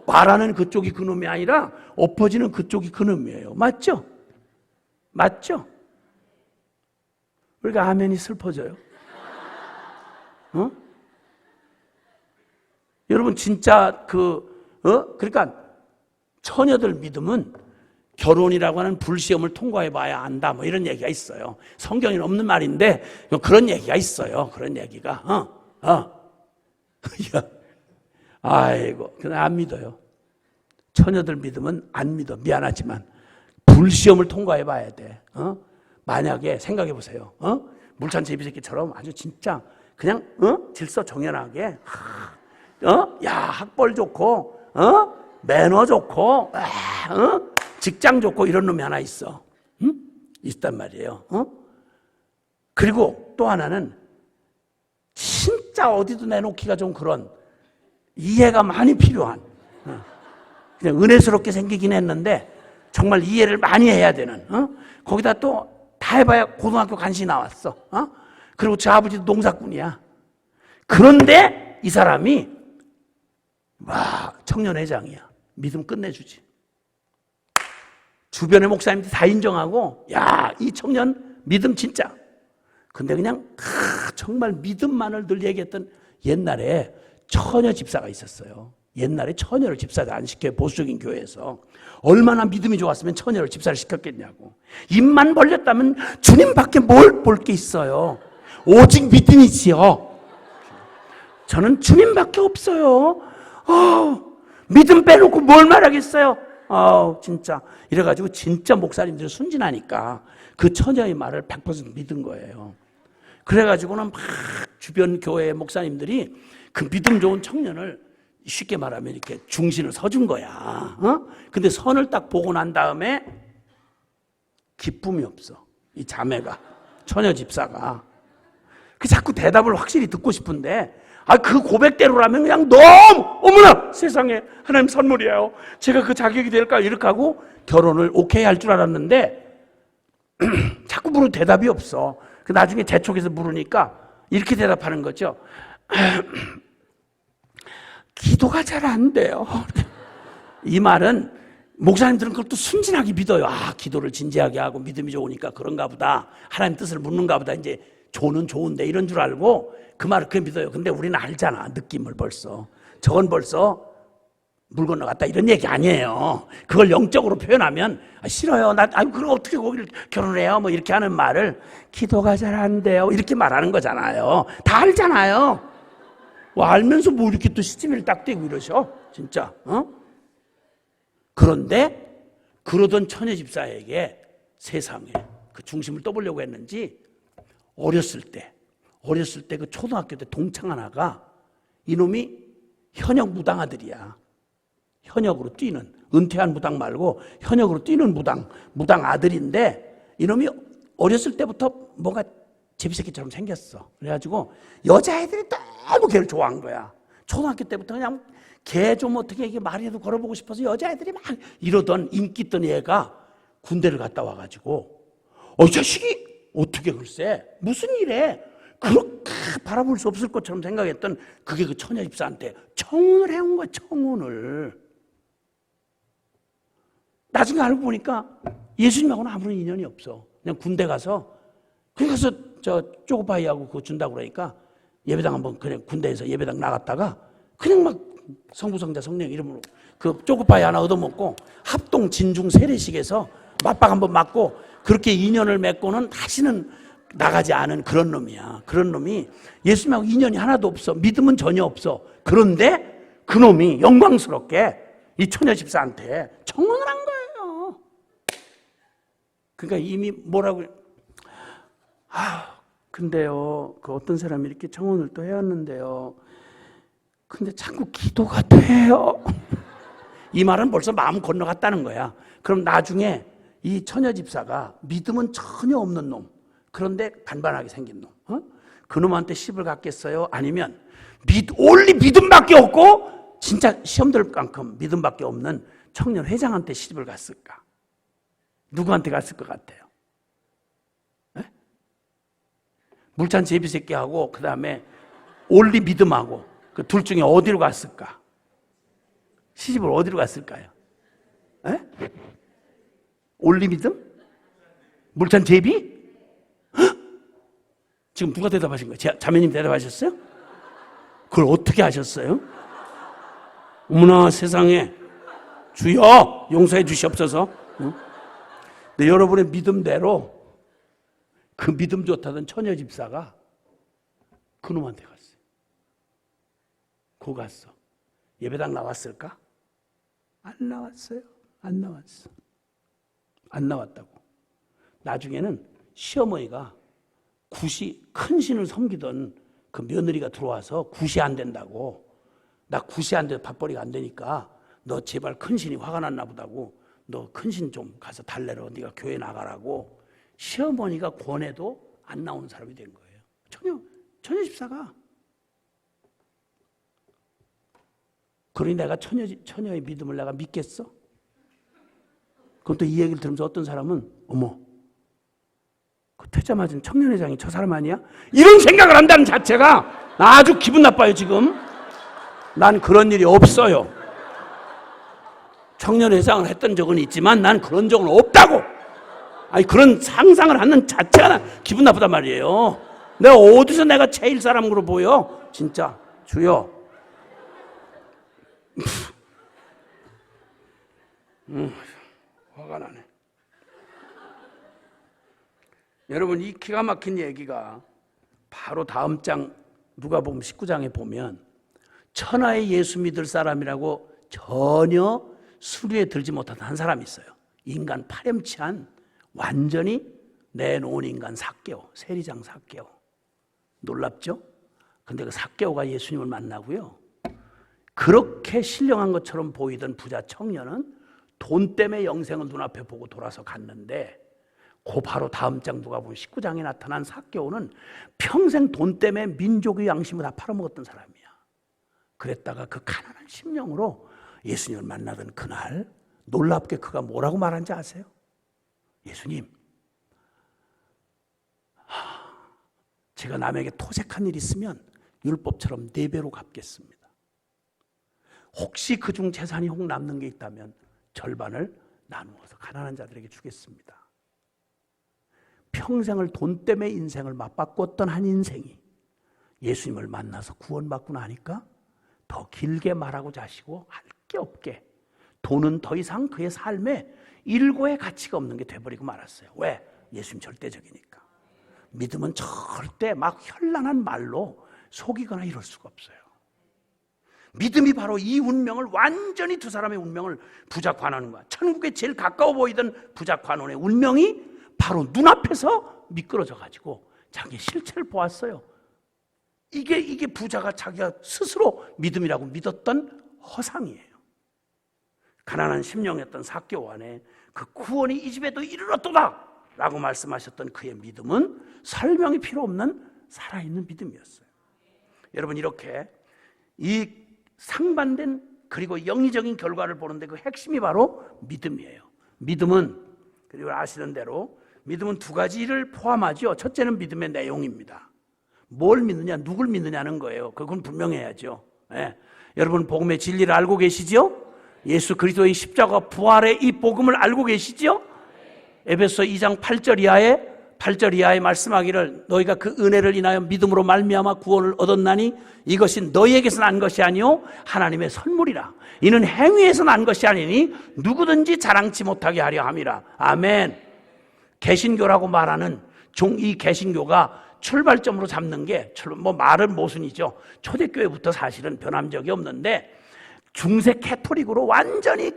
말하는 그쪽이 그놈이 아니라 엎어지는 그쪽이 그놈이에요. 맞죠? 맞죠? 그러니까 아멘이 슬퍼져요. 어? 여러분 진짜 그러니까 처녀들 믿음은 결혼이라고 하는 불시험을 통과해 봐야 안다 뭐 이런 얘기가 있어요. 성경에는 없는 말인데 그런 얘기가 있어요. 그런 얘기가 아이고 그냥 안 믿어요. 처녀들 믿음은 안 믿어. 미안하지만 불시험을 통과해 봐야 돼. 만약에 생각해 보세요. 물찬 제비새끼처럼 아주 진짜 그냥 질서 정연하게 야 학벌 좋고 매너 좋고 직장 좋고 이런 놈이 하나 있어. 있단 말이에요. 그리고 또 하나는 진짜 어디도 내놓기가 좀 그런 이해가 많이 필요한 그냥 은혜스럽게 생기긴 했는데 정말 이해를 많이 해야 되는 거기다 또 다 해봐야 고등학교 간신히 나왔어. 그리고 저 아버지도 농사꾼이야. 그런데 이 사람이 와 청년회장이야. 믿음 끝내주지. 주변의 목사님들이 다 인정하고 야, 이 청년 믿음 진짜. 근데 그냥 정말 믿음만을 늘 얘기했던 옛날에 처녀 집사가 있었어요. 옛날에 처녀를 집사를 안 시켜요. 보수적인 교회에서. 얼마나 믿음이 좋았으면 처녀를 집사를 시켰겠냐고. 입만 벌렸다면 주님밖에 뭘 볼 게 있어요. 오직 믿음이지요. 저는 주님밖에 없어요. 믿음 빼놓고 뭘 말하겠어요. 진짜. 이래가지고 진짜 목사님들이 순진하니까 그 처녀의 말을 100% 믿은 거예요. 그래가지고는 막 주변 교회 목사님들이 그 믿음 좋은 청년을 쉽게 말하면 이렇게 중신을 서준 거야. 근데 선을 딱 보고 난 다음에 기쁨이 없어. 이 자매가, 처녀 집사가. 그 자꾸 대답을 확실히 듣고 싶은데 그 고백대로라면 그냥 너무 어머나 세상에 하나님 선물이에요. 제가 그 자격이 될까 이렇게 하고 결혼을 오케이 할 줄 알았는데 자꾸 물어도 대답이 없어. 그 나중에 재촉해서 물으니까 이렇게 대답하는 거죠. 기도가 잘 안 돼요. 이 말은 목사님들은 그걸 또 순진하게 믿어요. 기도를 진지하게 하고 믿음이 좋으니까 그런가 보다. 하나님 뜻을 묻는가 보다. 이제 조는 좋은데 이런 줄 알고 그 말을 그렇게 믿어요. 근데 우리는 알잖아. 느낌을 벌써. 저건 벌써 물 건너갔다 이런 얘기 아니에요. 그걸 영적으로 표현하면 싫어요. 그럼 어떻게 거기를 결혼해요? 뭐 이렇게 하는 말을 기도가 잘 안 돼요. 이렇게 말하는 거잖아요. 다 알잖아요. 알면서 뭐 이렇게 또 시치미를 딱 대고 이러셔? 진짜. 그런데 그러던 처녀 집사에게 세상에 그 중심을 떠보려고 했는지 어렸을 때 그 초등학교 때 동창 하나가 이놈이 현역 무당 아들이야. 현역으로 뛰는 은퇴한 무당 말고 현역으로 뛰는 무당 아들인데 이놈이 어렸을 때부터 뭔가 제비새끼처럼 생겼어. 그래가지고 여자애들이 너무 걔를 좋아한 거야. 초등학교 때부터 그냥 걔 좀 어떻게 이게 말이라도 걸어보고 싶어서 여자애들이 막 이러던 인기 있던 얘가 군대를 갔다 와가지고 이 자식이 어떻게 글쎄 무슨 일에 그렇게 바라볼 수 없을 것처럼 생각했던 그게 그 처녀 집사한테 청혼을 해온 거야. 청혼을. 나중에 알고 보니까 예수님하고는 아무런 인연이 없어. 그냥 군대 가서 그래서 저 쪼그파이하고 그거 준다고 그러니까 예배당 한번 그냥 군대에서 예배당 나갔다가 그냥 막 성부성자 성령 이름으로 그 쪼그파이 하나 얻어먹고 합동 진중 세례식에서 맞박 한번 맞고 그렇게 인연을 맺고는 다시는 나가지 않은 그런 놈이야. 그런 놈이 예수님하고 인연이 하나도 없어. 믿음은 전혀 없어. 그런데 그 놈이 영광스럽게 이 처녀 집사한테 청혼을 한 거예요. 그러니까 이미 뭐라고 근데요 그 어떤 사람이 이렇게 청혼을 또 해왔는데요 근데 자꾸 기도가 돼요. 이 말은 벌써 마음 건너갔다는 거야. 그럼 나중에 이 처녀 집사가 믿음은 전혀 없는 놈 그런데 반반하게 생긴 놈 그 놈한테 시집을 갔겠어요? 아니면 올리 믿음밖에 없고 진짜 시험 들 만큼 믿음밖에 없는 청년 회장한테 시집을 갔을까? 누구한테 갔을 것 같아요? 네? 물찬 제비새끼하고 그 다음에 올리 믿음하고 그 둘 중에 어디로 갔을까? 시집을 어디로 갔을까요? 네? 올리 믿음? 물찬 제비? 지금 누가 대답하신 거예요? 자매님 대답하셨어요? 그걸 어떻게 하셨어요? 어머나 세상에 주여 용서해 주시옵소서. 근데 여러분의 믿음대로 그 믿음 좋다던 처녀 집사가 그놈한테 갔어요. 거 갔어. 예배당 나왔을까? 안 나왔어요. 안 나왔어. 안 나왔다고. 나중에는 시어머니가 큰 신을 섬기던 그 며느리가 들어와서 굿이 안 된다고 나 굿이 안 돼 밥벌이가 안 되니까 너 제발 큰 신이 화가 났나 보다고 너 큰 신 좀 가서 달래러 네가 교회 나가라고 시어머니가 권해도 안 나오는 사람이 된 거예요. 처녀 집사가. 그러니 내가 처녀의 믿음을 내가 믿겠어? 그럼 또 이 얘기를 들으면서 어떤 사람은 어머 그 퇴짜 맞은 청년회장이 저 사람 아니야? 이런 생각을 한다는 자체가 아주 기분 나빠요 지금. 난 그런 일이 없어요. 청년회장을 했던 적은 있지만 난 그런 적은 없다고. 아니 그런 상상을 하는 자체가 기분 나쁘단 말이에요. 내가 어디서 내가 제일 사람으로 보여? 진짜 주여. 화가 나네. 여러분 이 기가 막힌 얘기가 바로 다음 장 누가복음 19장에 보면 천하의 예수 믿을 사람이라고 전혀 수리에 들지 못한 한 사람이 있어요. 인간 파렴치한 완전히 내놓은 인간 삭개오, 세리장 삭개오. 놀랍죠? 근데 그 삭개오가 예수님을 만나고요. 그렇게 신령한 것처럼 보이던 부자 청년은 돈 때문에 영생을 눈앞에 보고 돌아서 갔는데 그 바로 다음 장 누가복음 19장에 나타난 삭개오는 평생 돈 때문에 민족의 양심을 다 팔아먹었던 사람이야. 그랬다가 그 가난한 심령으로 예수님을 만나던 그날 놀랍게 그가 뭐라고 말한지 아세요? 예수님, 제가 남에게 토색한 일 있으면 율법처럼 4배로 갚겠습니다. 혹시 그중 재산이 혹 남는 게 있다면 절반을 나누어서 가난한 자들에게 주겠습니다. 평생을 돈 때문에 인생을 맞바꿨던 한 인생이 예수님을 만나서 구원받고 나니까 더 길게 말하고자 하시고 할 게 없게 돈은 더 이상 그의 삶에 일고의 가치가 없는 게 돼버리고 말았어요. 왜? 예수님 절대적이니까. 믿음은 절대 막 현란한 말로 속이거나 이럴 수가 없어요. 믿음이 바로 이 운명을 완전히 두 사람의 운명을 부자 관원인 거야. 천국에 제일 가까워 보이던 부자 관원의 운명이 바로 눈앞에서 미끄러져 가지고 자기 실체를 보았어요. 이게 부자가 자기가 스스로 믿음이라고 믿었던 허상이에요. 가난한 심령이었던 삭개오 안에 그 구원이 이 집에도 이르렀도다 라고 말씀하셨던 그의 믿음은 설명이 필요 없는 살아있는 믿음이었어요. 여러분 이렇게 이 상반된 그리고 영리적인 결과를 보는데 그 핵심이 바로 믿음이에요. 믿음은 그리고 아시는 대로 믿음은 두 가지를 포함하죠. 첫째는 믿음의 내용입니다. 뭘 믿느냐, 누굴 믿느냐는 거예요. 그건 분명해야죠. 네. 여러분 복음의 진리를 알고 계시죠? 예수 그리스도의 십자가 부활의 이 복음을 알고 계시죠? 에베소 2장 8절 이하에 8절 이하에 말씀하기를 너희가 그 은혜를 인하여 믿음으로 말미암아 구원을 얻었나니 이것이 너희에게서 난 것이 아니요 하나님의 선물이라. 이는 행위에서 난 것이 아니니 누구든지 자랑치 못하게 하려 함이라. 아멘. 개신교라고 말하는 이 개신교가 출발점으로 잡는 게 말은 모순이죠. 초대교회부터 사실은 변한 적이 없는데 중세 캐토릭으로 완전히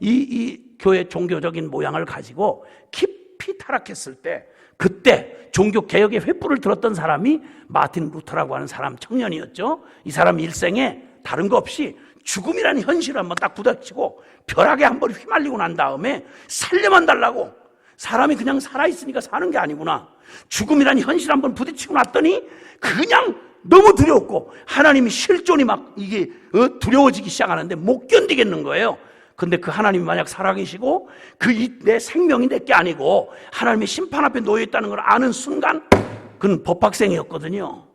이 교회 종교적인 모양을 가지고 깊이 타락했을 때, 그때 종교 개혁의 횃불을 들었던 사람이 마틴 루터라고 하는 사람 청년이었죠. 이 사람 일생에 다른 거 없이 죽음이라는 현실을 한번 딱 부닥치고 벼락에 한번 휘말리고 난 다음에 살려만 달라고, 사람이 그냥 살아있으니까 사는 게 아니구나, 죽음이라는 현실 한번 부딪히고 났더니 그냥 너무 두려웠고 하나님이 실존이 막 이게 두려워지기 시작하는데 못 견디겠는 거예요. 근데 그 하나님이 만약 살아계시고 내 생명이 내 게 아니고 하나님의 심판 앞에 놓여 있다는 걸 아는 순간 그는 법학생이었거든요.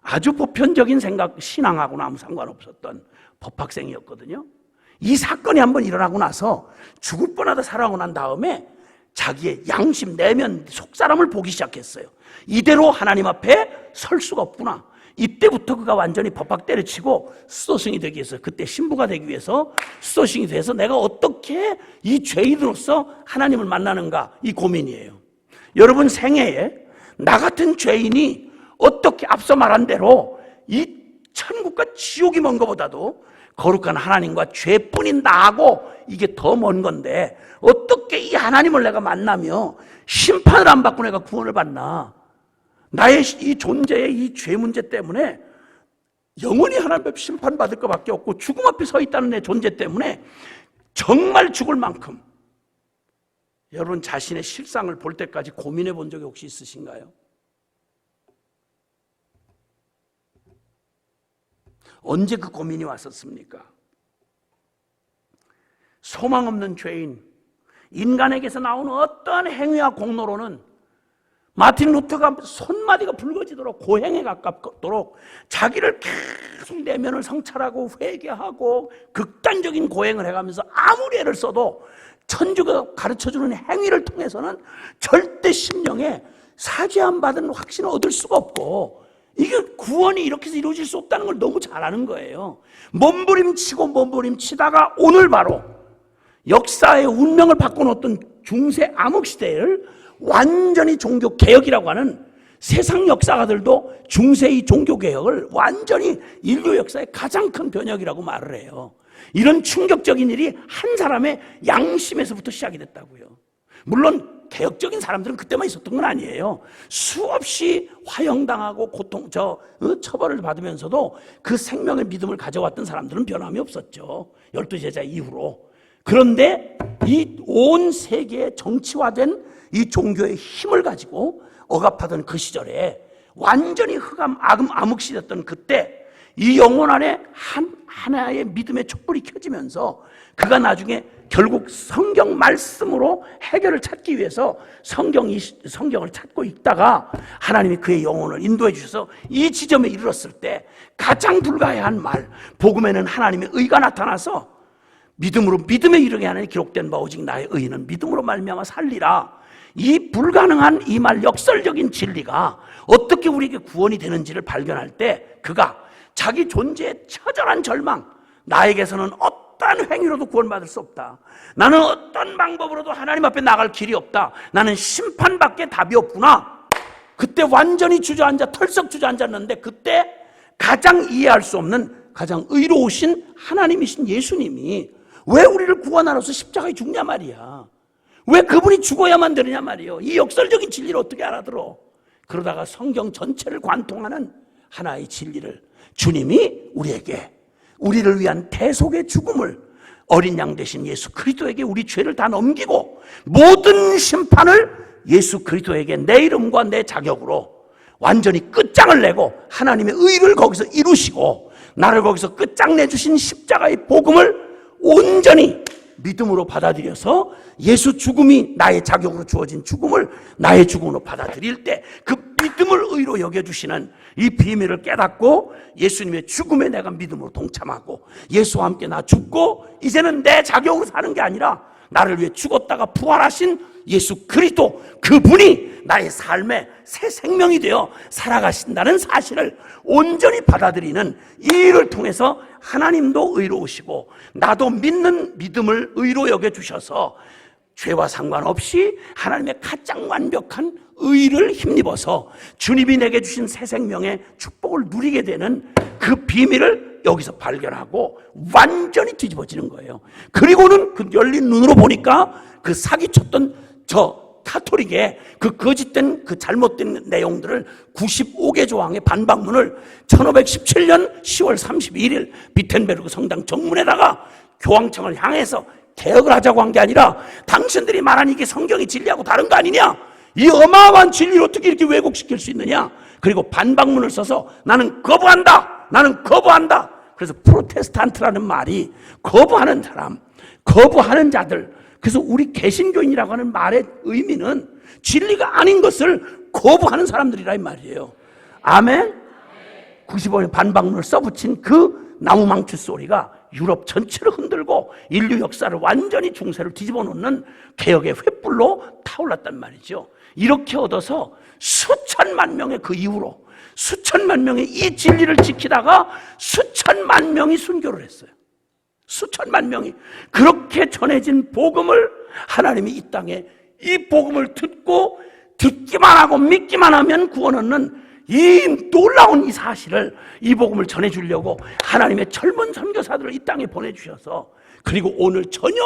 아주 보편적인 신앙하고는 아무 상관없었던 법학생이었거든요. 이 사건이 한번 일어나고 나서 죽을 뻔하다 살아나고 난 다음에 자기의 양심, 내면, 속사람을 보기 시작했어요. 이대로 하나님 앞에 설 수가 없구나. 이때부터 그가 완전히 법학 때려치고 수도승이 되기 위해서, 그때 신부가 되기 위해서 수도승이 돼서 내가 어떻게 이 죄인으로서 하나님을 만나는가, 이 고민이에요. 여러분 생애에 나 같은 죄인이 어떻게 앞서 말한 대로 이 천국과 지옥이 먼 것보다도 거룩한 하나님과 죄뿐인 나하고 이게 더 먼 건데 어떻게 이 하나님을 내가 만나며 심판을 안 받고 내가 구원을 받나? 나의 이 존재의 이 죄 문제 때문에 영원히 하나님 앞에 심판받을 것밖에 없고 죽음 앞에 서 있다는 내 존재 때문에 정말 죽을 만큼, 여러분 자신의 실상을 볼 때까지 고민해 본 적이 혹시 있으신가요? 언제 그 고민이 왔었습니까? 소망 없는 죄인, 인간에게서 나오는 어떤 행위와 공로로는 마틴 루터가 손마디가 붉어지도록 고행에 가깝도록 자기를 계속 내면을 성찰하고 회개하고 극단적인 고행을 해가면서 아무리 애를 써도 천주가 가르쳐주는 행위를 통해서는 절대 심령에 사죄 안 받은 확신을 얻을 수가 없고, 이게 구원이 이렇게 해서 이루어질 수 없다는 걸 너무 잘 아는 거예요. 몸부림치다가 오늘 바로 역사의 운명을 바꿔놓았던 중세 암흑시대를 완전히 종교개혁이라고 하는, 세상 역사가들도 중세의 종교개혁을 완전히 인류 역사의 가장 큰 변혁이라고 말을 해요. 이런 충격적인 일이 한 사람의 양심에서부터 시작이 됐다고요. 물론 개혁적인 사람들은 그때만 있었던 건 아니에요. 수없이 화형당하고 처벌을 받으면서도 그 생명의 믿음을 가져왔던 사람들은 변함이 없었죠. 12제자 이후로. 그런데 이 온 세계에 정치화된 이 종교의 힘을 가지고 억압하던 그 시절에 완전히 암흑시였던 그때 이 영혼 안에 하나의 믿음의 촛불이 켜지면서 그가 나중에 결국 성경 말씀으로 해결을 찾기 위해서 성경을 찾고 있다가 하나님이 그의 영혼을 인도해 주셔서 이 지점에 이르렀을 때 가장 불가해한 말, 복음에는 하나님의 의가 나타나서 믿음에 이르게 하는 기록된 바 오직 나의 의는 믿음으로 말미암아 살리라. 이 불가능한 이 말, 역설적인 진리가 어떻게 우리에게 구원이 되는지를 발견할 때 그가 자기 존재의 처절한 절망, 나에게서는 어떤 행위로도 구원받을 수 없다, 나는 어떤 방법으로도 하나님 앞에 나갈 길이 없다, 나는 심판밖에 답이 없구나. 그때 완전히 털썩 주저앉았는데 그때 가장 이해할 수 없는 가장 의로우신 하나님이신 예수님이 왜 우리를 구원하러서 십자가에 죽냐 말이야. 왜 그분이 죽어야만 되느냐 말이에요. 이 역설적인 진리를 어떻게 알아들어? 그러다가 성경 전체를 관통하는 하나의 진리를 주님이 우리를 위한 대속의 죽음을 어린 양 되신 예수 그리스도에게 우리 죄를 다 넘기고 모든 심판을 예수 그리스도에게 내 이름과 내 자격으로 완전히 끝장을 내고 하나님의 의를 거기서 이루시고 나를 거기서 끝장내주신 십자가의 복음을 온전히 믿음으로 받아들여서 예수 죽음이 나의 자격으로 주어진 죽음을 나의 죽음으로 받아들일 때 그 믿음을 의로 여겨주시는 이 비밀을 깨닫고 예수님의 죽음에 내가 믿음으로 동참하고 예수와 함께 나 죽고 이제는 내 자격으로 사는 게 아니라 나를 위해 죽었다가 부활하신 예수 그리스도 그분이 나의 삶의 새 생명이 되어 살아가신다는 사실을 온전히 받아들이는 이 일을 통해서 하나님도 의로우시고 나도 믿는 믿음을 의로 여겨주셔서 죄와 상관없이 하나님의 가장 완벽한 의를 힘입어서 주님이 내게 주신 새 생명의 축복을 누리게 되는 그 비밀을 여기서 발견하고 완전히 뒤집어지는 거예요. 그리고는 그 열린 눈으로 보니까 그 사기쳤던 저 카톨릭의 그 거짓된 그 잘못된 내용들을 95개 조항의 반박문을 1517년 10월 31일 비텐베르크 성당 정문에다가 교황청을 향해서 개혁을 하자고 한 게 아니라 당신들이 말한 이게 성경이 진리하고 다른 거 아니냐? 이 어마어마한 진리를 어떻게 이렇게 왜곡시킬 수 있느냐? 그리고 반박문을 써서 나는 거부한다! 나는 거부한다! 그래서 프로테스탄트라는 말이 거부하는 사람, 거부하는 자들. 그래서 우리 개신교인이라고 하는 말의 의미는 진리가 아닌 것을 거부하는 사람들이라 이 말이에요. 아멘? 95년 반박문을 써붙인 그 나무망치 소리가 유럽 전체를 흔들고 인류 역사를 완전히 중세를 뒤집어 놓는 개혁의 횃불로 타올랐단 말이죠. 이렇게 얻어서 수천만 명의 그 이후로 수천만 명의 이 진리를 지키다가 수천만 명이 순교를 했어요. 수천만 명이 그렇게 전해진 복음을 하나님이 이 땅에 이 복음을 듣고 듣기만 하고 믿기만 하면 구원 얻는 이 놀라운 이 사실을 이 복음을 전해주려고 하나님의 젊은 선교사들을 이 땅에 보내주셔서 그리고 오늘 전혀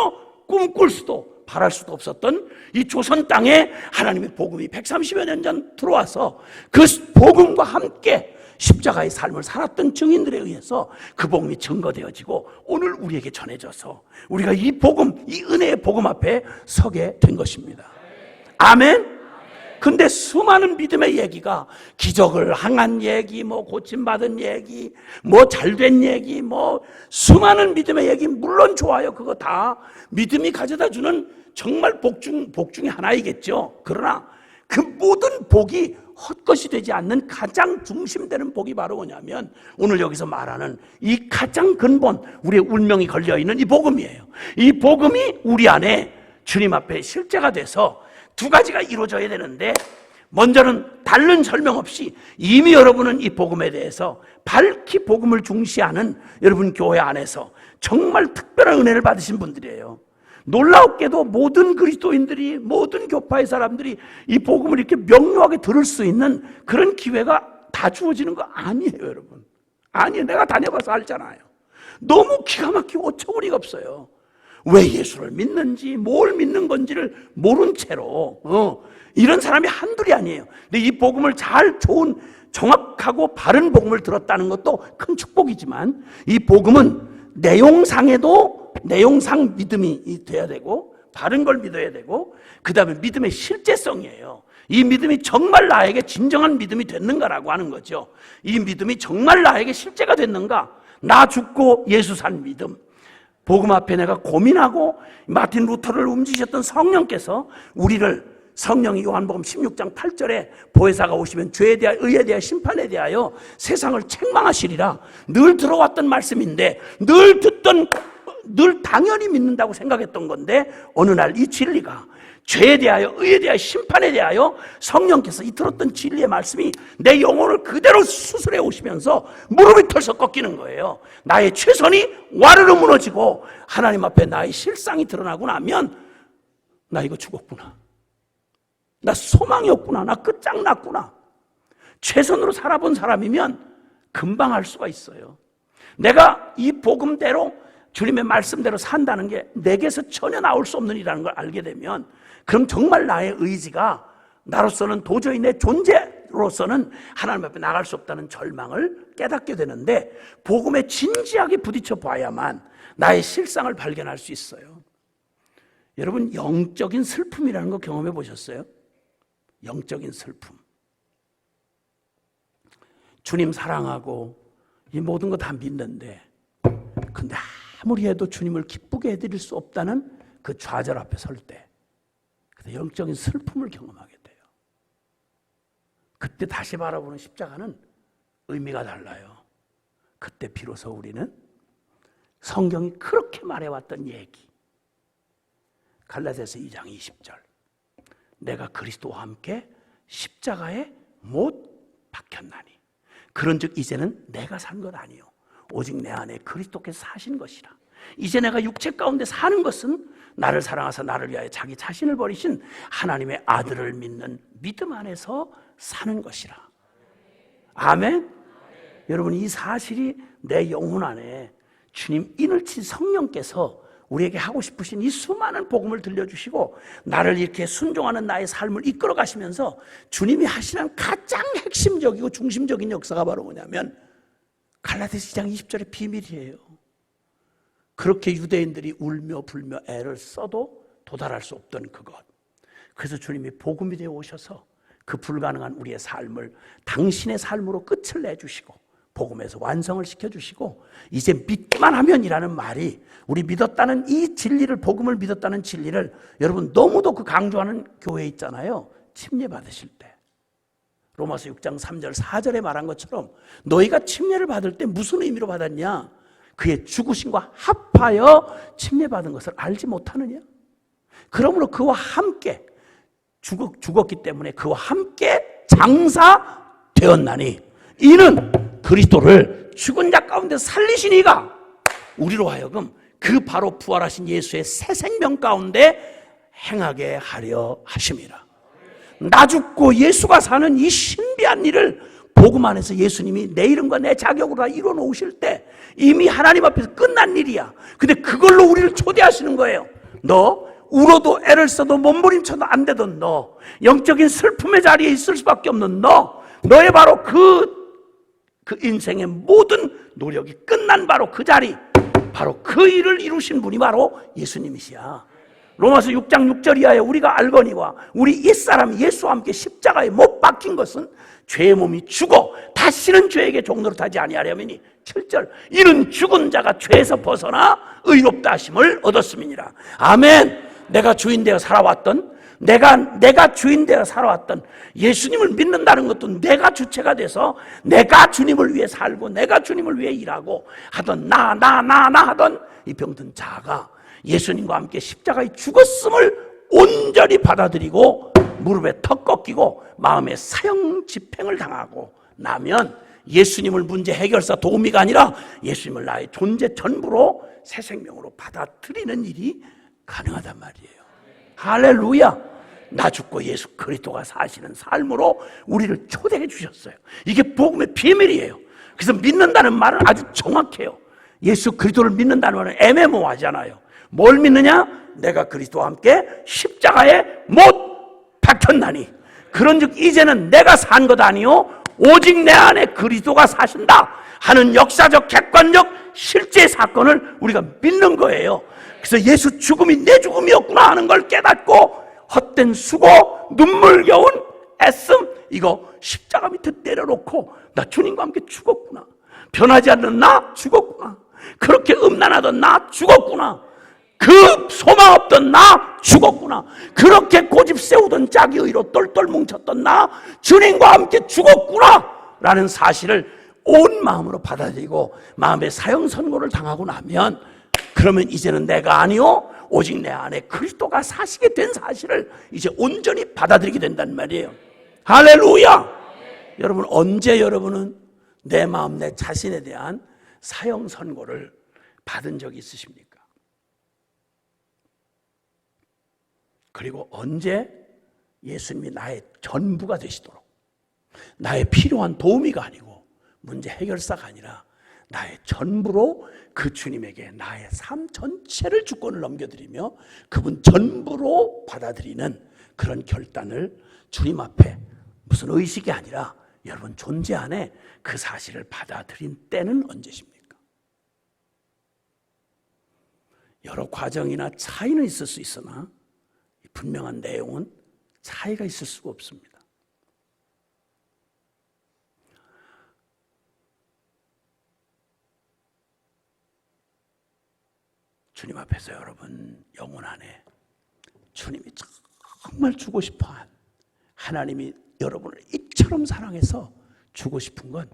꿈꿀 수도 바랄 수도 없었던 이 조선 땅에 하나님의 복음이 130여 년 전 들어와서 그 복음과 함께 십자가의 삶을 살았던 증인들에 의해서 그 복음이 증거되어지고 오늘 우리에게 전해져서 우리가 이 복음, 이 은혜의 복음 앞에 서게 된 것입니다. 아멘. 근데 수많은 믿음의 얘기가 기적을 행한 얘기, 뭐 고침받은 얘기, 뭐 잘된 얘기, 뭐 수많은 믿음의 얘기 물론 좋아요. 그거 다 믿음이 가져다 주는 정말 복 중에 하나이겠죠. 그러나 그 모든 복이 헛것이 되지 않는 가장 중심되는 복이 바로 뭐냐면 오늘 여기서 말하는 이 가장 근본 우리의 운명이 걸려있는 이 복음이에요. 이 복음이 우리 안에 주님 앞에 실제가 돼서 두 가지가 이루어져야 되는데 먼저는 다른 설명 없이 이미 여러분은 이 복음에 대해서 밝히 복음을 중시하는 여러분 교회 안에서 정말 특별한 은혜를 받으신 분들이에요. 놀랍게도 모든 그리스도인들이 모든 교파의 사람들이 이 복음을 이렇게 명료하게 들을 수 있는 그런 기회가 다 주어지는 거 아니에요, 여러분. 아니에요. 내가 다녀봐서 알잖아요. 너무 기가 막히고 어처구니가 없어요. 왜 예수를 믿는지 뭘 믿는 건지를 모른 채로 이런 사람이 한둘이 아니에요. 근데 이 복음을 잘 좋은 정확하고 바른 복음을 들었다는 것도 큰 축복이지만 이 복음은 내용상 믿음이 돼야 되고 바른 걸 믿어야 되고 그 다음에 믿음의 실제성이에요. 이 믿음이 정말 나에게 진정한 믿음이 됐는가라고 하는 거죠. 이 믿음이 정말 나에게 실제가 됐는가. 나 죽고 예수 산 믿음. 복음 앞에 내가 고민하고 마틴 루터를 움직이셨던 성령께서 우리를 성령이 요한복음 16장 8절에 보혜사가 오시면 죄에 대하여 의에 대하여 심판에 대하여 세상을 책망하시리라 늘 들어왔던 말씀인데 늘 당연히 믿는다고 생각했던 건데 어느 날 이 진리가 죄에 대하여 의에 대하여 심판에 대하여 성령께서 이 들었던 진리의 말씀이 내 영혼을 그대로 수술해 오시면서 무릎이 털썩 꺾이는 거예요. 나의 최선이 와르르 무너지고 하나님 앞에 나의 실상이 드러나고 나면 나 이거 죽었구나. 나 소망이 없구나. 나 끝장났구나. 최선으로 살아본 사람이면 금방 알 수가 있어요. 내가 이 복음대로 주님의 말씀대로 산다는 게 내게서 전혀 나올 수 없는 일이라는 걸 알게 되면 그럼 정말 나의 의지가 나로서는 도저히 내 존재로서는 하나님 앞에 나갈 수 없다는 절망을 깨닫게 되는데 복음에 진지하게 부딪혀 봐야만 나의 실상을 발견할 수 있어요. 여러분 영적인 슬픔이라는 거 경험해 보셨어요? 영적인 슬픔. 주님 사랑하고 이 모든 거 다 믿는데 근데 아무리 해도 주님을 기쁘게 해드릴 수 없다는 그 좌절 앞에 설 때 그때 영적인 슬픔을 경험하게 돼요. 그때 다시 바라보는 십자가는 의미가 달라요. 그때 비로소 우리는 성경이 그렇게 말해왔던 얘기 갈라디아서 2장 20절 내가 그리스도와 함께 십자가에 못 박혔나니 그런즉 이제는 내가 산 것 아니요 오직 내 안에 그리스도께서 사신 것이라. 이제 내가 육체 가운데 사는 것은 나를 사랑하사 나를 위하여 자기 자신을 버리신 하나님의 아들을 믿는 믿음 안에서 사는 것이라. 아멘. 여러분, 이 사실이 내 영혼 안에 주님 이늘친 성령께서 우리에게 하고 싶으신 이 수많은 복음을 들려주시고 나를 이렇게 순종하는 나의 삶을 이끌어 가시면서 주님이 하시는 가장 핵심적이고 중심적인 역사가 바로 뭐냐면 갈라디아서 2장 20절의 비밀이에요. 그렇게 유대인들이 울며 불며 애를 써도 도달할 수 없던 그것. 그래서 주님이 복음이 되어 오셔서 그 불가능한 우리의 삶을 당신의 삶으로 끝을 내주시고 복음에서 완성을 시켜주시고 이제 믿기만 하면이라는 말이 우리 믿었다는 이 진리를, 복음을 믿었다는 진리를 여러분 너무도 그 강조하는 교회 있잖아요. 침례 받으실 때 로마서 6장 3절 4절에 말한 것처럼 너희가 침례를 받을 때 무슨 의미로 받았냐? 그의 죽으심과 합하여 침례 받은 것을 알지 못하느냐? 그러므로 그와 함께 죽었기 때문에 그와 함께 장사되었나니 이는 그리스도를 죽은 자 가운데 살리신 이가 우리로 하여금 그 바로 부활하신 예수의 새 생명 가운데 행하게 하려 하심이라. 나 죽고 예수가 사는 이 신비한 일을 복음 안에서 예수님이 내 이름과 내 자격으로 다 이루어 놓으실 때 이미 하나님 앞에서 끝난 일이야. 근데 그걸로 우리를 초대하시는 거예요. 너 울어도 애를 써도 몸부림쳐도 안 되던 너, 영적인 슬픔의 자리에 있을 수밖에 없는 너의 바로 그 인생의 모든 노력이 끝난 바로 그 자리, 바로 그 일을 이루신 분이 바로 예수님이시야. 로마서 6장 6절 이하에 우리가 알거니와 우리 옛사람이 예수와 함께 십자가에 못 박힌 것은 죄의 몸이 죽어 다시는 죄에게 종노릇하지 아니하려니니 7절 이는 죽은 자가 죄에서 벗어나 의롭다 하심을 얻었음이니라. 아멘. 내가 주인 되어 살아왔던 내가 주인 되어 살아왔던 예수님을 믿는다는 것도 내가 주체가 돼서 내가 주님을 위해 살고 내가 주님을 위해 일하고 하던 나 하던 이 병든 자가 예수님과 함께 십자가에 죽었음을 온전히 받아들이고 무릎에 턱 꺾이고 마음에 사형 집행을 당하고 나면 예수님을 문제 해결사 도우미가 아니라 예수님을 나의 존재 전부로 새 생명으로 받아들이는 일이 가능하단 말이에요. 할렐루야. 나 죽고 예수 그리스도가 사시는 삶으로 우리를 초대해 주셨어요. 이게 복음의 비밀이에요. 그래서 믿는다는 말은 아주 정확해요. 예수 그리스도를 믿는다는 말은 애매모호하잖아요. 뭘 믿느냐? 내가 그리스도와 함께 십자가에 못 박혔나니 그런즉 이제는 내가 산 것 아니요 오직 내 안에 그리스도가 사신다 하는 역사적 객관적 실제 사건을 우리가 믿는 거예요. 그래서 예수 죽음이 내 죽음이었구나 하는 걸 깨닫고 헛된 수고, 눈물겨운 애씀 이거 십자가 밑에 내려놓고 나 주님과 함께 죽었구나. 변하지 않는 나 죽었구나. 그렇게 음란하던 나 죽었구나. 그 소망 없던 나 죽었구나. 그렇게 고집 세우던 자기 의로 똘똘 뭉쳤던 나 주님과 함께 죽었구나 라는 사실을 온 마음으로 받아들이고 마음의 사형 선고를 당하고 나면 그러면 이제는 내가 아니요 오직 내 안에 그리스도가 사시게 된 사실을 이제 온전히 받아들이게 된단 말이에요. 할렐루야. 여러분 언제 여러분은 내 마음 내 자신에 대한 사형 선고를 받은 적이 있으십니까? 그리고 언제 예수님이 나의 전부가 되시도록 나의 필요한 도우미가 아니고 문제 해결사가 아니라 나의 전부로 그 주님에게 나의 삶 전체를 주권을 넘겨드리며 그분 전부로 받아들이는 그런 결단을 주님 앞에 무슨 의식이 아니라 여러분 존재 안에 그 사실을 받아들인 때는 언제십니까? 여러 과정이나 차이는 있을 수 있으나 분명한 내용은 차이가 있을 수가 없습니다. 주님 앞에서 여러분 영혼 안에 주님이 정말 주고 싶어한 하나님이 여러분을 이처럼 사랑해서 주고 싶은 건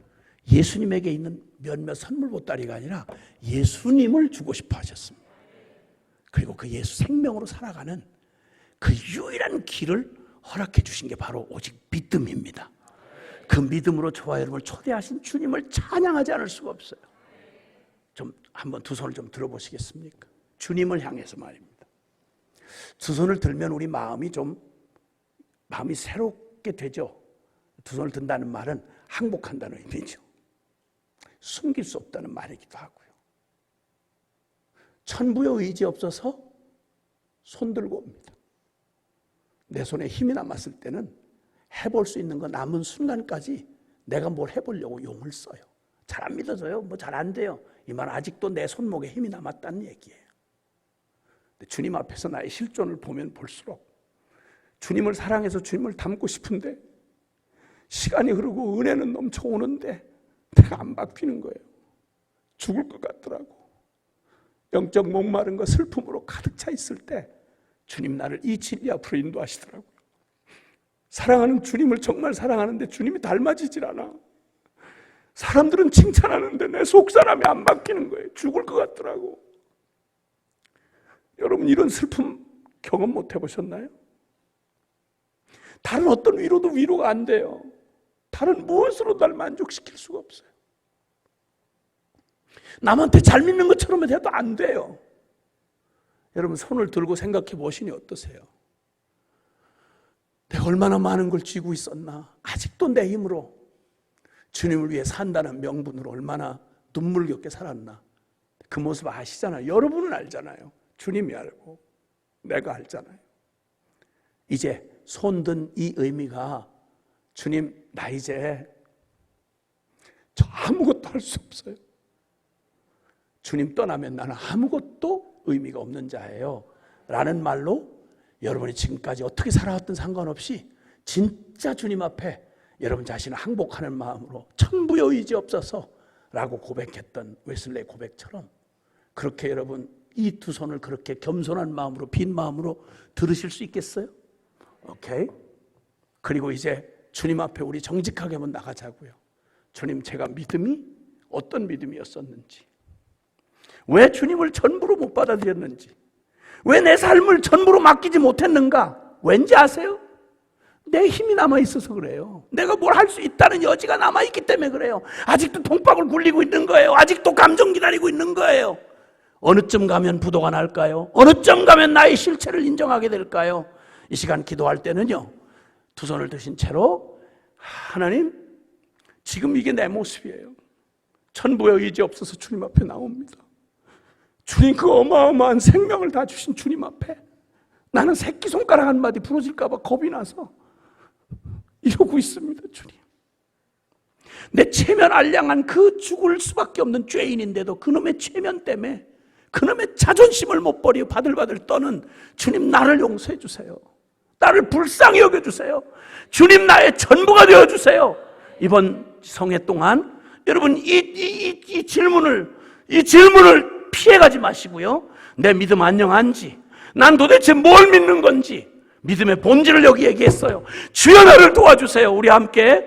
예수님에게 있는 몇몇 선물 보따리가 아니라 예수님을 주고 싶어 하셨습니다. 그리고 그 예수 생명으로 살아가는 그 유일한 길을 허락해 주신 게 바로 오직 믿음입니다. 그 믿음으로 저와 여러분을 초대하신 주님을 찬양하지 않을 수가 없어요. 좀 한번 두 손을 좀 들어보시겠습니까? 주님을 향해서 말입니다. 두 손을 들면 우리 마음이 새롭게 되죠. 두 손을 든다는 말은 항복한다는 의미죠. 숨길 수 없다는 말이기도 하고요. 천부의 의지 없어서 손 들고 옵니다. 내 손에 힘이 남았을 때는 해볼 수 있는 거 남은 순간까지 내가 뭘 해보려고 용을 써요. 잘 안 믿어져요. 뭐 잘 안 돼요. 이 말 아직도 내 손목에 힘이 남았다는 얘기예요. 근데 주님 앞에서 나의 실존을 보면 볼수록 주님을 사랑해서 주님을 닮고 싶은데 시간이 흐르고 은혜는 넘쳐오는데 내가 안 바뀌는 거예요. 죽을 것 같더라고. 영적 목마른 거 슬픔으로 가득 차 있을 때 주님 나를 이 진리 앞으로 인도하시더라고요. 사랑하는 주님을 정말 사랑하는데 주님이 닮아지질 않아. 사람들은 칭찬하는데 내 속사람이 안 바뀌는 거예요. 죽을 것 같더라고. 여러분 이런 슬픔 경험 못 해보셨나요? 다른 어떤 위로도 위로가 안 돼요. 다른 무엇으로도 날 만족시킬 수가 없어요. 남한테 잘 믿는 것처럼 해도 안 돼요. 여러분 손을 들고 생각해 보시니 어떠세요? 내가 얼마나 많은 걸 쥐고 있었나? 아직도 내 힘으로 주님을 위해 산다는 명분으로 얼마나 눈물겹게 살았나? 그 모습 아시잖아요. 여러분은 알잖아요. 주님이 알고 내가 알잖아요. 이제 손든 이 의미가 주님 나 이제 저 아무것도 할 수 없어요. 주님 떠나면 나는 아무것도 의미가 없는 자예요 라는 말로 여러분이 지금까지 어떻게 살아왔든 상관없이 진짜 주님 앞에 여러분 자신을 항복하는 마음으로 천부의 의지 없어서 라고 고백했던 웨슬레의 고백처럼 그렇게 여러분 이 두 손을 그렇게 겸손한 마음으로 빈 마음으로 들으실 수 있겠어요? 오케이. 그리고 이제 주님 앞에 우리 정직하게 한번 나가자고요. 주님 제가 믿음이 어떤 믿음이었었는지, 왜 주님을 전부로 못 받아들였는지, 왜 내 삶을 전부로 맡기지 못했는가? 왠지 아세요? 내 힘이 남아있어서 그래요. 내가 뭘 할 수 있다는 여지가 남아있기 때문에 그래요. 아직도 동박을 굴리고 있는 거예요. 아직도 감정 기다리고 있는 거예요. 어느쯤 가면 부도가 날까요? 어느쯤 가면 나의 실체를 인정하게 될까요? 이 시간 기도할 때는요, 두 손을 드신 채로 하나님 지금 이게 내 모습이에요. 천부의 의지 없어서 주님 앞에 나옵니다. 주님 그 어마어마한 생명을 다 주신 주님 앞에 나는 새끼손가락 한 마디 부러질까 봐 겁이 나서 이러고 있습니다. 주님, 내 체면 알량한 그 죽을 수밖에 없는 죄인인데도 그놈의 체면 때문에 그놈의 자존심을 못 버리고 바들바들 떠는 주님 나를 용서해 주세요. 나를 불쌍히 여겨주세요. 주님 나의 전부가 되어주세요. 이번 성회 동안 여러분 이 질문을 피해가지 마시고요. 내 믿음 안녕한지, 난 도대체 뭘 믿는 건지 믿음의 본질을 여기 얘기했어요. 주여 나를 도와주세요. 우리 함께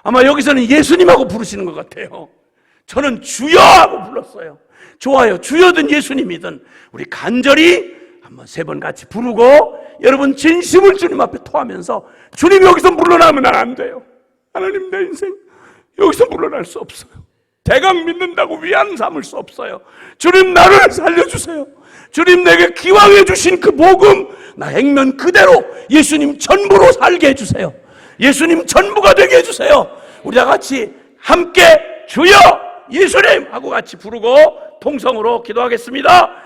아마 여기서는 예수님하고 부르시는 것 같아요. 저는 주여 하고 불렀어요. 좋아요. 주여든 예수님이든 우리 간절히 한번 세 번 같이 부르고 여러분 진심을 주님 앞에 토하면서 주님 여기서 물러나면 난 안 돼요. 하나님 내 인생 여기서 물러날 수 없어요. 대강 믿는다고 위안 삼을 수 없어요. 주님 나를 살려주세요. 주님 내게 기왕해 주신 그 복음 나 행면 그대로 예수님 전부로 살게 해주세요. 예수님 전부가 되게 해주세요. 우리 다 같이 함께 주여 예수님 하고 같이 부르고 통성으로 기도하겠습니다.